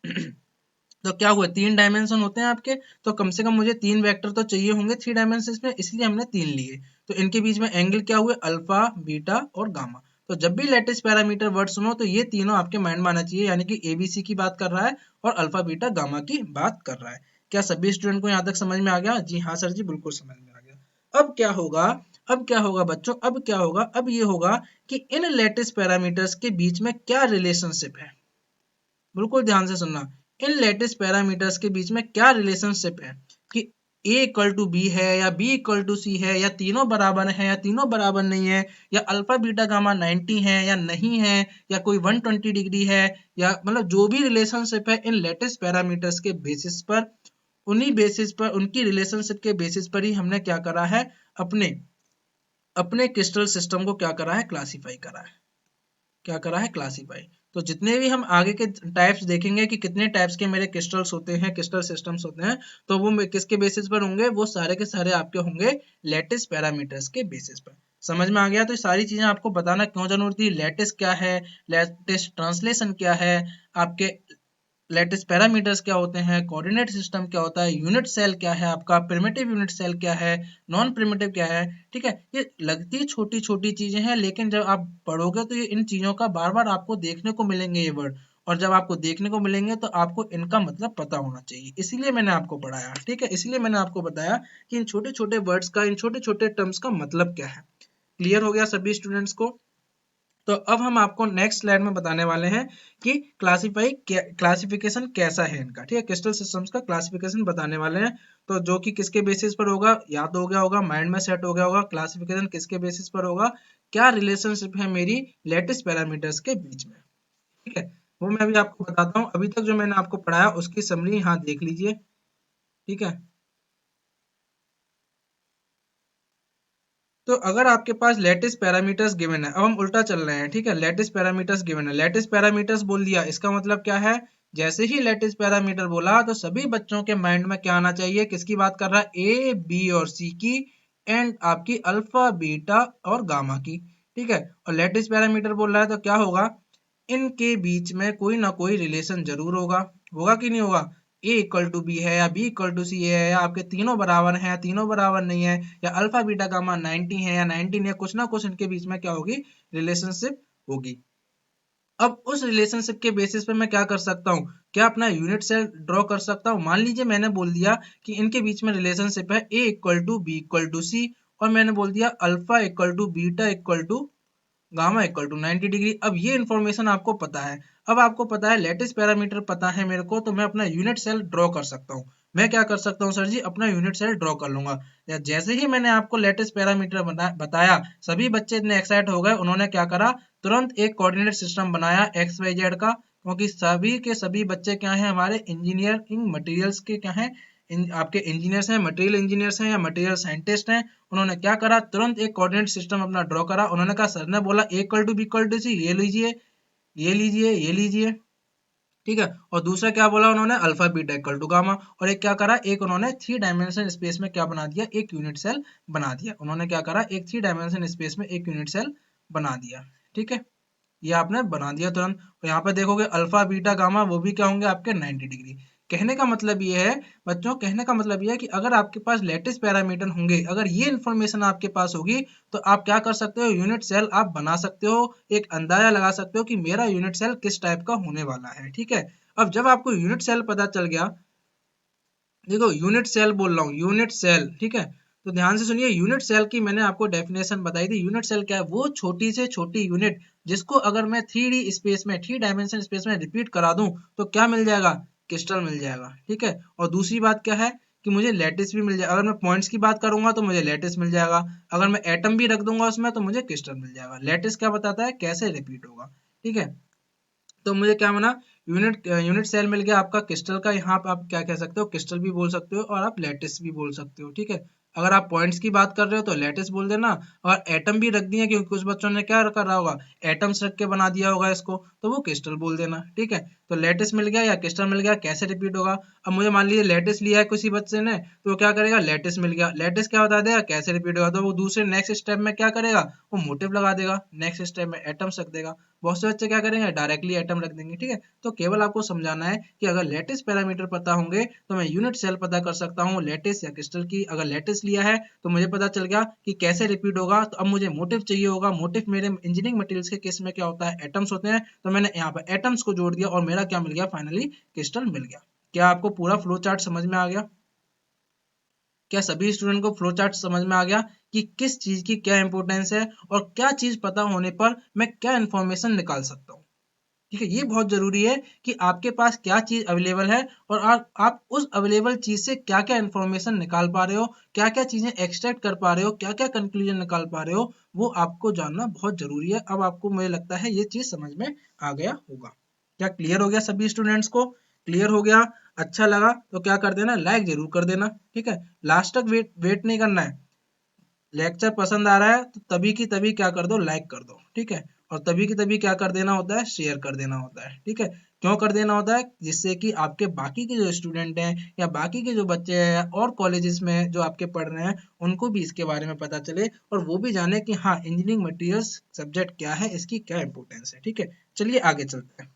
S1: तो क्या हुआ, 3 डायमेंशन होते हैं आपके, तो कम से कम मुझे 3 वेक्टर तो चाहिए होंगे 3 डायमेंशन में, इसलिए हमने 3 लिए। तो इनके बीच में एंगल क्या हुए, अल्फा बीटा और गामा। तो जब भी लेटेस्ट पैरामीटर वर्ड सुनो तो ये तीनों आपके माइंड में आना चाहिए, यानी कि एबीसी की बात कर रहा है और अल्फा बीटा गामा की बात कर रहा है। क्या सभी स्टूडेंट को यहाँ तक समझ में आ गया, जी हाँ सर जी, बिल्कुल समझ में आ गया। अब क्या होगा, अब क्या होगा बच्चों, अब क्या होगा, अब ये होगा कि इन लेटेस्ट पैरामीटर्स के बीच में क्या रिलेशनशिप है। बिल्कुल ध्यान से सुनना, इन लेटेस्ट पैरामीटर्स के बीच में क्या रिलेशनशिप है, कि a इक्वल टू बी है या b इक्वल टू सी है, या तीनों बराबर है या तीनों बराबर नहीं है, या अल्फा बीटा गामा 90 है या नहीं है, या कोई 120 डिग्री है, या मतलब जो भी रिलेशनशिप है इन लेटेस्ट पैरामीटर्स के बेसिस पर, उन्हीं बेसिस पर, उनकी रिलेशनशिप के बेसिस पर ही हमने क्या करा है, अपने अपने क्रिस्टल सिस्टम को क्या करा है, क्लासीफाई करा है। क्या करा है, क्लासीफाई। तो जितने भी हम आगे के टाइप्स देखेंगे कि कितने टाइप्स के मेरे क्रिस्टल्स होते हैं, क्रिस्टल सिस्टम्स होते हैं, तो वो किसके बेसिस पर होंगे, वो सारे के सारे आपके होंगे लैटिस पैरामीटर्स के बेसिस पर। समझ में आ गया? तो ये सारी चीजें आपको बताना क्यों जरूरी थी। लैटिस क्या है, लैटिस ट्रांसलेशन क्या है, आपके लैटिस पैरामीटर्स क्या होते हैं, कोऑर्डिनेट सिस्टम क्या होता है, यूनिट सेल क्या है, आपका प्रिमिटिव यूनिट सेल क्या है, नॉन प्रिमिटिव क्या है। ठीक है, ये लगती छोटी छोटी चीजें हैं, लेकिन जब आप पढ़ोगे तो ये इन चीजों का बार बार आपको देखने को मिलेंगे ये वर्ड, और जब आपको देखने को मिलेंगे तो आपको इनका मतलब पता होना चाहिए, इसीलिए मैंने आपको पढ़ाया। ठीक है, इसलिए मैंने आपको बताया कि इन छोटे छोटे वर्ड्स का, इन छोटे छोटे टर्म्स का मतलब क्या है। क्लियर हो गया सभी स्टूडेंट्स को? तो अब हम आपको नेक्स्ट स्लाइड में बताने वाले हैं कि क्लासिफिकेशन कैसा है इनका। ठीक है, क्रिस्टल सिस्टम्स का क्लासिफिकेशन बताने वाले हैं। तो जो कि किसके बेसिस पर होगा, याद हो गया होगा, माइंड में सेट हो गया होगा। क्लासिफिकेशन किसके बेसिस पर होगा, क्या रिलेशनशिप है मेरी लैटिस पैरामीटर्स के बीच में। ठीक है, वो मैं अभी आपको बताता हूँ। अभी तक जो मैंने आपको पढ़ाया उसकी समरी यहाँ देख लीजिए। ठीक है, तो अगर आपके पास लेटिस पैरामीटर्स गिवन है, अब हम उल्टा चल रहे हैं। ठीक है, लेटिस पैरामीटर्स गिवन है, लेटिस पैरामीटर्स बोल दिया, इसका मतलब क्या है, जैसे ही लेटिस पैरामीटर बोला तो सभी बच्चों के माइंड में क्या आना चाहिए, किसकी बात कर रहा है, ए बी और सी की, एंड आपकी अल्फा बीटा और गामा की। ठीक है, और लेटिस पैरामीटर बोल रहा है तो क्या होगा, इनके बीच में कोई ना कोई रिलेशन जरूर होगा। होगा कि नहीं होगा, ए इक्वल टू बी है या बी इक्वल टू सी है, या आपके तीनों बराबर हैं, तीनों बराबर नहीं है, या अल्फा बीटा गामा 90 है या 19 है, कुछ ना कुछ इनके बीच में क्या होगी, रिलेशनशिप होगी। अब उस रिलेशनशिप के बेसिस पे मैं क्या कर सकता हूँ, क्या अपना यूनिट सेल ड्रॉ कर सकता हूँ। मान लीजिए मैंने बोल दिया कि इनके बीच में रिलेशनशिप है A equal to B equal to C, और मैंने बोल दिया alpha equal to beta equal to gamma equal to 90 degree. अब ये इन्फॉर्मेशन आपको पता है, अब आपको पता है लेटिस पैरामीटर पता है मेरे को, तो मैं अपना यूनिट सेल ड्रॉ कर सकता हूँ। मैं क्या कर सकता हूँ सर जी, अपना यूनिट सेल ड्रॉ कर लूंगा। या जैसे ही मैंने आपको लेटिस पैरामीटर बताया, सभी बच्चे इतने एक्साइट हो गए, उन्होंने क्या करा, तुरंत एक कोऑर्डिनेट सिस्टम बनाया एक्स वाई जेड का, क्योंकि सभी के सभी बच्चे क्या हैं, हमारे इंजीनियरिंग मटेरियल्स के क्या हैं, आपके इंजीनियर्स हैं, मटेरियल इंजीनियर्स हैं या मटेरियल साइंटिस्ट हैं। उन्होंने क्या करा, तुरंत एक कोऑर्डिनेट सिस्टम अपना ड्रॉ करा। उन्होंने कहा, सर ने बोला A equal to B equal to C, ये लीजिए, ये लीजिए, ये लीजिए। ठीक है, और दूसरा क्या बोला उन्होंने, alpha beta equal to gamma. और एक क्या करा, एक उन्होंने 3 डायमेंशन स्पेस में क्या बना दिया, एक यूनिट सेल बना दिया। उन्होंने क्या करा, एक 3 डायमेंशन स्पेस में एक यूनिट सेल बना दिया। ठीक है, ये आपने बना दिया तुरंत। और यहाँ पे देखोगे अल्फा बीटा गामा वो भी क्या होंगे, आपके 90 डिग्री। कहने का मतलब ये है बच्चों, कहने का मतलब ये है कि अगर आपके पास लेटिस पैरामीटर होंगे, अगर ये इन्फॉर्मेशन आपके पास होगी, तो आप क्या कर सकते हो, यूनिट सेल आप बना सकते हो, एक अंदाजा लगा सकते हो कि मेरा यूनिट सेल किस टाइप का होने वाला है। ठीक है, अब जब आपको यूनिट सेल पता चल गया, देखो यूनिट सेल बोल रहा हूँ, यूनिट सेल। ठीक है, तो ध्यान से सुनिए, यूनिट सेल की मैंने आपको डेफिनेशन बताई थी। यूनिट सेल क्या है, वो छोटी से छोटी यूनिट जिसको अगर मैं 3D स्पेस में, 3 डायमेंशन स्पेस में रिपीट करा दूं तो क्या मिल जाएगा, क्रिस्टल मिल जाएगा। ठीक है, और दूसरी बात क्या है कि मुझे लैटिस भी मिल जाएगा। अगर मैं पॉइंट्स की बात करूंगा तो मुझे लैटिस मिल जाएगा, अगर मैं एटम भी रख दूंगा उसमें तो मुझे क्रिस्टल मिल जाएगा। लैटिस क्या बताता है, कैसे रिपीट होगा। ठीक है, तो मुझे क्या बना, यूनिट सेल मिल गया आपका क्रिस्टल का। यहाँ पे आप क्या कह सकते हो, क्रिस्टल भी बोल सकते हो और आप लैटिस भी बोल सकते हो। ठीक है, अगर आप पॉइंट्स की बात कर रहे हो तो लैटिस बोल देना, और एटम भी रख दिए क्योंकि कुछ बच्चों ने क्या कर रहा होगा, एटम्स रख के बना दिया होगा इसको, तो वो क्रिस्टल बोल देना। ठीक है, तो लैटिस मिल गया या क्रिस्टल मिल गया, कैसे रिपीट होगा। अब मुझे मान लीजिए लैटिस लिया है किसी बच्चे ने, तो वो क्या करेगा, लैटिस मिल गया, लैटिस क्या बता देगा, कैसे रिपीट होगा, तो वो दूसरे नेक्स्ट स्टेप में क्या करेगा, वो मोटिव लगा देगा, नेक्स्ट स्टेप में एटम्स रख देगा। बहुत से बच्चे क्या करेंगे, डायरेक्टली एटम रख देंगे। ठीक है, तो केवल आपको समझाना है कि अगर लैटिस पैरामीटर पता होंगे तो मैं यूनिट सेल पता कर सकता हूँ लैटिस या क्रिस्टल की। अगर लैटिस लिया है तो मुझे पता चल गया कि कैसे रिपीट होगा, तो अब मुझे मोटिव चाहिए होगा। मोटिव मेरे इंजीनियरिंग मटेरियल्स के केस में क्या होता है, एटम्स होते हैं, तो मैंने यहाँ पर एटम्स को जोड़ दिया और मेरा क्या मिल गया, फाइनली क्रिस्टल मिल गया। क्या आपको पूरा फ्लो चार्ट समझ में आ गया? क्या सभी स्टूडेंट को फ्लो चार्ट समझ में आ गया कि किस चीज की क्या इंपॉर्टेंस है, और क्या चीज पता होने पर मैं क्या इंफॉर्मेशन निकाल सकता हूँ। ठीक है, ये बहुत जरूरी है कि आपके पास क्या चीज अवेलेबल है, और आप उस अवेलेबल चीज से क्या क्या इंफॉर्मेशन निकाल पा रहे हो, क्या क्या चीजें एक्सट्रैक्ट कर पा रहे हो, क्या क्या कंक्लूजन निकाल पा रहे हो, वो आपको जानना बहुत जरूरी है। अब आपको मुझे लगता है ये चीज समझ में आ गया होगा। क्या क्लियर हो गया सभी स्टूडेंट्स को? क्लियर हो गया, अच्छा लगा तो क्या कर देना, लाइक जरूर कर देना। ठीक है, लास्ट तक वेट वेट नहीं करना है। लेक्चर पसंद आ रहा है तो तभी की तभी क्या कर दो, लाइक कर दो। ठीक है, और तभी की तभी क्या कर देना होता है, शेयर कर देना होता है। ठीक है, क्यों कर देना होता है, जिससे कि आपके बाकी के जो स्टूडेंट हैं या बाकी के जो बच्चे हैं और कॉलेजेस में जो आपके पढ़ रहे हैं उनको भी इसके बारे में पता चले और वो भी जाने कि हाँ इंजीनियरिंग मटेरियल्स सब्जेक्ट क्या है, इसकी क्या इंपॉर्टेंस है। ठीक है, चलिए आगे चलते हैं।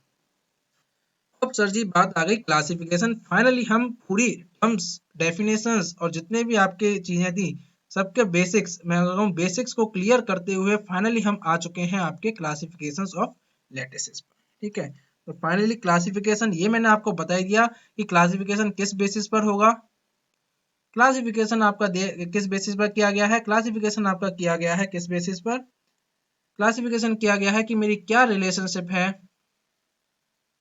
S1: अब सर जी बात आ गई क्लासिफिकेशन। फाइनली हम पूरी टर्म्स, डेफिनेशंस और जितने भी आपके चीजें थी सबके बेसिक्स, मैं अगर कहूँ बेसिक्स को क्लियर करते हुए फाइनली हम आ चुके हैं आपके क्लासिफिकेशंस ऑफ लैटिसेस पर। ठीक है, तो फाइनली क्लासिफिकेशन ये मैंने आपको बता ही दिया कि क्लासिफिकेशन किस बेसिस पर होगा। क्लासिफिकेशन आपका किस बेसिस पर किया गया है, क्लासिफिकेशन आपका किया गया है किस बेसिस पर, क्लासिफिकेशन किया गया है कि मेरी क्या रिलेशनशिप है।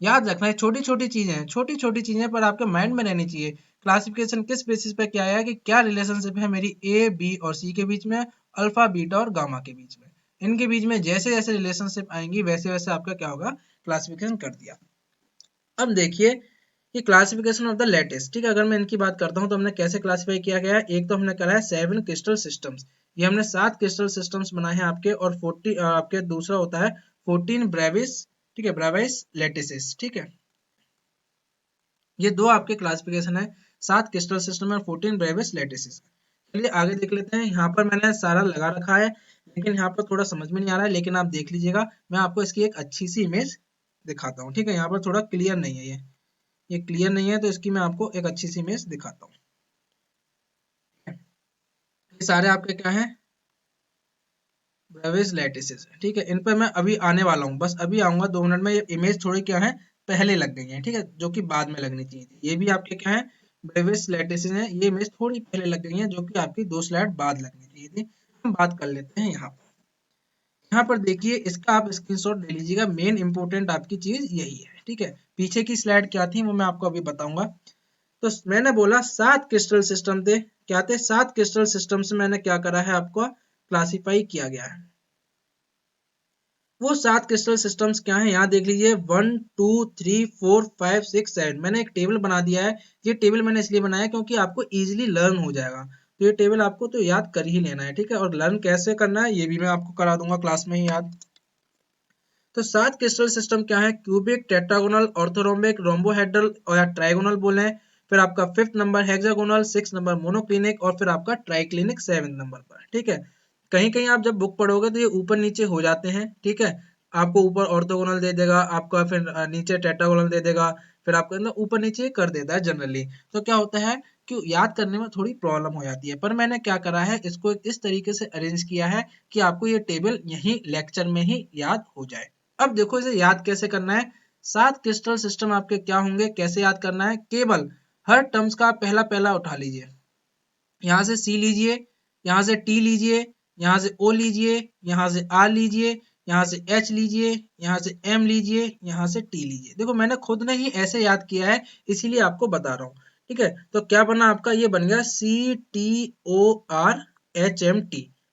S1: याद रखना है, छोटी छोटी चीजें हैं, छोटी छोटी चीजें पर आपके माइंड में रहनी चाहिए। क्लासिफिकेशन किस बेसिस पे क्या है कि क्या रिलेशनशिप है मेरी ए बी और सी के बीच में, अल्फा बीटा और गामा के बीच में। इनके बीच में जैसे जैसे रिलेशनशिप आएंगी वैसे वैसे आपका क्या होगा, क्लासिफिकेशन कर दिया। अब देखिए कि क्लासिफिकेशन ऑफ द लैटिस। ठीक है, अगर मैं इनकी बात करता हूँ तो हमने कैसे क्लासिफाई किया गया है। एक तो हमने करा है 7 क्रिस्टल सिस्टम्स, ये हमने 7 क्रिस्टल सिस्टम्स बनाए हैं आपके, और 40 आपके दूसरा होता है 14 ब्रेविस। ठीक है, ब्रेविस लैटिसेस। ठीक है, ये दो आपके क्लासिफिकेशन है, 7 क्रिस्टल सिस्टम और 14 ब्रेविस लैटिसेस। चलिए आगे देख लेते हैं। यहाँ पर मैंने सारा लगा रखा है लेकिन यहाँ पर थोड़ा समझ में नहीं आ रहा है, लेकिन आप देख लीजिएगा, मैं आपको इसकी एक अच्छी सी इमेज दिखाता हूँ। ठीक है, यहाँ पर थोड़ा क्लियर नहीं है, ये क्लियर नहीं है, तो इसकी मैं आपको एक अच्छी सी इमेज दिखाता हूँ। ये सारे आपके क्या हैं, ब्रेविस लैटिसेस। ठीक है, इन पर मैं अभी आने वाला हूँ, बस अभी आऊंगा 2 मिनट में। ये इमेज थोड़ी क्या है, पहले लग गई है। ठीक है, जो कि बाद में लगनी चाहिए थी। ये भी आपके क्या है, ब्रेविस लैटिसेस है, ये इमेज थोड़ी पहले लग गई है जो कि आपकी 2 स्लाइड बाद लगनी चाहिए थी। हम बात कर लेते हैं यहाँ पर। यहाँ पर देखिए, इसका आप स्क्रीनशॉट ले लीजिएगा, मेन इंपोर्टेंट आपकी चीज यही है। ठीक है, पीछे की स्लाइड क्या थी वो मैं आपको अभी बताऊंगा। तो मैंने बोला 7 क्रिस्टल सिस्टम थे, क्या थे, 7 क्रिस्टल सिस्टम से मैंने क्या करा है, आपको क्लासिफाई किया गया है। वो 7 क्रिस्टल सिस्टम्स क्या है, यहाँ देख लीजिए, 1 2 3 4 5 6 7। मैंने एक टेबल बना दिया है। ये टेबल मैंने इसलिए बनाया क्योंकि आपको इजीली लर्न हो जाएगा, तो ये टेबल आपको तो याद कर ही लेना है। ठीक है, और लर्न कैसे करना है ये भी मैं आपको करा दूंगा क्लास में ही याद। तो 7 क्रिस्टल सिस्टम क्या है, क्यूबिक, टेट्रागोनल, ऑर्थोरोम्बिक, रोम्बोहेड्रल और या ट्राइगोनल बोले। फिर आपका 5th number hexagonal, 6 number monoclinic और फिर आपका ट्राइक्लिनिक 7 नंबर पर। ठीक है, कहीं कहीं आप जब बुक पढ़ोगे तो ये ऊपर नीचे हो जाते हैं। ठीक है, आपको ऊपर ऑर्थोगोनल दे देगा, आपका फिर नीचे टेट्रागोनल दे देगा, फिर आपका मतलब ऊपर नीचे कर देता है जनरली। तो क्या होता है कि याद करने में थोड़ी प्रॉब्लम हो जाती है, पर मैंने क्या करा है, इसको इस तरीके से अरेंज किया है कि आपको ये टेबल यही लेक्चर में ही याद हो जाए। अब देखो इसे याद कैसे करना है। 7 क्रिस्टल सिस्टम आपके क्या होंगे, कैसे याद करना है, केवल हर टर्म्स का पहला पहला उठा लीजिए। यहाँ से सी लीजिए, यहाँ से टी लीजिए, यहाँ से ओ लीजिए, यहाँ से आर लीजिए, यहाँ से एच लीजिए, यहाँ से एम लीजिए, यहाँ से टी लीजिए। देखो मैंने खुद ने ही ऐसे याद किया है, इसीलिए आपको बता रहा हूँ। ठीक है, तो क्या बना आपका, ये बन गया CTORHMT।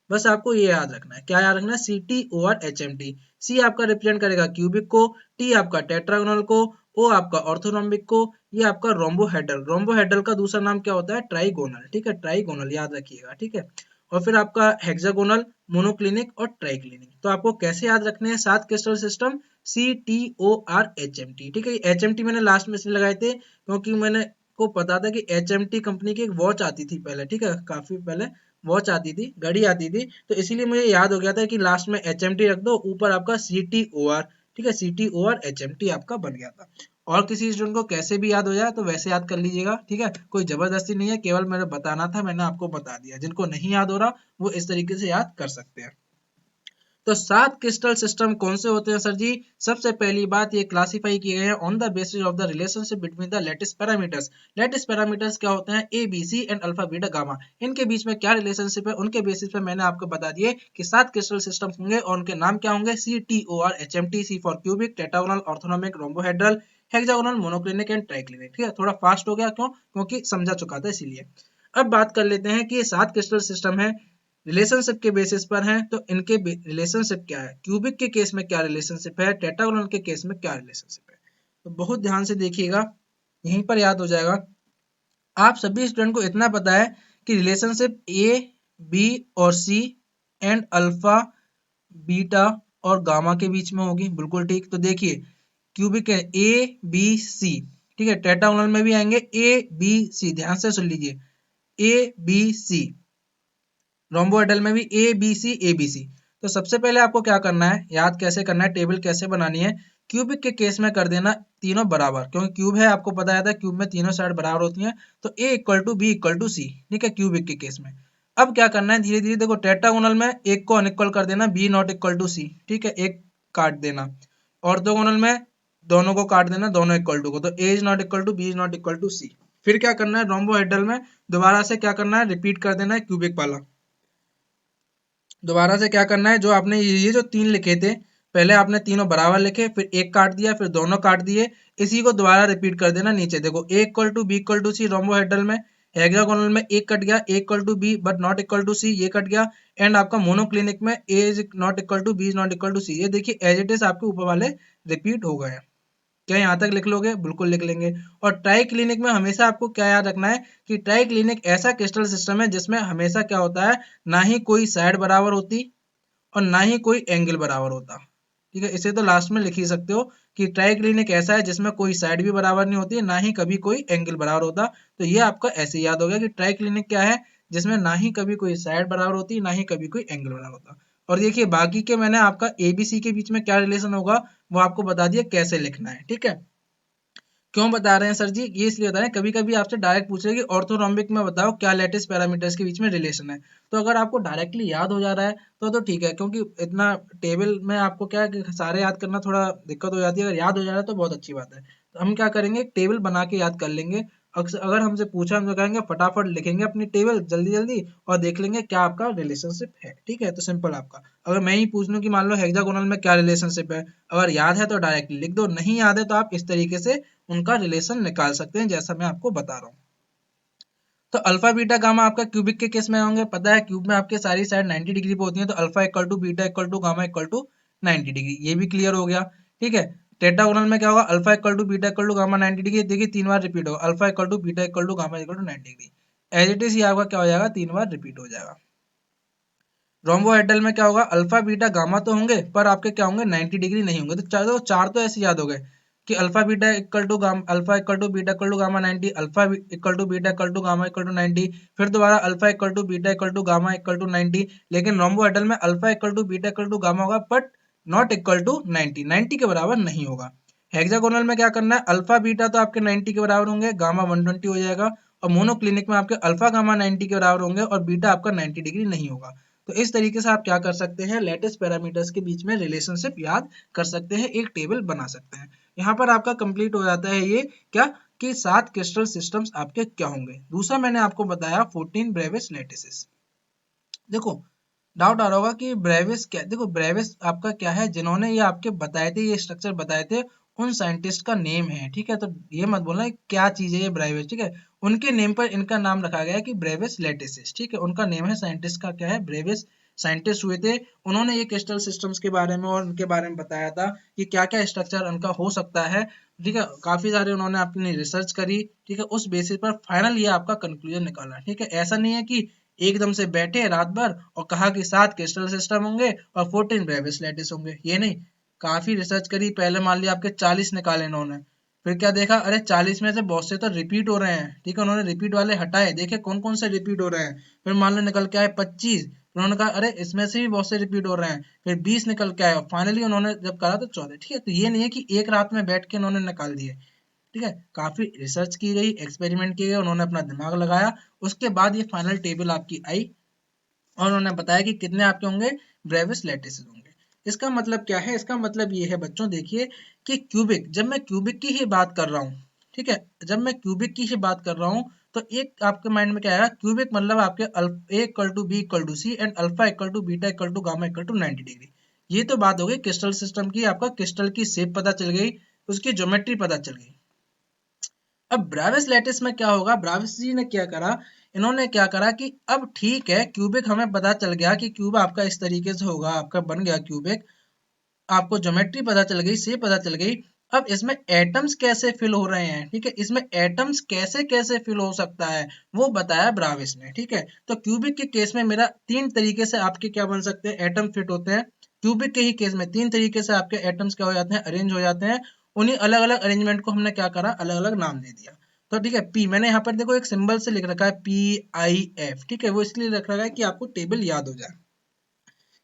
S1: बस आपको ये याद रखना है, क्या याद रखना है, CTORHMT। सी आपका रिप्रेजेंट करेगा क्यूबिक को, टी आपका टेट्रागोनल को, ओ आपका ऑर्थोरोम्बिक को, ये आपका रोम्बोहेड्रल। रोम्बोहेड्रल का दूसरा नाम क्या होता है, ट्राइगोनल। ठीक है, ट्राइगोनल याद रखिएगा। ठीक है, और फिर आपका हेक्सागोनल, मोनोक्लिनिक और ट्राइक्लिनिक। तो आपको कैसे याद रखने हैं 7 क्रिस्टल सिस्टम, CTORHMT। ठीक है, एच एम टी मैंने लास्ट में इसलिए लगाए थे क्योंकि मैंने को पता था कि HMT कंपनी की एक वॉच आती थी पहले। ठीक है, काफी पहले वॉच आती थी, घड़ी आती थी, तो इसीलिए मुझे याद हो गया था कि लास्ट में HMT रख दो, ऊपर आपका CTOR। ठीक है, CTORHMT आपका बन गया था। और किसी स्टूडेंट को कैसे भी याद हो जाए तो वैसे याद कर लीजिएगा। ठीक है, कोई जबरदस्ती नहीं है, केवल मैंने बताना था, मैंने आपको बता दिया। जिनको नहीं याद हो रहा वो इस तरीके से याद कर सकते हैं। तो 7 क्रिस्टल सिस्टम कौन से होते हैं सर जी, सबसे पहली बात ये क्लासिफाई किए गए हैं on the basis of the relationship between the lattice parameters. Lattice parameters क्या होते हैं, A B C and alpha beta gamma, इनके बीच में क्या रिलेशनशिप है, उनके बेसिस पे मैंने आपको बता दिए कि 7 क्रिस्टल सिस्टम होंगे और उनके नाम क्या होंगे, CTORHMT, C for cubic, tetragonal, orthonomic, rhombohedral, hexagonal, monoclinic and triclinic. ठीक है, थोड़ा फास्ट हो गया, क्यों, क्योंकि समझा चुका था इसीलिए। अब बात कर लेते हैं कि ये 7 क्रिस्टल सिस्टम है, रिलेशनशिप के बेसिस पर हैं, तो इनके रिलेशनशिप क्या है, क्यूबिक के केस में क्या रिलेशनशिप है, टेट्रागोनल के केस में क्या रिलेशनशिप है। तो बहुत ध्यान से देखिएगा, यहीं पर याद हो जाएगा। आप सभी स्टूडेंट को इतना पता है कि रिलेशनशिप ए बी और सी एंड अल्फा बीटा और गामा के बीच में होगी, बिल्कुल ठीक। तो देखिए क्यूबिक है ए बी सी, ठीक है, टेट्रागोनल में भी आएंगे ए बी सी, ध्यान से सुन लीजिए ए बी सी, रोम्बोहेड्रल में भी ए बी सी ए बी सी। तो सबसे पहले आपको क्या करना है, याद कैसे करना है, टेबल कैसे बनानी है, क्यूबिक के केस में कर देना तीनों बराबर, क्योंकि क्यूब है, आपको पता है क्यूब में तीनों साइड बराबर होती हैं। तो A equal to B equal to C, ठीक है, क्यूबिक के केस में। अब क्या करना है, धीरे धीरे देखो, टेट्रागोनल में एक को अनइक्वल कर देना, B not equal to C, ठीक है, एक काट देना। ऑर्थोगोनल में दोनों को काट देना, दोनों इक्वल टू को, तो A is not equal to B is not equal to C. फिर क्या करना है, रोम्बोहेड्रल में दोबारा से क्या करना है, रिपीट कर देना है क्यूबिक वाला। दोबारा से क्या करना है, जो आपने ये जो तीन लिखे थे, पहले आपने तीनों बराबर लिखे, फिर एक काट दिया, फिर दोनों काट दिए, इसी को दोबारा रिपीट कर देना नीचे। देखो A equal to B equal to C rhombohedral में, हेक्सागोनल में एक कट गया, A equal to B but not equal to C, ये कट गया। एंड आपका मोनोक्लिनिक में A is not equal to B is not equal to C, ये देखिए एज इट इज आपके ऊपर वाले रिपीट हो गए हैं। क्या यहाँ तक लिख लोगे, बिल्कुल लिख लेंगे। और ट्राई क्लिनिक में हमेशा आपको क्या याद रखना है कि ट्राई क्लिनिक ऐसा क्रिस्टल सिस्टम है जिसमें हमेशा क्या होता है, ना ही कोई साइड बराबर होती और ना ही कोई एंगल बराबर होता, ठीक है। इसे तो लास्ट में लिख ही सकते हो कि ट्राई क्लिनिक ऐसा है जिसमें कोई साइड भी बराबर नहीं होती, ना ही कभी कोई एंगल बराबर होता। तो ये आपका ऐसे याद हो गया कि ट्राई क्लिनिक क्या है, जिसमें ना ही कभी कोई साइड बराबर होती, ना ही कभी कोई एंगल बराबर होता। और देखिए बाकी के मैंने आपका एबीसी के बीच में क्या रिलेशन होगा वो आपको बता दिया कैसे लिखना है, ठीक है। क्यों बता रहे हैं सर जी, ये इसलिए बता रहे हैं, कभी कभी आपसे डायरेक्ट पूछ रहे हैं कि ऑर्थोरोम्बिक में बताओ क्या लैटिस पैरामीटर्स के बीच में रिलेशन है। तो अगर आपको डायरेक्टली याद हो जा रहा है तो ठीक है, क्योंकि इतना टेबल में आपको क्या है कि सारे याद करना थोड़ा दिक्कत हो जाती है। अगर याद हो जा रहा है तो बहुत अच्छी बात है। तो हम क्या करेंगे, टेबल बना के याद कर लेंगे। अगर हमसे पूछा हम तो कहेंगे फटाफट लिखेंगे अपनी टेबल जल्दी जल्दी और देख लेंगे क्या आपका रिलेशनशिप है, ठीक है। तो सिंपल आपका, अगर मैं ही पूछ लूं कि मान लो हेक्सागोनल में क्या रिलेशनशिप है, अगर याद है तो डायरेक्टली लिख दो, नहीं याद है तो आप इस तरीके से उनका रिलेशन निकाल सकते हैं जैसा मैं आपको बता रहा हूँ। तो अल्फा बीटा गामा आपका क्यूबिक के केस में होंगे, पता है क्यूब में आपके सारी साइड 90 डिग्री पे होती है, तो alpha equal to beta equal to gamma equal to 90 degree, ये भी क्लियर हो गया, ठीक है। टेट्रागोनल में क्या होगा, alpha equal to beta equal to gamma 90 degree, देखिए तीन बार रिपीट होगा, alpha equal to beta equal to gamma equal to 90 degree, as it is ये आपका क्या हो जाएगा, तीन बार रिपीट हो जाएगा। रोम्बोहेड्रल में क्या होगा, अल्फा बीटा गामा तो होंगे पर आपके क्या होंगे, 90 डिग्री नहीं होंगे। तो चार तो ऐसे याद हो गए कि alpha beta equal to gamma, alpha equal to beta equal to gamma 90, alpha equal to beta equal to gamma equal to 90, फिर दोबारा alpha equal to beta equal to gamma equal to 90। लेकिन रोम्बोहेड्रल में alpha equal to beta equal to gamma होगा but not equal to 90, 90 के बराबर नहीं होगा। Hexagonal में क्या करना है, अल्फा बीटा तो आपके 90 के बराबर होंगे, गामा 120 हो जाएगा, और मोनोक्लिनिक में आपके अल्फा गामा 90 के बराबर होंगे और बीटा आपका 90 डिग्री नहीं होगा। तो इस तरीके से आप क्या कर सकते हैं, लेटेस्ट पैरामीटर्स के बीच में रिलेशनशिप याद कर सकते हैं, एक टेबल बना सकते हैं। यहाँ पर आपका कंप्लीट हो जाता है ये क्या कि 7 क्रिस्टल सिस्टम्स आपके क्या होंगे। दूसरा मैंने आपको बताया 14 ब्रेविस लैटिसेस। देखो डाउट आ रहा होगा कि ब्रेविस क्या, देखो ब्रेविस आपका क्या है, जिन्होंने ये आपके बताए थे, ये स्ट्रक्चर बताए थे, उन साइंटिस्ट का नेम है, ठीक है। तो ये मत बोलना क्या चीज है ये ब्रेविस, ठीक है, उनके नेम पर इनका नाम रखा गया है कि ब्रेविस लैटिसेस, ठीक है, उनका नेम है, साइंटिस्ट का क्या है, ब्रेविस। साइंटिस्ट हुए थे, उन्होंने ये क्रिस्टल सिस्टम्स के बारे में और उनके बारे में बताया था कि क्या क्या स्ट्रक्चर उनका हो सकता है, ठीक है। काफी सारे उन्होंने अपनी रिसर्च करी, ठीक है, उस बेसिस पर फाइनल ये आपका कंक्लूजन निकाला, ठीक है। ऐसा नहीं है कि एकदम से बैठे रात भर और कहा कि 7 क्रिस्टल सिस्टम होंगे और 14 ब्रेविस लैटिस होंगे, ये नहीं, काफी रिसर्च करी, पहले मान लिया आपके 40 निकाले इन्होंने, फिर क्या देखा, अरे 40 में से बहुत से तो रिपीट हो रहे हैं, ठीक है, उन्होंने रिपीट वाले हटाए, देखे कौन कौन से रिपीट हो रहे हैं, फिर मान लो निकल के आए 25, उन्होंने कहा अरे इसमें से भी बहुत से रिपीट हो रहे हैं, फिर 20 निकल के आए और फाइनली उन्होंने जब करा तो 14, ठीक है। तो ये नहीं है कि एक रात में बैठ के उन्होंने निकाल दिए, ठीक है, काफी रिसर्च की गई, एक्सपेरिमेंट किए गए, उन्होंने अपना दिमाग लगाया, उसके बाद ये फाइनल टेबल आपकी आई और उन्होंने बताया कि कितने आपके होंगे, ब्रेविस लैटिसेस होंगे। इसका मतलब क्या है, इसका मतलब ये है बच्चों, देखिए कि क्यूबिक, जब मैं क्यूबिक की ही बात कर रहा हूँ, ठीक है, जब मैं क्यूबिक की ही बात कर रहा हूँ तो एक आपके माइंड में क्या आएगा, क्यूबिक मतलब आपके A equal to B equal to C and alpha equal to beta equal to gamma equal to 90 degree. ये तो बात हो गई क्रिस्टल सिस्टम की, आपका क्रिस्टल की शेप पता चल गई, उसकी ज्योमेट्री पता चल गई। अब ब्रेविस लैटिस में क्या होगा, ब्रेविस जी ने क्या करा, इन्होंने क्या करा कि अब ठीक है क्यूबिक हमें पता चल गया कि क्यूब आपका इस तरीके से होगा, आपका बन गया क्यूबिक, आपको ज्योमेट्री पता चल गई, शेप पता चल गई। अब इसमें एटम्स कैसे फिल हो रहे हैं, ठीक है, इसमें एटम्स कैसे कैसे फिल हो सकता है वो बताया ब्राविस ने, ठीक है। तो क्यूबिक के केस में मेरा 3 तरीके से आपके क्या बन सकते हैं, एटम फिट होते हैं। क्यूबिक के ही केस में 3 तरीके से आपके एटम्स क्या हो जाते हैं, अरेंज हो जाते हैं। उन्हीं अलग अलग अरेंजमेंट को हमने क्या करा, अलग अलग नाम दे दिया। तो ठीक है, पी मैंने यहाँ पर देखो एक सिंबल से लिख रखा है PIF, ठीक है, वो इसलिए रख रखा है कि आपको टेबल याद हो जाए।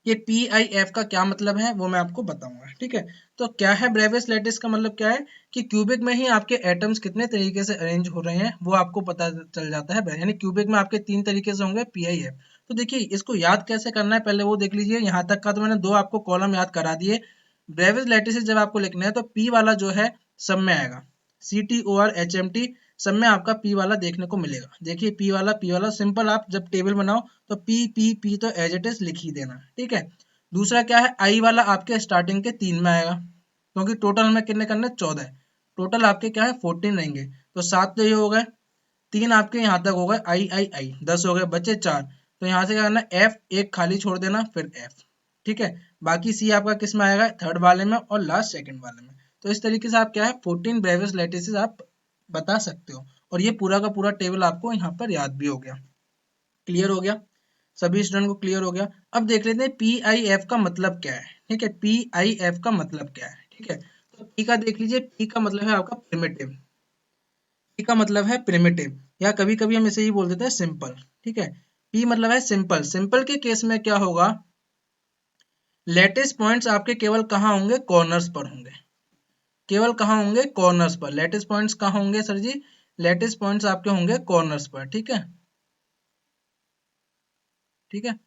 S1: ये PIF का क्या मतलब है वो मैं आपको बताऊंगा, ठीक है। तो क्या है ब्रेवियस लैटिस का मतलब क्या है कि क्यूबिक में ही आपके एटम्स कितने तरीके से अरेंज हो रहे हैं वो आपको पता चल जाता है, यानी क्यूबिक में आपके 3 तरीके से होंगे PIF। तो देखिए इसको याद कैसे करना है पहले वो देख लीजिए। यहाँ तक का तो मैंने 2 आपको कॉलम याद करा दिए। ब्रेवियस लैटिस जब आपको लिखना है तो P वाला जो है सब में आएगा, CTORHMT, सब में आपका P वाला देखने को मिलेगा। देखिए P वाला सिंपल, आप जब टेबल बनाओ तो P तो एज इट इज लिख ही देना, ठीक है। दूसरा क्या है, I वाला आपके स्टार्टिंग के 3 में आएगा, क्योंकि टोटल में कितने करने, 14। टोटल आपके क्या है 14 रहेंगे, तो 7 तो ये हो गए, 3 आपके यहाँ तक हो गए, I 10 हो गए, बचे 4। तो यहाँ से क्या करना, F एक खाली छोड़ देना, फिर F, ठीक है। बाकी C आपका किस में आएगा, थर्ड वाले में और लास्ट सेकंड वाले में। तो इस तरीके से आप क्या है 14 ब्रेवियस लैटिसेस आप बता सकते हो, और ये पूरा का पूरा टेबल आपको यहाँ पर याद भी हो गया। क्लियर हो गया, सभी स्टूडेंट को क्लियर हो गया। अब देख लेते हैं PIF का मतलब क्या है, ठीक है, PIF का मतलब क्या है, ठीक है। तो P का देख लीजिए, P का मतलब है आपका प्रिमिटिव, P का मतलब है प्रिमिटिव, या कभी कभी हम इसे ही बोल देते हैं सिंपल, ठीक है। P मतलब है सिंपल। सिंपल के केस में क्या होगा, लेटिस पॉइंट्स आपके केवल कहाँ होंगे, कॉर्नर्स पर होंगे, केवल कहाँ होंगे, कॉर्नर्स पर। लेटिस पॉइंट्स कहाँ होंगे सर जी, लेटिस पॉइंट्स आपके होंगे कॉर्नर्स पर, ठीक है, ठीक है।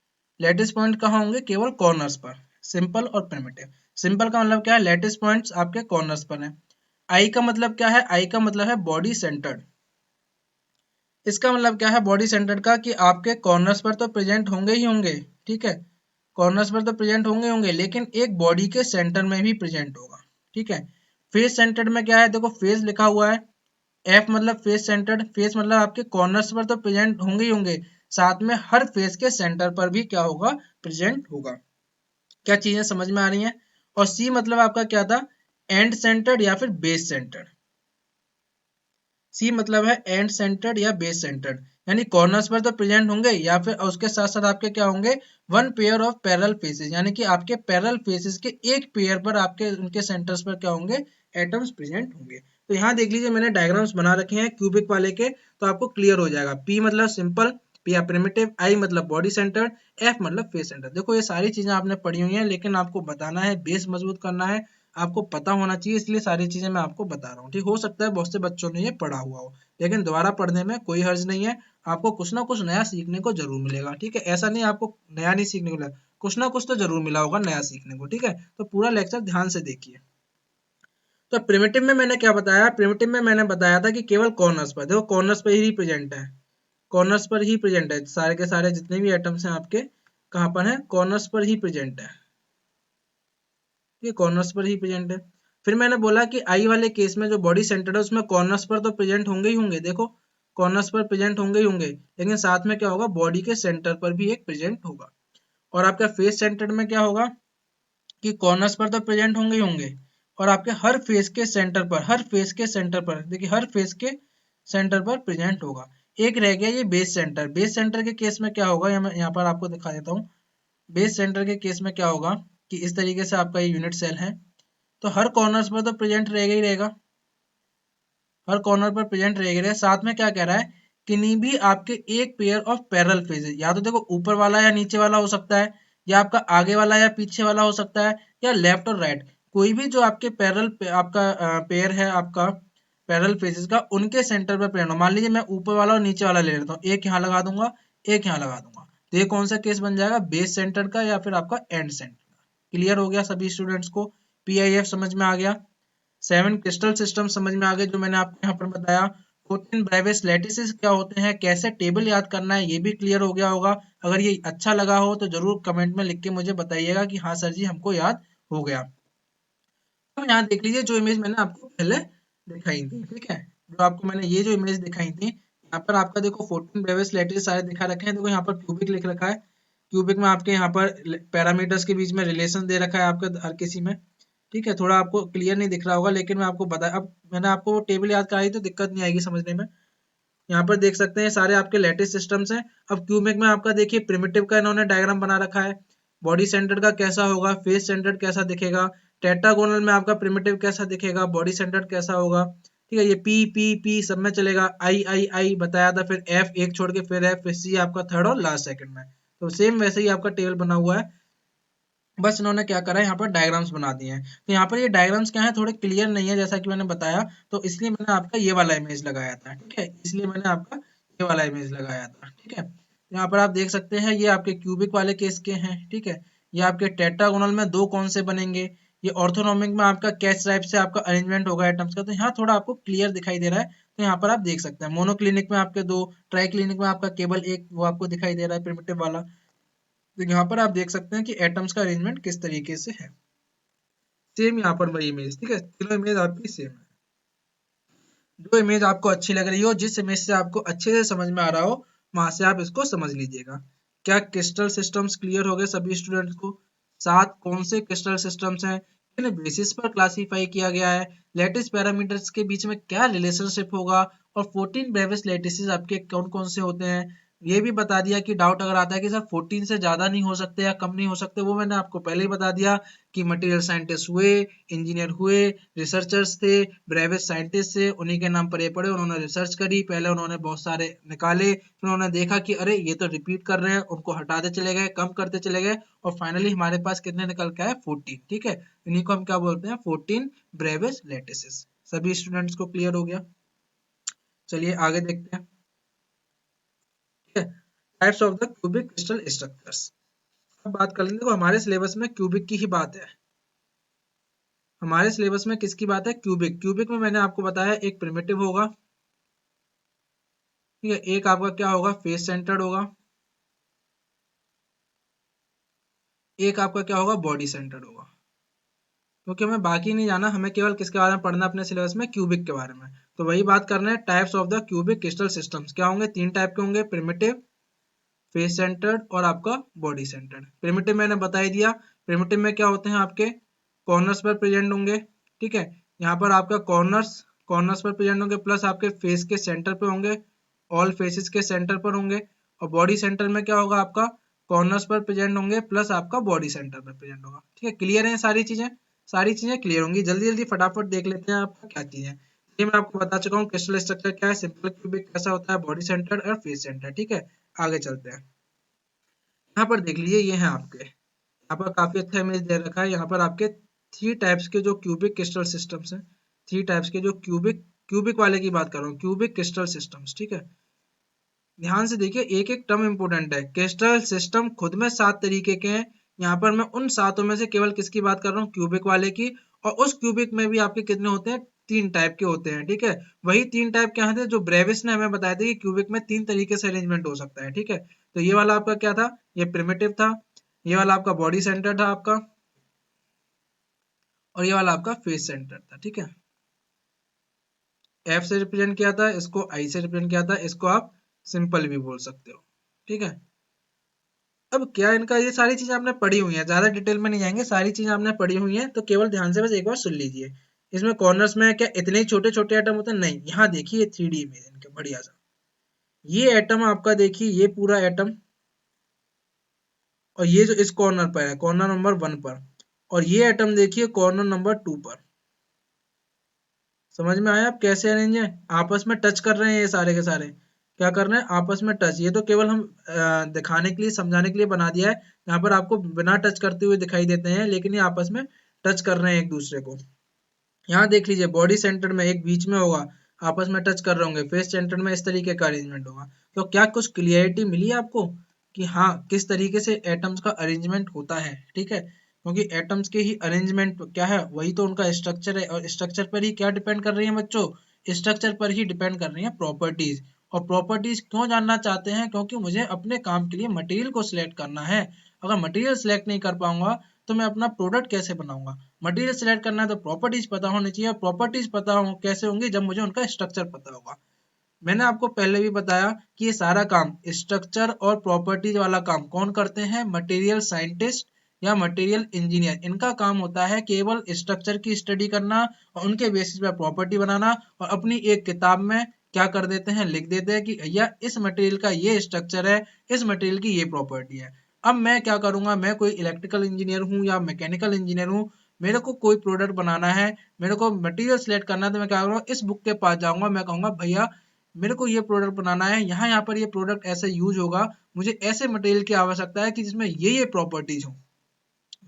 S1: लेटिस पॉइंट कहाँ होंगे, केवल कॉर्नर्स पर, सिंपल और प्रिमिटिव। सिंपल का मतलब क्या है, लेटिस पॉइंट्स आपके कॉर्नर्स पर हैं। आई का मतलब क्या है, आई का मतलब है बॉडी सेंटर्ड। इसका मतलब क्या है बॉडी सेंटर्ड का, कि आपके कॉर्नर्स पर तो प्रेजेंट होंगे ही होंगे, ठीक है, कॉर्नर्स पर तो प्रेजेंट होंगे होंगे, लेकिन एक बॉडी के सेंटर में भी प्रेजेंट होगा, ठीक है। फेस सेंटर्ड में क्या है, देखो फेस लिखा हुआ है, एफ मतलब फेस सेंटर्ड, फेस मतलब आपके कॉर्नर्स पर तो प्रेजेंट होंगे ही होंगे, साथ में हर फेस के सेंटर पर भी क्या होगा, प्रेजेंट होगा। क्या चीजें समझ में आ रही हैं। और सी मतलब आपका क्या था, एंड सेंटर्ड या फिर बेस सेंटर्ड। सी मतलब है एंड सेंटर्ड या बेस सेंटर्ड, यानी कॉर्नर्स पर तो प्रेजेंट होंगे, या फिर उसके साथ साथ आपके क्या होंगे, one pair of parallel faces, यानी कि आपके पैरेलल फेसेस के एक पेयर पर आपके उनके सेंटर्स पर क्या होंगे, एटम्स प्रेजेंट होंगे। तो यहाँ देख लीजिए मैंने डायग्राम्स बना रखे हैं क्यूबिक वाले के, तो आपको क्लियर हो जाएगा। पी मतलब सिंपल, पी या प्रिमिटिव, आई मतलब बॉडी सेंटर्ड, एफ मतलब फेस सेंटर। देखो ये सारी चीजें आपने पढ़ी हुई हैं, लेकिन आपको बताना है, बेस मजबूत करना है, आपको पता होना चाहिए, इसलिए सारी चीजें मैं आपको बता रहा हूँ, ठीक। हो सकता है बहुत से बच्चों ने ये पढ़ा हुआ हो, लेकिन दोबारा पढ़ने में कोई हर्ज नहीं है, आपको कुछ ना कुछ नया सीखने को जरूर मिलेगा, ठीक है। ऐसा नहीं आपको नया नहीं सीखने को मिला, कुछ ना कुछ तो जरूर मिला होगा नया सीखने को, ठीक है। तो पूरा लेक्चर ध्यान से देखिए। तो प्रिमिटिव में मैंने क्या बताया, प्रिमिटिव में मैंने बताया था कि केवल कॉर्नर्स पर, देखो कॉर्नर्स पर ही प्रेजेंट है, कॉर्नर्स पर ही प्रेजेंट है, सारे के सारे जितने भी एटम्स हैं आपके कहाँ पर हैं, कॉर्नर्स पर ही प्रेजेंट है, ये कॉर्नर्स पर ही प्रेजेंट है। फिर मैंने बोला कि आई वाले केस में जो बॉडी सेंटर्ड है उसमें कॉर्नर्स पर तो प्रेजेंट होंगे ही होंगे, देखो कॉर्नर्स पर प्रेजेंट होंगे ही होंगे, लेकिन साथ में क्या होगा, बॉडी के सेंटर पर भी एक प्रेजेंट होगा। और आपका फेस सेंटर्ड में क्या होगा, कि कॉर्नर्स पर तो प्रेजेंट होंगे ही होंगे, और आपके हर फेस के सेंटर पर, हर फेस के सेंटर पर, देखिए हर फेस के सेंटर पर प्रेजेंट होगा। एक रह गया ये बेस सेंटर। बेस सेंटर के केस में क्या होगा, मैं यहाँ पर आपको दिखा देता हूँ। बेस सेंटर के केस में क्या होगा, कि इस तरीके से आपका ये यूनिट सेल है, तो हर कॉर्नर्स पर तो प्रेजेंट रहेगा ही रहेगा, हर कॉर्नर पर प्रेजेंट रहेगा। साथ में क्या कह रहा है, किन्हीं भी आपके एक पेयर ऑफ पैरेलल फेसेस, या तो देखो ऊपर वाला या नीचे वाला हो सकता है, या आपका आगे वाला या पीछे वाला हो सकता है, या लेफ्ट और राइट, कोई भी जो आपके पैरेलल आपका पेयर है आपका पैरेलल फेसेस का, उनके सेंटर पर प्रेजेंट हो। मान लीजिए मैं ऊपर वाला और नीचे वाला ले लेता हूँ, एक यहाँ लगा दूंगा, एक यहाँ लगा दूंगा, तो ये कौन सा केस बन जाएगा, बेस सेंटर का या फिर आपका एंड सेंटर का। क्लियर हो गया सभी स्टूडेंट्स को, PIF समझ में आ गया। 7 क्रिस्टल सिस्टम समझ में आ गए जो मैंने आपको यहाँ पर बताया। 14 ब्रेवियस लैटिसेस क्या होते हैं, कैसे टेबल याद करना है, ये भी क्लियर हो गया होगा। अगर ये अच्छा लगा हो तो जरूर कमेंट में लिख के मुझे बताइएगा कि हाँ सर जी हमको याद हो गया। अब यहाँ देख लीजिए जो इमेज मैंने आपको पहले दिखाई थी, ठीक है, जो आपको मैंने ये जो इमेज दिखाई थी, यहाँ पर आपका देखो 14 ब्रेवियस लैटिस सारे दिखा रखे हैं, देखो यहाँ पर क्यूबिक लिख रखा है, क्यूबिक में आपके यहाँ पर पैरामीटर्स के बीच में रिलेशन दे रखा है आपके हर किसी में, ठीक है, थोड़ा आपको क्लियर नहीं दिख रहा होगा, लेकिन मैं आपको बता, अब मैंने आपको वो टेबल याद कराई तो दिक्कत नहीं आएगी समझने में। यहाँ पर देख सकते हैं सारे आपके लेटेस्ट सिस्टम्स हैं। अब क्यूबिक में आपका देखिए प्रिमिटिव का इन्होंने डायग्राम बना रखा है, बॉडी सेंटर्ड का कैसा होगा, फेस सेंटर्ड कैसा दिखेगा, टेट्रागोनल में आपका प्रिमिटिव कैसा दिखेगा, बॉडी सेंटर्ड कैसा होगा। ठीक है, ये पी पी पी सब में चलेगा, आई आई आई बताया था, फिर एफ एक छोड़ के फिर एफ, फिर सी आपका थर्ड और लास्ट सेकंड में। तो सेम वैसे ही आपका टेबल बना हुआ है, बस इन्होंने क्या करा है यहाँ पर डायग्राम्स बना दिए हैं। तो यहाँ पर ये डायग्राम्स क्या है, थोड़े क्लियर नहीं है जैसा कि मैंने बताया, तो इसलिए मैंने आपका ये वाला इमेज लगाया था। ठीक है, इसलिए मैंने आपका ये वाला इमेज लगाया था। ठीक है, यहाँ पर आप देख सकते हैं ये आपके क्यूबिक वाले केस के हैं। ठीक है, ये आपके टेट्रागोनल में दो कौन से बनेंगे, ये ऑर्थोनॉमिक में आपका कैच टाइप से आपका अरेंजमेंट होगा एटम्स का, तो यहाँ थोड़ा आपको क्लियर दिखाई दे रहा है। तो यहाँ पर आप देख सकते हैं मोनोक्लिनिक में आपके दो, ट्राइक्लिनिक में आपका केवल एक वो आपको दिखाई दे रहा है प्रिमिटिव वाला। तो यहाँ पर आप देख सकते हैं कि एटम्स का अरेंजमेंट किस तरीके से है। सेम यहाँ पर वही इमेज, ठीक है, तीनों इमेज आपकी सेम है। जो इमेज आपको अच्छी लग रही हो, जिस इमेज से आपको अच्छे से समझ में आ रहा हो, वहां से आप इसको समझ लीजिएगा। क्या क्रिस्टल सिस्टम्स क्लियर हो गए सभी स्टूडेंट्स को? 7 कौन से क्रिस्टल सिस्टम्स हैं, किन बेसिस पर क्लासीफाई किया गया है, लैटिस पैरामीटर्स के बीच में क्या रिलेशनशिप होगा, और 14 ब्रेविस लैटिसेस आपके कौन कौन से होते हैं, ये भी बता दिया। कि डाउट अगर आता है कि सर 14 से ज्यादा नहीं हो सकते या कम नहीं हो सकते, वो मैंने आपको पहले ही बता दिया कि मटेरियल साइंटिस्ट हुए, इंजीनियर हुए, रिसर्चर्स थे, ब्रेविस साइंटिस्ट थे, उन्हीं के नाम पर ये पढ़े, उन्होंने रिसर्च करी, पहले उन्होंने बहुत सारे निकाले, फिर उन्होंने देखा कि अरे ये तो रिपीट कर रहे हैं, उनको हटाते चले गए, कम करते चले गए, और फाइनली हमारे पास कितने निकल के आए, 14। ठीक है, इन्हीं को हम क्या बोलते हैं, 14 ब्रेविस लैटिसेस। सभी स्टूडेंट्स को क्लियर हो गया? चलिए आगे देखते हैं। Types of the cubic crystal structures. अब बात कर लेंगे, देखो हमारे सिलेबस में क्यूबिक की ही बात है। हमारे सिलेबस में किसकी बात है, क्यूबिक। क्यूबिक में मैंने आपको बताया एक प्रिमिटिव होगा, ठीक है, एक आपका क्या होगा, फेस सेंटर्ड होगा, एक आपका क्या होगा, बॉडी सेंटर्ड होगा। क्योंकि हमें बाकी नहीं जाना, हमें केवल किसके बारे में पढ़ना अपने सिलेबस में, क्यूबिक के बारे में। तो वही बात करना है, types of the cubic crystal systems क्या होंगे, 3 टाइप के होंगे, प्रिमिटिव, फेस सेंटर्ड और आपका बॉडी सेंटर्ड। प्रिमिटिव मैंने बता ही दिया, प्रिमिटिव में क्या होते हैं, आपके कॉर्नर्स पर प्रेजेंट होंगे। ठीक है, यहाँ पर आपका कॉर्नर्स कॉर्नर्स पर प्रेजेंट होंगे, प्लस आपके फेस के सेंटर पे होंगे, ऑल फेसेस के सेंटर पर होंगे। और बॉडी सेंटर में क्या होगा, आपका कॉर्नर्स पर प्रेजेंट होंगे, प्लस आपका बॉडी सेंटर पर प्रेजेंट होगा। ठीक है, क्लियर है सारी चीजें? सारी चीजें क्लियर होंगी। जल्दी जल्दी फटाफट देख लेते हैं आपका क्या चीज है। ये मैं आपको बता चुका हूँ क्रिस्टल स्ट्रक्चर क्या है, सिंपल क्यूबिक कैसा होता है, बॉडी सेंटर और फेस सेंटर। ठीक है, आगे चलते हैं। यहाँ पर देख लीजिए, ये है आपके, यहाँ पर काफी अच्छा इमेज दे रखा है। यहाँ पर आपके 3 टाइप्स के जो क्यूबिक क्रिस्टल सिस्टम्स हैं, 3 टाइप्स के जो क्यूबिक क्यूबिक वाले की बात कर रहा हूँ, क्यूबिक क्रिस्टल सिस्टम्स। ठीक है, ध्यान से देखिए, एक एक टर्म इंपोर्टेंट है। क्रिस्टल सिस्टम खुद में 7 तरीके के हैं। यहाँ पर मैं उन 7 में से केवल किसकी बात कर रहा हूँ, क्यूबिक वाले की। और उस क्यूबिक में भी आपके कितने होते हैं, 3 टाइप के होते हैं। ठीक है, वही 3 टाइप क्या थे जो ब्रेविस ने हमें बताया था कि क्यूबिक में 3 तरीके से अरेंजमेंट हो सकता है। ठीक है, तो ये वाला आपका क्या था, ये प्रिमिटिव था, ये वाला आपका बॉडी सेंटर था आपका, और ये वाला आपका फेस सेंटर था। ठीक है, एफ से रिप्रेजेंट किया था, इसको आई से रिप्रेजेंट किया था, इसको आप सिंपल भी बोल सकते हो। ठीक है, अब क्या इनका, ये सारी चीजें आपने पढ़ी हुई हैं, ज्यादा डिटेल में नहीं जाएंगे, सारी चीजें आपने पढ़ी हुई हैं, तो केवल ध्यान से बस एक बार सुन लीजिए। इसमें कॉर्नर्स में क्या इतने ही छोटे छोटे एटम होते हैं, नहीं, यहाँ देखिए 3D इमेज इनके बढ़िया सा। ये एटम आपका देखिए, ये पूरा एटम, और ये जो इस कॉर्नर पर है, कॉर्नर नंबर 1 पर, और ये एटम देखिए कॉर्नर नंबर 2 पर। समझ में आया आप कैसे अरेंज है, आपस में टच कर रहे हैं, ये सारे के सारे क्या कर रहे हैं, आपस में टच। ये तो केवल हम दिखाने के लिए, समझाने के लिए बना दिया है, यहाँ पर आपको बिना टच करते हुए दिखाई देते हैं, लेकिन ये आपस में टच कर रहे हैं एक दूसरे को। यहाँ देख लीजिए, बॉडी सेंटर में एक बीच में होगा, आपस में टच कर रहे होंगे, फेस सेंटर में इस तरीके का अरेंजमेंट होगा। तो क्या कुछ क्लियरिटी मिली आपको कि हाँ किस तरीके से एटम्स का अरेंजमेंट होता है? ठीक है, क्योंकि एटम्स के ही अरेंजमेंट क्या है, वही तो उनका स्ट्रक्चर है, और स्ट्रक्चर पर ही क्या डिपेंड कर रही है बच्चों, स्ट्रक्चर पर ही डिपेंड कर रही है प्रॉपर्टीज। और प्रॉपर्टीज क्यों जानना चाहते हैं, क्योंकि मुझे अपने काम के लिए मटेरियल को सिलेक्ट करना है। अगर मटेरियल सिलेक्ट नहीं कर पाऊंगा तो मैं अपना प्रोडक्ट कैसे बनाऊंगा। मटेरियल सिलेक्ट करना है तो प्रॉपर्टीज पता होनी चाहिए, प्रॉपर्टीज पता हो कैसे होंगी, जब मुझे उनका स्ट्रक्चर पता होगा। मैंने आपको पहले भी बताया कि ये सारा काम स्ट्रक्चर और प्रॉपर्टीज वाला काम कौन करते हैं, मटेरियल साइंटिस्ट या मटेरियल इंजीनियर, इनका काम होता है केवल स्ट्रक्चर की स्टडी करना और उनके बेसिस पर प्रॉपर्टी बनाना, और अपनी एक किताब में क्या कर देते हैं, लिख देते हैं कि भैया इस मटेरियल का ये स्ट्रक्चर है, इस मटेरियल की ये प्रॉपर्टी है। अब मैं क्या करूंगा, मैं कोई इलेक्ट्रिकल इंजीनियर हूँ या मैकेनिकल इंजीनियर हूँ, मेरे को कोई प्रोडक्ट बनाना है, मेरे को मटेरियल सिलेक्ट करना है, तो मैं क्या करूँगा, इस बुक के पास जाऊंगा, मैं कहूंगा भैया मेरे को ये प्रोडक्ट बनाना है, यहाँ यहाँ पर ये प्रोडक्ट ऐसे यूज होगा, मुझे ऐसे मटेरियल की आवश्यकता है कि जिसमें ये प्रॉपर्टीज हो।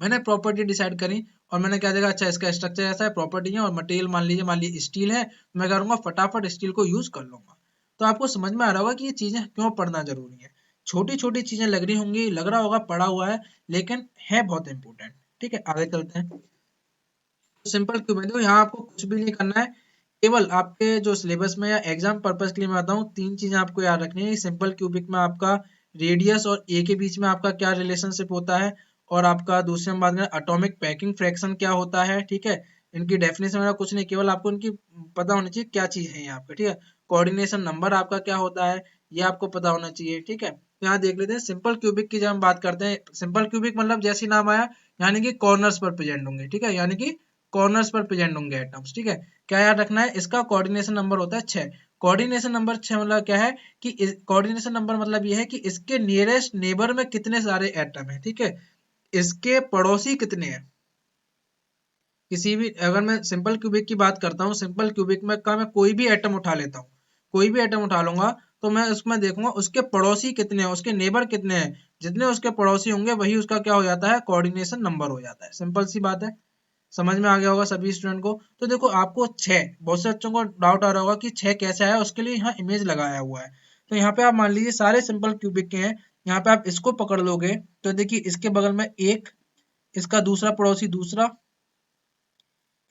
S1: मैंने प्रॉपर्टी डिसाइड करी और मैंने क्या देखा, अच्छा इसका स्ट्रक्चर ऐसा है, प्रॉपर्टी है, और मटेरियल मान लीजिए स्टील है, तो मैं करूंगा फटाफट स्टील को यूज कर लूंगा। तो आपको समझ में आ रहा होगा कि ये चीजें क्यों पढ़ना जरूरी है। छोटी छोटी चीजें लग रही होंगी, लग रहा होगा पढ़ा हुआ है, लेकिन है बहुत इंपॉर्टेंट। ठीक है, आगे चलते हैं। सिंपल क्यूब है, देखो यहाँ आपको कुछ भी नहीं करना है, केवल आपके जो सिलेबस में या एग्जाम पर्पस के लिए मैं बताऊँ, तीन चीजें आपको याद रखनी है। सिंपल क्यूबिक में आपका रेडियस और ए के बीच में आपका क्या रिलेशनशिप होता है, और आपका दूसरे में बात करें अटोमिक पैकिंग फ्रैक्शन क्या होता है। ठीक है, इनकी डेफिनेशन वगैरह कुछ नहीं, केवल आपको इनकी पता होनी चाहिए क्या चीज है यहाँ पे। ठीक है, कोऑर्डिनेशन नंबर आपका क्या होता है, ये आपको पता होना चाहिए। ठीक है, तो यहाँ देख लेते हैं सिंपल क्यूबिक की। जब हम बात करते हैं सिंपल क्यूबिक मतलब जैसे नाम आया, यानी कि कॉर्नर्स पर प्रेजेंट होंगे। ठीक है, यानी कि कॉर्नर्स पर प्रेजेंट होंगे एटम्स। ठीक है, क्या याद रखना है, इसका कोऑर्डिनेशन नंबर होता है 6। कोऑर्डिनेशन नंबर 6 मतलब क्या है कि कोऑर्डिनेशन नंबर मतलब ये है कि इसके नियरेस्ट नेबर में कितने सारे एटम है। ठीक है, इसके पड़ोसी कितने हैं। किसी भी, अगर मैं सिंपल क्यूबिक की बात करता हूँ, सिंपल क्यूबिक में का मैं कोई भी एटम उठा लेता हूँ, कोई भी एटम उठा लूंगा, तो मैं उसमें देखूंगा उसके पड़ोसी कितने हैं, उसके नेबर कितने हैं। जितने उसके पड़ोसी होंगे वही उसका क्या हो जाता है, कोऑर्डिनेशन नंबर हो जाता है। सिंपल सी बात है, समझ में आ गया होगा सभी स्टूडेंट को। तो देखो आपको 6, बहुत से बच्चों को डाउट आ रहा होगा कि 6 कैसे आया, उसके लिए यहाँ इमेज लगाया हुआ है। तो यहाँ पे आप मान लीजिए सारे सिंपल क्यूबिक के हैं, यहाँ पे आप इसको पकड़ लोगे तो देखिए इसके बगल में एक, इसका दूसरा पड़ोसी दूसरा,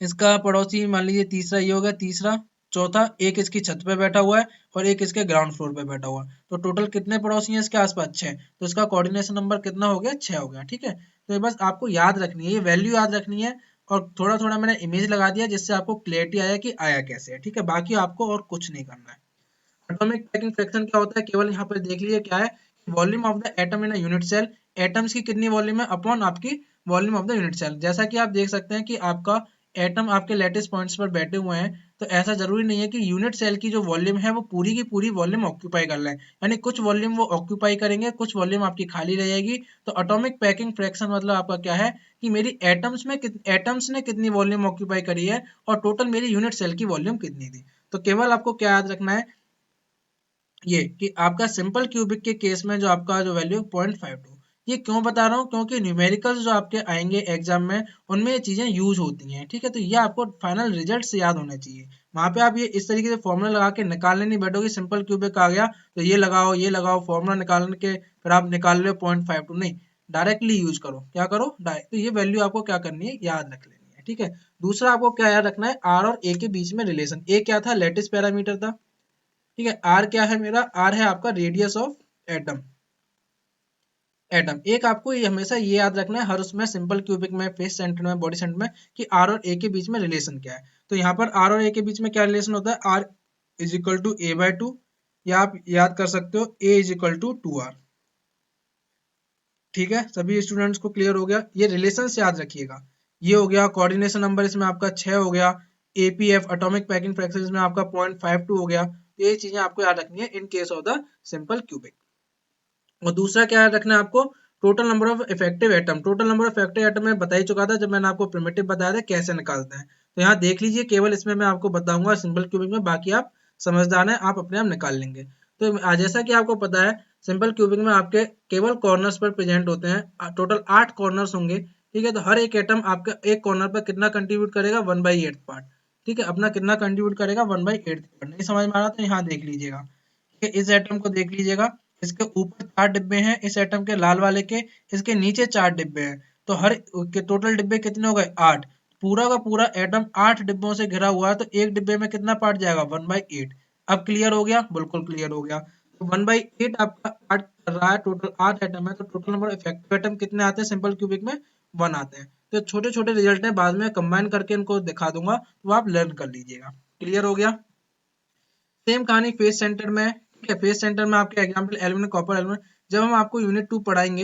S1: इसका पड़ोसी मान लीजिए तीसरा, ये हो गया तीसरा, चौथा, एक इसकी छत पे बैठा हुआ है और एक इसके ग्राउंड फ्लोर पे बैठा हुआ है। तो टोटल कितने पड़ोसी हैं इसके आसपास, 6। तो इसका कोऑर्डिनेशन नंबर कितना हो गया, 6 हो गया। ठीक है, तो ये बस आपको याद रखनी है, ये वैल्यू याद रखनी है, और थोड़ा थोड़ा मैंने इमेज लगा दिया जिससे आपको क्लियरिटी आया कि आया कैसे है। ठीक है, बाकी आपको और कुछ नहीं करना है। एटॉमिक पैकिंग फ्रैक्शन क्या होता है, केवल यहाँ पर देख लीजिए क्या है, volume of the atom in a unit cell, atoms की कितनी वॉल्यूम है अपॉन आपकी volume of the unit cell. जैसा कि आप देख सकते हैं कि आपका एटम आपके लेटेस्ट पॉइंट्स पर बैठे हुए हैं, तो ऐसा जरूरी नहीं है कि यूनिट सेल की जो वॉल्यूम है वो पूरी की पूरी वॉल्यूम ऑक्यूपाई कर लें, यानी कुछ वॉल्यूम वो ऑक्यूपाई करेंगे, कुछ वॉल्यूम आपकी खाली रहेगी। तो एटॉमिक पैकिंग फ्रैक्शन मतलब आपका क्या है कि मेरी एटम्स ने कितनी वॉल्यूम ऑक्यूपाई करी है और टोटल मेरी यूनिट सेल की वॉल्यूम कितनी थी। तो केवल आपको क्या याद रखना है, ये कि आपका सिंपल क्यूबिक के केस में जो आपका जो वैल्यू 0.52, ये क्यों बता रहा हूँ, क्योंकि न्यूमेरिकल्स जो आपके आएंगे एग्जाम में उनमें ये चीजें यूज होती हैं। ठीक है, तो ये आपको फाइनल रिजल्ट से याद होना चाहिए। वहां पे आप ये इस तरीके से फॉर्मूला लगा के निकालने नहीं बैठोगे, सिंपल क्यूबिक आ गया तो ये लगाओ फॉर्मूला निकालने के फिर आप निकाल लो 0.52, नहीं, डायरेक्टली यूज करो। क्या करो, डायरेक्ट, तो ये वैल्यू आपको क्या करनी है, याद रख लेनी है। ठीक है, दूसरा आपको क्या याद रखना है, आर और ए के बीच में रिलेशन। ए क्या था, लेटिस पैरामीटर था। ठीक है, आर क्या है मेरा, आर है आपका रेडियस ऑफ एटम। एक आपको ये हमेशा ये याद रखना है हर उसमें, सिंपल क्यूबिक में, फेस सेंटर में, बॉडी सेंटर में, कि आर और ए के बीच में रिलेशन क्या है। तो यहाँ पर आर और ए के बीच में क्या रिलेशन होता है, R is equal to A by two, या आप याद कर सकते हो ए इज इक्वल टू 2r। ठीक है, सभी स्टूडेंट्स को क्लियर हो गया, ये रिलेशन याद रखिएगा। ये हो गया कोऑर्डिनेशन नंबर, इसमें आपका 6 हो गया। एपीएफ एटॉमिक पैकिंग फ्रैक्शन इसमें आपका 0.52 हो गया। ये चीजें आपको याद रखनी है in case of the simple cubic. और दूसरा क्या याद रखना है आपको, total number of effective atom. Total number of effective atom मैं बता ही चुका था जब मैंने आपको प्रिमिटिव बताया था कैसे निकालते हैं। तो यहाँ देख लीजिए, केवल इसमें मैं आपको बताऊंगा सिंपल क्यूबिक में, बाकी आप समझदार हैं, आप अपने आप निकाल लेंगे। तो जैसा कि आपको पता है सिंपल क्यूबिक में आपके केवल कॉर्नर्स पर प्रेजेंट होते हैं, टोटल 8 कॉर्नर्स होंगे। ठीक है, तो हर एक एटम आपका एक कॉर्नर पर कितना कंट्रीब्यूट करेगा, 1/8 पार्ट। ठीक है, अपना कितना कंट्रीब्यूट करेगा, 1/8 पार्ट। नहीं समझ में आ रहा तो यहाँ देख लीजिएगा, इस एटम को देख लीजिएगा, इसके ऊपर 4 डिब्बे हैं इस एटम के लाल वाले के, इसके नीचे 4 डिब्बे हैं, तो हर के टोटल डिब्बे कितने हो गए, 8। पूरा का पूरा एटम 8 डिब्बों से घिरा हुआ है, तो एक डिब्बे में कितना पार्ट जाएगा, 1/8। अब क्लियर हो गया, बिल्कुल क्लियर हो गया। तो 1/8 आपका 8 कर रहा है, टोटल 8 एटम है, तो टोटल नंबर इफेक्टिव एटम कितने आते हैं सिंपल क्यूबिक में, 1 आते हैं। तो छोटे छोटे रिजल्ट है, बाद में कंबाइन करके इनको दिखा दूंगा, तो आप लर्न कर लीजिएगा। क्लियर हो गया। सेम कहानी फेस सेंटर में है। ठीक है, फेस सेंटर में आपके एग्जाम्पल एल्यूमिनियम, कॉपर, एल्यूमिनियम, जब हम आपको यूनिट 2 पढ़ाएंगे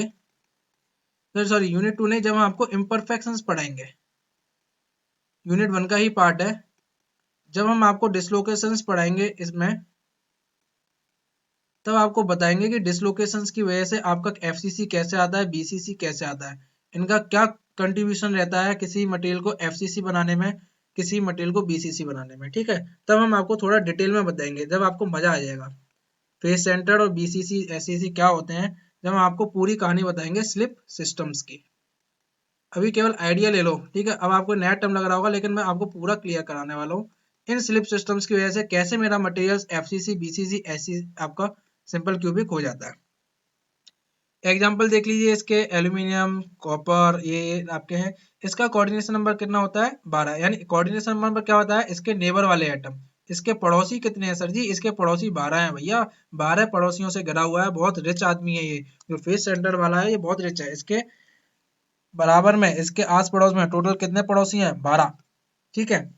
S1: सॉरी यूनिट 2 नहीं, जब हम आपको इम्परफेक्शंस पढ़ाएंगे, यूनिट 1 का ही पार्ट है, जब हम आपको डिसलोकेशंस पढ़ाएंगे इसमें, तब आपको बताएंगे कि डिसलोकेशंस की वजह से आपका एफसीसी कैसे आता है, बीसीसी कैसे आता है, इनका क्या कंट्रीब्यूशन रहता है किसी मटेरियल को एफसीसी बनाने में, किसी मटेरियल को बीसीसी बनाने में। ठीक है, तब हम आपको थोड़ा डिटेल में बताएंगे, जब आपको मजा आ जाएगा। फेस सेंटर्ड और बीसीसी एससीसी क्या होते हैं, जब हम आपको पूरी कहानी बताएंगे स्लिप सिस्टम्स की। अभी केवल आइडिया ले लो, ठीक है, अब आपको नया टर्म लग रहा होगा, लेकिन मैं आपको पूरा क्लियर कराने वाला हूँ। इन स्लिप सिस्टम्स की वजह से कैसे मेरा मटेरियल एफसीसी बीसीसी एससी आपका सिंपल क्यूबिक हो जाता है। एग्जाम्पल देख लीजिए इसके, एल्यूमिनियम, कॉपर, ये आपके हैं। इसका कोऑर्डिनेशन नंबर कितना होता है, 12। यानी कोऑर्डिनेशन नंबर क्या होता है, इसके नेबर वाले एटम, इसके पड़ोसी कितने हैं सर जी, इसके पड़ोसी 12 हैं भैया, 12 पड़ोसियों से घिरा हुआ है, बहुत रिच आदमी है ये, जो फेस सेंटर वाला है ये बहुत रिच है। इसके बराबर में इसके आस पड़ोस में टोटल कितने पड़ोसी हैं, 12। ठीक है,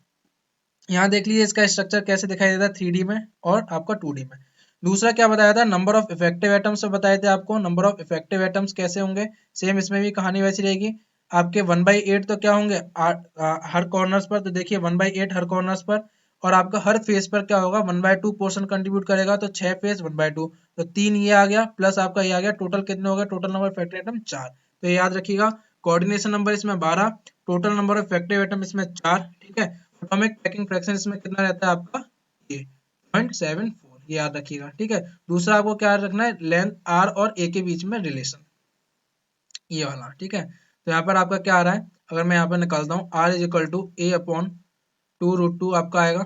S1: यहाँ देख लीजिए इसका स्ट्रक्चर कैसे दिखाई देता है 3D में और आपका 2D में। दूसरा क्या बताया था, नंबर ऑफ इफेक्टिव एटम्स बताए थे आपको, नंबर ऑफ इफेक्टिव एटम्स कैसे होंगे, सेम इसमें भी कहानी वैसी रहेगी। आपके 1/8 तो क्या होंगे हर कॉर्नर्स पर, तो देखिए 1/8 हर कॉर्नर्स पर, और आपका हर फेस पर क्या होगा 1/2 पोर्शन कंट्रीब्यूट करेगा, तो 6 फेस 1/2, तो 3 ये आ गया प्लस आपका ये आ गया, टोटल कितने हो गए, टोटल नंबर इफेक्टिव एटम 4। तो ये याद रखिएगा, कोऑर्डिनेशन नंबर इसमें 12, total number of effective atom इसमें 4। ठीक है, एटॉमिक पैकिंग फ्रैक्शन इसमें कितना रहता है आपका, ये 0.74, ये याद रखिएगा। ठीक है, दूसरा आपको क्या रखना है, लेंथ आर और ए के बीच में रिलेशन, ये वाला। ठीक है, तो यहाँ पर आपका क्या आ रहा है, अगर मैं यहाँ पर निकालता हूँ R is equal to A upon 2√2 आपका आएगा,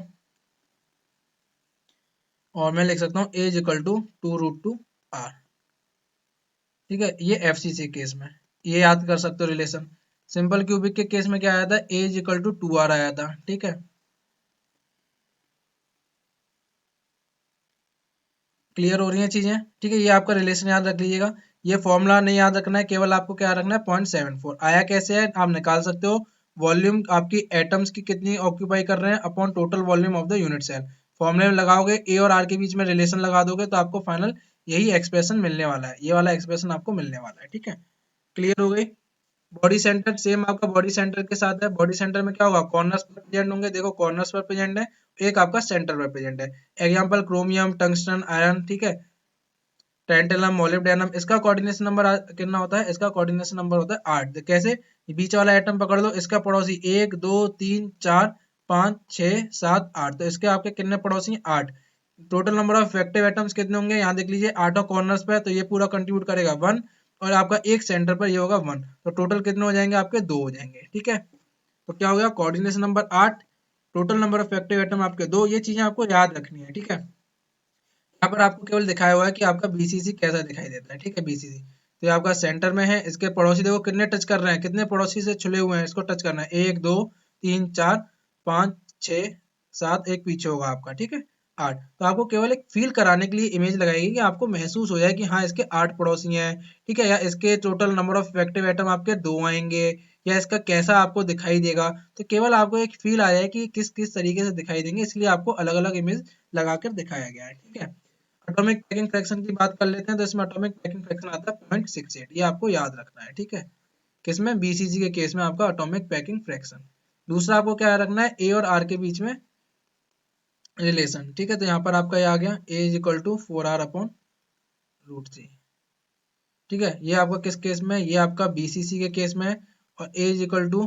S1: और मैं लिख सकता हूँ A is equal to 2√2 R. ठीक है, ये एफसीसी केस में ये याद कर सकते हो रिलेशन। सिंपल क्यूबिक के केस में क्या आया था, A is equal to 2 are आया था। ठीक है, क्लियर हो रही हैं चीजें। ठीक है, ये आपका रिलेशन याद रख लीजिएगा, ये फॉर्मूला नहीं याद रखना है, केवल आपको क्या रखना है 0.74। आया कैसे है आप निकाल सकते हो, वॉल्यूम आपकी एटम्स की कितनी ऑक्यूपाई कर रहे हैं upon total volume of the unit cell. फॉर्मूले में लगाओगे, ए और आर के बीच में रिलेशन लगा दोगे, तो आपको फाइनल यही एक्सप्रेशन मिलने वाला है, ये वाला एक्सप्रेशन आपको मिलने वाला है। ठीक है, क्लियर हो गई। बॉडी सेंटर सेम आपका बॉडी सेंटर के साथ है, बॉडी सेंटर में क्या होगा, कॉर्नर्स पर प्रेजेंट होंगे, देखो कॉर्नर्स पर प्रेजेंट है, एक आपका सेंटर पर प्रेजेंट है। Example chromium, tungsten, iron. ठीक है, टेंटेलम, मोलिब्डेनम, इसका कोऑर्डिनेशन नंबर कितना होता है, इसका कोऑर्डिनेशन नंबर होता है 8। कैसे, बीच वाला एटम पकड़ लो, इसका पड़ोसी 1 2 3 4 5 6 7 8, तो इसके आपके कितने पड़ोसी 8। Total number of effective atoms कितने होंगे, यहाँ देख लीजिए 8 कॉर्नर्स पे, तो ये पूरा कंट्रीब्यूट करेगा 1, और आपका एक सेंटर पर ये होगा 1, तो टोटल कितने हो जाएंगे आपके 2 हो जाएंगे। ठीक है, तो क्या हो गया, coordination number 8, total number of effective atom आपके 2, ये चीजें आपको याद रखनी है। ठीक है, यहाँ पर आपको केवल दिखाया हुआ है कि आपका बीसीसी कैसा दिखाई देता है। ठीक है, बीसीसी तो ये आपका सेंटर में है, इसके पड़ोसी देखो कितने टच कर रहे हैं, कितने पड़ोसी से छुले हुए हैं, इसको टच करना है 1 2 3 4 5 6 7, एक पीछे होगा आपका। ठीक है, 8, तो आपको केवल एक फील कराने के लिए इमेज लगाएगी कि आपको महसूस हो जाए कि हाँ इसके 8 पड़ोसी हैं। ठीक है, या इसके total number of effective atom आपके 2 आएंगे, या इसका कैसा आपको दिखाई देगा, तो केवल आपको एक फील आ जाए कि किस किस तरीके से दिखाई देंगे, इसलिए आपको अलग अलग इमेज लगाकर दिखाया गया है। ठीक है, एटॉमिक पैकिंग फ्रैक्शन की बात कर लेते हैं, तो इसमें एटॉमिक पैकिंग फ्रैक्शन आता है 0.68, ये आपको याद रखना है। ठीक है, किसमें, बीसीजी के केस में आपका एटॉमिक पैकिंग फ्रैक्शन। दूसरा आपको क्या रखना है, ए और आर के बीच में रिलेशन। ठीक है, तो यहाँ पर आपका ये आ गया ए इज इक्वल टू 4r/√3। ठीक है, ये आपका किस केस में, ये आपका बीसीसी के केस में है, और ए इज इक्वल टू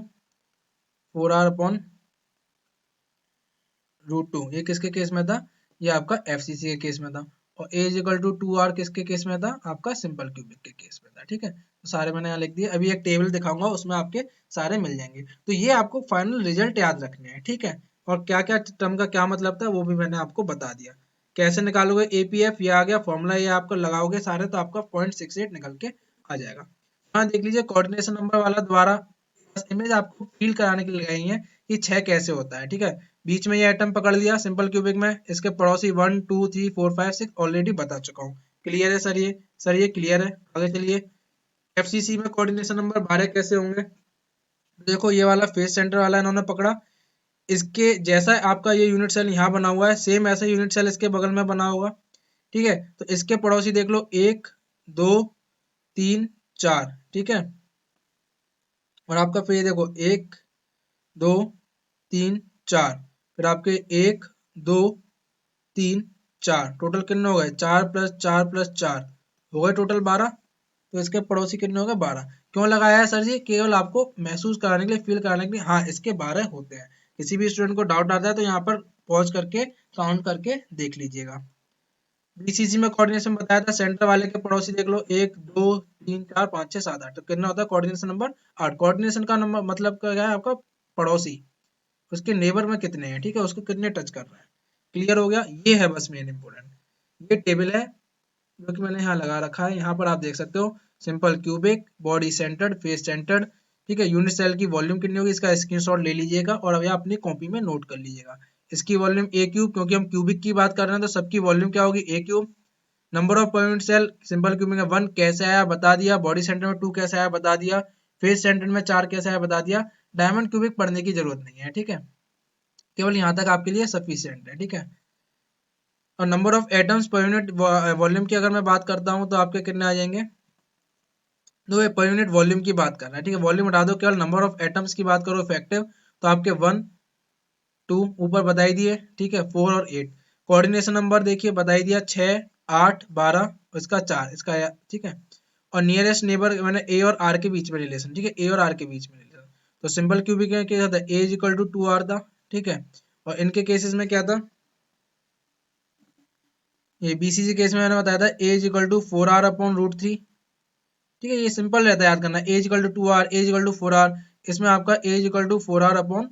S1: 4r/√2 ये किसके केस में था, ये आपका एफसीसी के केस में था। और ए इज इक्वल टू 2r किसके केस में था, आपका सिंपल क्यूबिक के केस में था। ठीक है, तो सारे मैंने यहाँ लिख दिए, अभी एक टेबल दिखाऊंगा उसमें आपके सारे मिल जाएंगे, तो ये आपको फाइनल रिजल्ट याद रखने हैं। ठीक है, और क्या क्या टर्म का क्या मतलब था वो भी मैंने आपको बता दिया। कैसे निकालोगे एपीएफ, ये आ गया फॉर्मूला, ये आपको लगाओगे सारे तो आपका 0.68 निकल के आ जाएगा। हाँ देख लीजिए, कोऑर्डिनेशन नंबर वाला द्वारा इमेज आपको फील कराने के लिए लगाई है कि 6 कैसे होता है। ठीक है, बीच में ये एटम पकड़ लिया सिंपल क्यूबिक में, इसके पड़ोसी 1 2 3 4 5 6 ऑलरेडी बता चुका हूँ। क्लियर है सर, ये सर ये क्लियर है, आगे चलिए। एफसीसी में कोऑर्डिनेशन नंबर 12 कैसे होंगे, देखो ये वाला फेस सेंटर वाला इन्होंने पकड़ा, इसके जैसा आपका ये यूनिट सेल यहाँ बना हुआ है, सेम ऐसा यूनिट सेल इसके बगल में बना होगा। ठीक है, तो इसके पड़ोसी देख लो 1 2 3 4। ठीक है, और आपका फिर ये देखो 1 2 3 4, फिर आपके 1 2 3 4, टोटल कितने हो गए 4 प्लस 4 प्लस 4 हो गए टोटल 12। तो इसके पड़ोसी कितने हो गए 12। क्यों लगाया है सर जी? केवल आपको महसूस कराने के लिए, फील कराने के लिए, हाँ इसके 12 होते हैं। किसी भी स्टूडेंट को डाउट आता है तो यहाँ पर पॉज करके काउंट करके देख लीजिएगा। बीसीसी में कोऑर्डिनेशन बताया था, सेंटर वाले के पड़ोसी देख लो 1 2 3 4 5 6 7 8, तो कितना होता है कोऑर्डिनेशन नंबर 8। कोऑर्डिनेशन का नंबर मतलब क्या है आपका? पड़ोसी, उसके नेबर में कितने हैं, ठीक है, उसको कितने टच कर रहा है। क्लियर हो गया? ये है बस मेन इंपॉर्टेंट। ये टेबल है जो कि मैंने यहाँ लगा रखा है। यहाँ पर आप देख सकते हो simple cubic, body centred, face centred, ठीक है। यूनिट सेल की वॉल्यूम कितनी होगी इसका स्क्रीनशॉट ले लीजिएगा और अब यहाँ अपनी कॉपी में नोट कर लीजिएगा। इसकी वॉल्यूम ए क्यूब, क्योंकि हम क्यूबिक की बात कर रहे हैं तो सबकी वॉल्यूम क्या होगी? A cube. Number of point cell simple cubic में 1 कैसे आया बता दिया, बॉडी सेंटर में 2 कैसे आया बता दिया, फेस सेंटर में 4 कैसे आया बता दिया। डायमंड क्यूबिक पढ़ने की जरूरत नहीं है, ठीक है, केवल यहाँ तक आपके लिए सफिशियंट है, ठीक है। और number of atoms per unit volume की अगर मैं बात करता हूँ तो आपके कितने आ जाएंगे? तो ये पर यूनिट वॉल्यूम की बात कर रहा है, ठीक है। वॉल्यूम हटा दो, केवल नंबर ऑफ एटम्स की बात करो इफेक्टिव, तो आपके 1 2 ऊपर बताई दिए, ठीक है, 4 और 8। कोऑर्डिनेशन नंबर देखिए बताई दिया 6 8 12, इसका 4 इसका, ठीक है। और नियरेस्ट नेबर मैंने ए और आर के बीच में रिलेशन, ठीक है, ए और आर के बीच में रिलेशन। तो सिंपल क्यूबिक में क्या था? A is equal to 2 are था, ठीक है। और इनके केसेस में क्या था? ये बीसीसी केस में मैंने बताया था A is equal to 4 R upon root 3, ठीक है। ये सिंपल रहता है याद करना, A is equal to 2 R, A is equal to 4 R, इसमें आपका A is equal to 4 R upon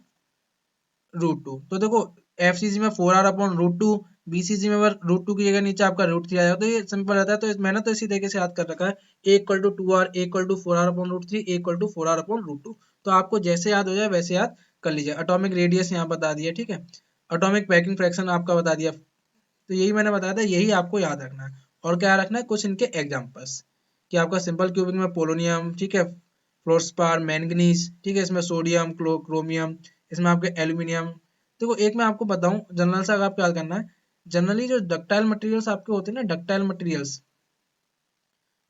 S1: root 2। तो देखो एफसीसी में 4 आर अपॉन रूट 2, बीसीसी में अगर रूट 2 की जगह नीचे आपका रूट 3 आएगा तो ये सिंपल रहता है। तो मैंने तो इसी तरीके से याद कर रखा है, A equal to 2 R, A equal to 4 R upon root 3, A equal to 4 R upon root 2। तो आपको जैसे याद हो जाए वैसे याद कर लीजिए। एटॉमिक रेडियस यहाँ बता दिया, ठीक है। एटॉमिक पैकिंग फ्रैक्शन आपका बता दिया। तो यही मैंने बताया था, यही आपको याद रखना है। और क्या रखना है? कुछ इनके एग्जांपल्स कि आपका सिंपल क्यूबिक में पोलोनियम, ठीक है, फ्लोर्सपार, मैंगनीज, ठीक है, इसमें सोडियम, क्रोमियम, इसमें आपके एल्यूमिनियम। देखो एक मैं आपको बताऊं जनरल से, अगर आपको याद करना है, जनरली जो डक्टाइल मटेरियल्स आपके होते हैं ना, डक्टाइल मटेरियल्स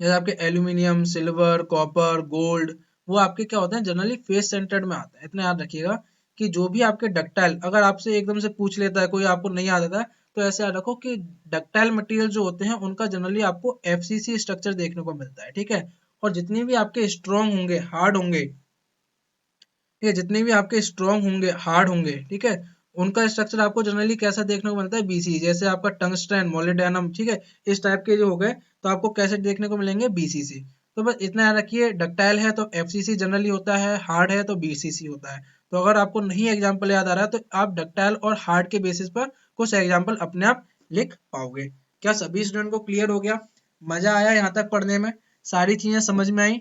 S1: जैसे आपके एल्यूमिनियम, सिल्वर, कॉपर, गोल्ड, वो आपके क्या होते हैं? जनरली फेस सेंटर्ड में आते हैं। इतना याद रखिएगा कि जो भी आपके डक्टाइल, अगर आपसे एकदम से पूछ लेता है कोई, आपको नहीं याद आता है, तो ऐसे याद रखो कि डक्टाइल मटेरियल जो होते हैं उनका जनरली आपको एफसीसी स्ट्रक्चर देखने को मिलता है, ठीक है। और जितने भी आपके स्ट्रॉन्ग होंगे, हार्ड होंगे, ठीक है, जितने भी आपके स्ट्रॉन्ग होंगे, हार्ड होंगे, ठीक है, उनका स्ट्रक्चर आपको जनरली कैसा देखने को मिलता है? बीसी। जैसे आपका टंगस्टन, मोलिब्डेनम, ठीक है, इस टाइप के जो हो गए तो आपको कैसे देखने को मिलेंगे? बीसीसी। तो बस इतना याद रखिए, डक्टाइल है तो एफसीसी जनरली होता है, हार्ड है तो बीसीसी होता है। तो अगर आपको नहीं एग्जाम्पल याद आ रहा है तो आप डक्टाइल और हार्ड के बेसिस पर कुछ एग्जाम्पल अपने आप लिख पाओगे। क्या सभी स्टूडेंट को क्लियर हो गया? मजा आया यहाँ तक पढ़ने में? सारी चीजें समझ में आई?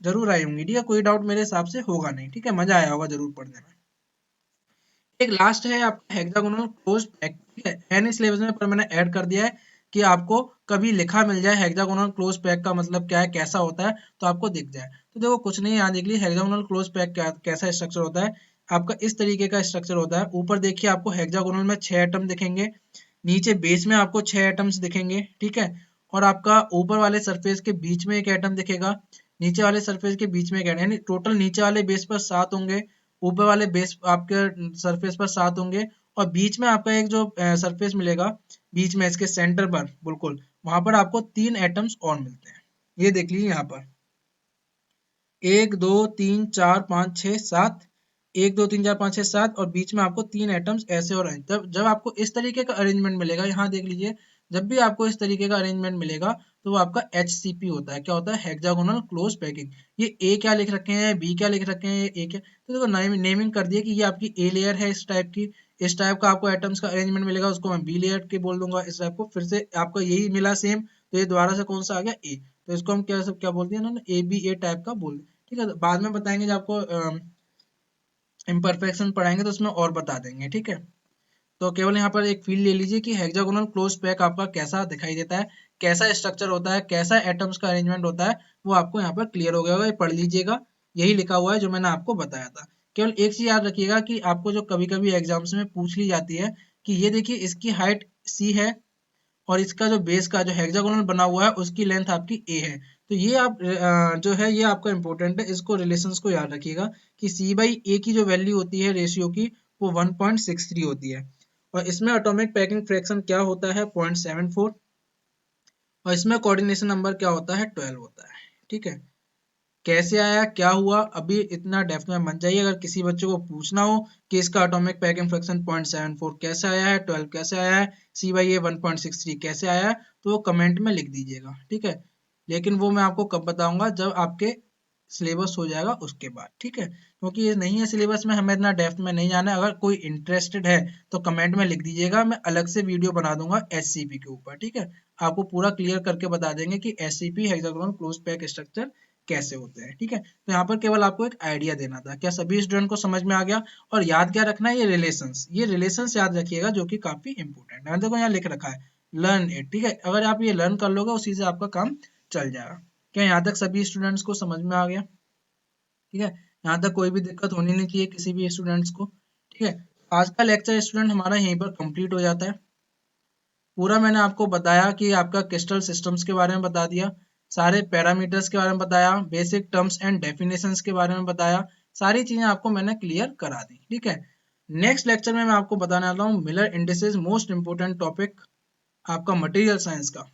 S1: जरूर आई होंगी, ठीक है, कोई डाउट मेरे हिसाब से होगा नहीं, ठीक है, मजा आया होगा जरूर पढ़ने में। एक लास्ट है आपका हेक्सागोनल क्लोज पैक, ठीक है, है नहीं सिलेबस में पर मैंने ऐड कर दिया है कि आपको कभी लिखा मिल जाए हेक्सागोनल क्लोज पैक का मतलब क्या है, कैसा होता है, तो आपको दिख जाए। तो देखो कुछ नहीं, यहाँ देख लीजिए हेक्सागोनल क्लोज पैक कैसा स्ट्रक्चर होता है। आपका इस तरीके का स्ट्रक्चर होता है। ऊपर देखिए आपको हेक्सागोनल में 6 एटम दिखेंगे, नीचे बेस में आपको 6 एटम्स दिखेंगे, ठीक है। और आपका ऊपर वाले सरफेस के बीच में एक एटम दिखेगा, नीचे वाले सरफेस के बीच में एक एटम, यानी टोटल नीचे वाले बेस पर 7 होंगे, ऊपर वाले बेस आपके सरफेस पर 7 होंगे, और बीच में आपका एक जो सरफेस मिलेगा, बीच में इसके सेंटर पर बिल्कुल वहां पर आपको 3 एटम्स और मिलते हैं। ये देख लीजिए यहाँ पर 1 2 3 4 5 6 7, 1 2 3 4 5 6 7, और बीच में आपको 3 एटम्स ऐसे और जब जब आपको इस तरीके का अरेंजमेंट मिलेगा, यहाँ देख लीजिए, जब भी आपको इस तरीके का अरेंजमेंट मिलेगा तो वो आपका HCP होता है। क्या होता है? Hexagonal close packing. ये ए क्या लिख रखे हैं, बी क्या लिख रखे हैं, ये ए क्या, तो देखो नेमिंग कर दिए कि ये आपकी ए लेयर है इस टाइप की, इस टाइप का आपको एटम्स का अरेंजमेंट मिलेगा, उसको मैं बी लेयर के बोल दूंगा इस टाइप को। फिर से आपको यही मिला सेम, तो ये दोबारा से कौन सा आ गया? ए, तो इसको हम क्या बोल दिया इन्होंने? ए बी ए टाइप का बोल, ठीक है। बाद में बताएंगे जब आपको इम्परफेक्शन पढ़ाएंगे तो उसमें और बता देंगे, ठीक है। तो केवल यहाँ पर एक फील ले लीजिए कि हेक्सागोनल क्लोज पैक आपका कैसा दिखाई देता है, कैसा स्ट्रक्चर होता है, कैसा एटम्स का अरेंजमेंट होता है, वो आपको यहाँ पर क्लियर हो गया होगा। ये पढ़ लीजिएगा, यही लिखा हुआ है जो मैंने आपको बताया था। केवल एक चीज याद रखिएगा कि आपको जो कभी कभी एग्जाम्स में पूछ ली जाती है कि ये देखिए इसकी हाइट c है और इसका जो बेस का जो हेक्सागोनल बना हुआ है उसकी लेंथ आपकी a है। तो ये आप जो है ये आपका इंपॉर्टेंट है, इसको रिलेशंस को याद रखिएगा कि c बाई a की जो वैल्यू होती है रेशियो की वो 1.63 होती है, और इसमें एटॉमिक पैकिंग फ्रैक्शन क्या होता है 0.74, और इसमें कोऑर्डिनेशन नंबर क्या होता है 12 होता है। ठीक है, कैसे आया क्या हुआ अभी इतना डेप्थ में मत जाइए, अगर किसी बच्चे को पूछना हो कि इसका एटॉमिक पैकिंग फ्रैक्शन 0.74 कैसे आया है, 12 कैसे आया है, सी बाई ए 1.63 कैसे आया है, तो वो कमेंट में लिख दीजिएगा। ठीक है, लेकिन वो मैं आपको कब बताऊंगा, जब आपके सिलेबस हो जाएगा उसके बाद। ठीक है, क्योंकि ये नहीं है सिलेबस में, हमें इतना डेप्थ में नहीं जाना है। अगर कोई इंटरेस्टेड है तो कमेंट में लिख दीजिएगा, मैं अलग से वीडियो बना दूंगा एससीपी के ऊपर। ठीक है, आपको पूरा क्लियर करके बता देंगे कि SCP hexagonal close pack structure कैसे होते हैं। ठीक है, तो यहाँ पर केवल आपको एक आइडिया देना था। क्या सभी स्टूडेंट को समझ में आ गया? और याद क्या रखना है, ये रिलेशंस याद रखिएगा जो कि काफी इंपॉर्टेंट है। देखो यहाँ लिख रखा है लर्न इट। ठीक है, अगर आप ये लर्न कर लोगे उसी से आपका काम चल जाएगा। क्या यहाँ तक सभी स्टूडेंट्स को समझ में आ गया? ठीक है, यहाँ तक कोई भी दिक्कत होनी नहीं चाहिए किसी भी स्टूडेंट्स को। ठीक है, आज का लेक्चर स्टूडेंट हमारा यहीं पर कंप्लीट हो जाता है। पूरा मैंने आपको बताया कि आपका क्रिस्टल सिस्टम्स के बारे में बता दिया, सारे पैरामीटर्स के बारे में बताया, बेसिक टर्म्स एंड डेफिनेशंस के बारे में बताया, सारी चीजें आपको मैंने क्लियर करा दी। ठीक है, नेक्स्ट लेक्चर में मैं आपको बताने वाला हूँ Miller indices, most important topic आपका मटेरियल साइंस का।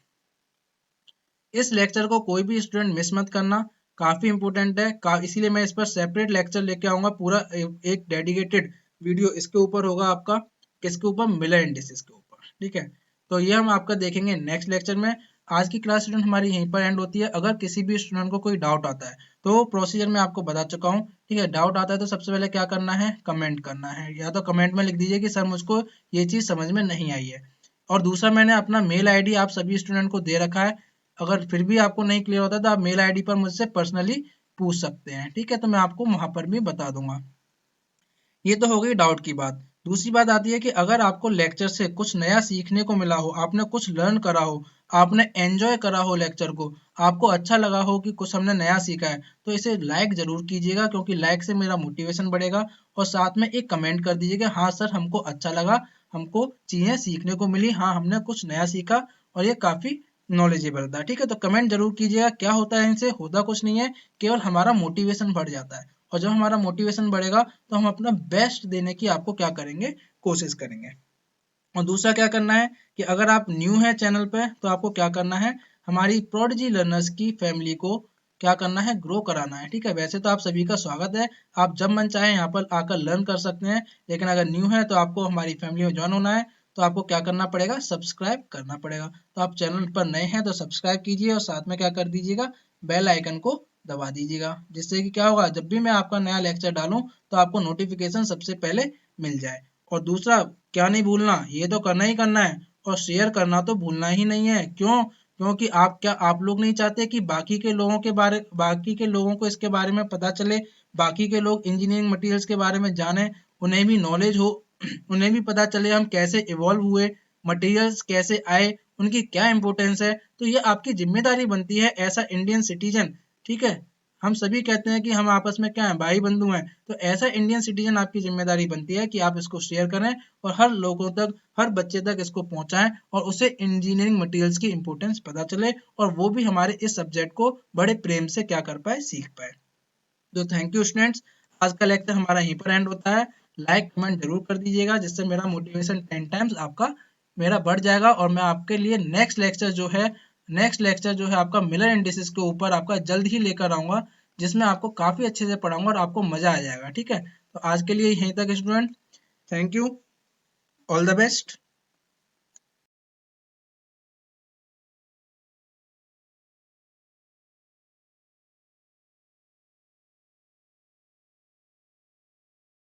S1: इस लेक्चर को कोई भी स्टूडेंट मिस मत करना, काफी इंपोर्टेंट है। इसीलिए मैं इस पर सेपरेट लेक्चर लेके आऊंगा, पूरा एक डेडिकेटेड वीडियो इसके ऊपर होगा आपका, किसके ऊपर, मिलर इंडिसेस के ऊपर। ठीक है, तो ये हम आपका देखेंगे नेक्स्ट लेक्चर में। आज की क्लास स्टूडेंट हमारी यहीं पर एंड होती है। अगर किसी भी स्टूडेंट को कोई डाउट आता है तो प्रोसीजर में आपको बता चुका हूँ। ठीक है, डाउट आता है तो सबसे पहले क्या करना है, कमेंट करना है, या तो कमेंट में लिख दीजिए कि सर मुझको ये चीज समझ में नहीं आई है। और दूसरा, मैंने अपना मेल आईडी आप सभी स्टूडेंट को दे रखा है, अगर फिर भी आपको नहीं क्लियर होता तो आप मेल आईडी पर मुझसे पर्सनली पूछ सकते हैं। ठीक है, तो मैं आपको वहां पर भी बता दूंगा। ये तो हो गई डाउट की बात। दूसरी बात आती है कि अगर आपको लेक्चर से कुछ नया सीखने को मिला हो, आपने कुछ लर्न करा हो, आपने एंजॉय करा हो लेक्चर को, आपको अच्छा लगा हो कि कुछ हमने नया सीखा है, तो इसे लाइक जरूर कीजिएगा, क्योंकि लाइक से मेरा मोटिवेशन बढ़ेगा। और साथ में एक कमेंट कर दीजिएगा, हाँ सर हमको अच्छा लगा, हमको चीजें सीखने को मिली, हाँ हमने कुछ नया सीखा और ये काफी नॉलेजेबल था। ठीक है, तो कमेंट जरूर कीजिएगा। क्या होता है इनसे, होता कुछ नहीं है, केवल हमारा मोटिवेशन बढ़ जाता है, और जब हमारा मोटिवेशन बढ़ेगा तो हम अपना बेस्ट देने की आपको क्या करेंगे, कोशिश करेंगे। और दूसरा क्या करना है कि अगर आप न्यू है चैनल पे तो आपको क्या करना है, हमारी प्रोडिजी लर्नर्स की फैमिली को क्या करना है, ग्रो कराना है। ठीक है, वैसे तो आप सभी का स्वागत है, आप जब मन चाहे यहाँ पर आकर लर्न कर सकते हैं, लेकिन अगर न्यू है तो आपको हमारी फैमिली में ज्वाइन होना है, तो आपको क्या करना पड़ेगा, सब्सक्राइब करना पड़ेगा। तो आप चैनल पर नए हैं तो सब्सक्राइब कीजिए, और साथ में क्या कर दीजिएगा, बेल आइकन को दबा दीजिएगा, जिससे कि क्या होगा, जब भी मैं आपका नया लेक्चर डालूं तो आपको नोटिफिकेशन सबसे पहले मिल जाए। और दूसरा, क्या नहीं भूलना, ये तो करना ही करना है, और शेयर करना तो भूलना ही नहीं है। क्यों? क्योंकि आप लोग नहीं चाहते कि बाकी के लोगों को इसके बारे में पता चले, बाकी के लोग इंजीनियरिंग मटेरियल्स के बारे में जाने, उन्हें भी नॉलेज हो, उन्हें भी पता चले हम कैसे इवॉल्व हुए, मटेरियल्स कैसे आए, उनकी क्या इंपॉर्टेंस है। तो ये आपकी जिम्मेदारी बनती है ऐसा इंडियन सिटीजन। ठीक है, हम सभी कहते हैं कि हम आपस में क्या है, भाई बंधु हैं, तो ऐसा इंडियन सिटीजन आपकी जिम्मेदारी बनती है कि आप इसको शेयर करें और हर लोगों तक, हर बच्चे तक इसको पहुंचाएं, और उसे इंजीनियरिंग मटेरियल्स की इंपॉर्टेंस पता चले, और वो भी हमारे इस सब्जेक्ट को बड़े प्रेम से क्या कर पाए, सीख पाए। तो थैंक यू स्टूडेंट्स, आज का लेक्चर हमारा यहीं पर एंड होता है। लाइक कमेंट जरूर कर दीजिएगा, जिससे मेरा मोटिवेशन 10 टाइम्स आपका मेरा बढ़ जाएगा, और मैं आपके लिए नेक्स्ट लेक्चर जो है आपका मिलर इंडिसेस के ऊपर आपका जल्द ही लेकर आऊंगा, जिसमें आपको काफी अच्छे से पढ़ाऊंगा और आपको मजा आ जाएगा। ठीक है, तो आज के लिए यहीं तक student, thank you, all the best.